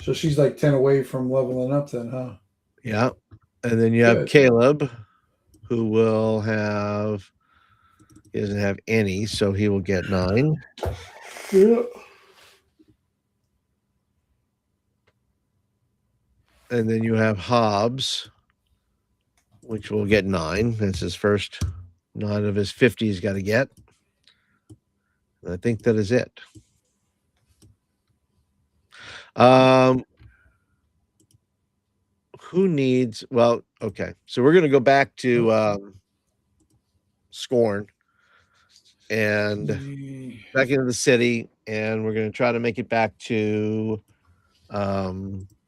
S1: So she's 10 away from leveling up then, huh?
S2: Yeah. And then you have
S1: Good.
S2: Caleb, who will have, he doesn't have any, so he will get 9.
S1: Yeah.
S2: And then you have Hobbs, which will get 9. That's his first 9 of his 50 he's got to get. And I think that is it. Who needs, well, okay. So we're going to go back to Scorn and back into the city, and we're going to try to make it back to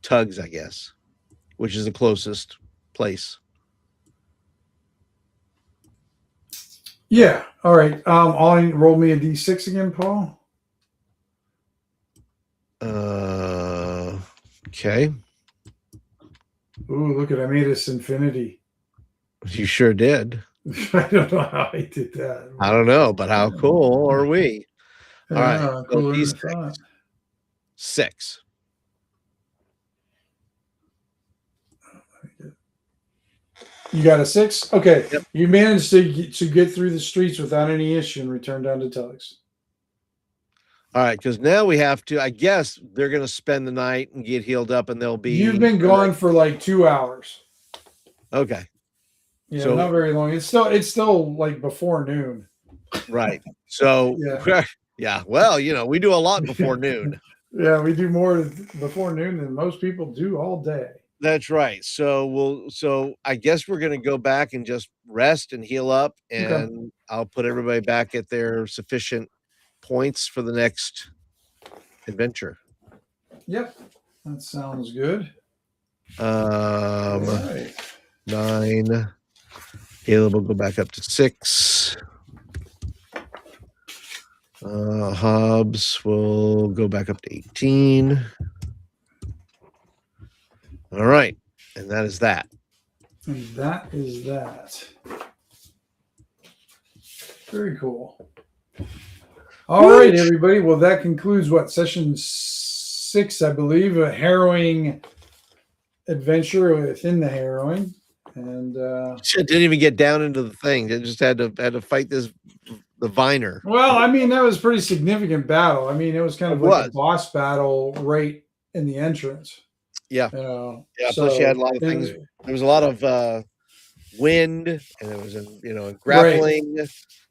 S2: Tugs, I guess, which is the closest place.
S1: Yeah. All right. Roll me a d6 again, Paul.
S2: Okay.
S1: Ooh, look at, I made this infinity.
S2: You sure did.
S1: I don't know how I did that.
S2: I don't know, but how cool are we? All right.
S1: Cooler
S2: So
S1: than I thought.
S2: 6.
S1: You got a 6? Okay.
S2: Yep.
S1: You managed to get through the streets without any issue and return down to Tugs.
S2: All right, because now we have to, I guess they're going to spend the night and get healed up, and they'll be.
S1: You've been gone for like 2 hours.
S2: Okay.
S1: Yeah,
S2: so,
S1: not very long. It's still like before noon.
S2: Right. So,
S1: yeah.
S2: Yeah. Well, we do a lot before noon.
S1: Yeah, we do more before noon than most people do all day.
S2: That's right. So I guess we're going to go back and just rest and heal up, and okay. I'll put everybody back at their sufficient points for the next adventure.
S1: Yep, that sounds good.
S2: Right. 9. Caleb will go back up to 6. Hobbs will go back up to 18. All right, and that is that.
S1: And that is that. Very cool. All right, everybody. Well, that concludes session 6, I believe, a harrowing adventure within the harrowing, and
S2: didn't even get down into the thing. They just had to fight the Viner.
S1: Well, I mean, that was a pretty significant battle. I mean, it was kind of like a boss battle right in the entrance.
S2: Yeah.
S1: Yeah.
S2: So plus, you had a lot of things. There was a lot of wind, and there was grappling. Right.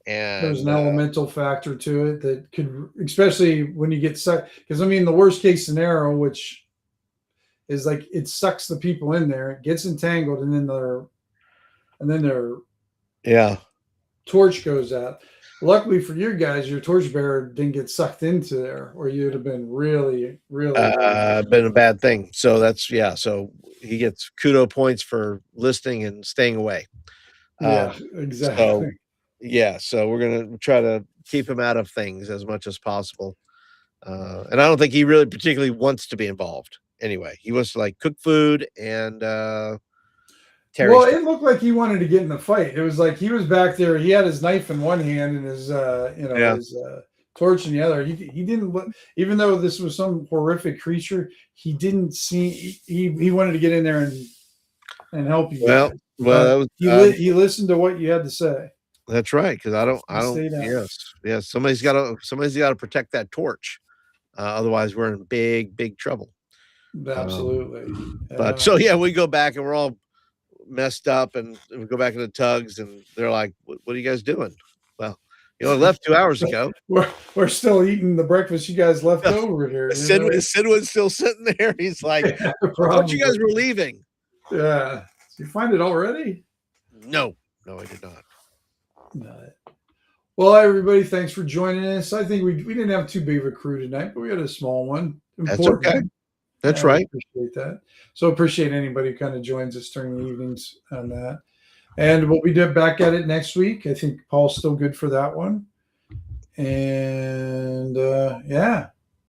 S2: And
S1: there's an elemental factor to it that could, especially when you get sucked, because I mean, the worst case scenario, which is like it sucks the people in there, it gets entangled, and then their torch goes out. Luckily for you guys, your torchbearer didn't get sucked into there, or you'd have been really, really
S2: been a bad thing. So that's So he gets kudo points for listening and staying away.
S1: Yeah, exactly.
S2: So we're gonna try to keep him out of things as much as possible. And I don't think he really particularly wants to be involved. Anyway, he wants to cook food and
S1: well, it looked like he wanted to get in the fight. It was like he was back there. He had his knife in one hand and his his torch in the other. He didn't look, even though this was some horrific creature, he didn't see. He wanted to get in there and help you.
S2: Well,
S1: he listened to what you had to say.
S2: That's right, because I don't. Yes. Somebody's got to protect that torch. Otherwise, we're in big trouble.
S1: Absolutely.
S2: But we go back and we're all messed up, and we go back into Tugs, and they're like, "What are you guys doing?" Well, I left 2 hours ago.
S1: We're still eating the breakfast you guys left over here.
S2: Sidwin's still sitting there. He's like, "I thought you guys were leaving."
S1: Yeah. Did you find it already?
S2: No, I did not.
S1: No. Well, everybody, thanks for joining us. I think we didn't have too big of a crew tonight, but we had a small one.
S2: Important. That's okay. That's right.
S1: Appreciate that. So appreciate anybody who kind of joins us during the evenings on that. And we'll be back at it next week. I think Paul's still good for that one. And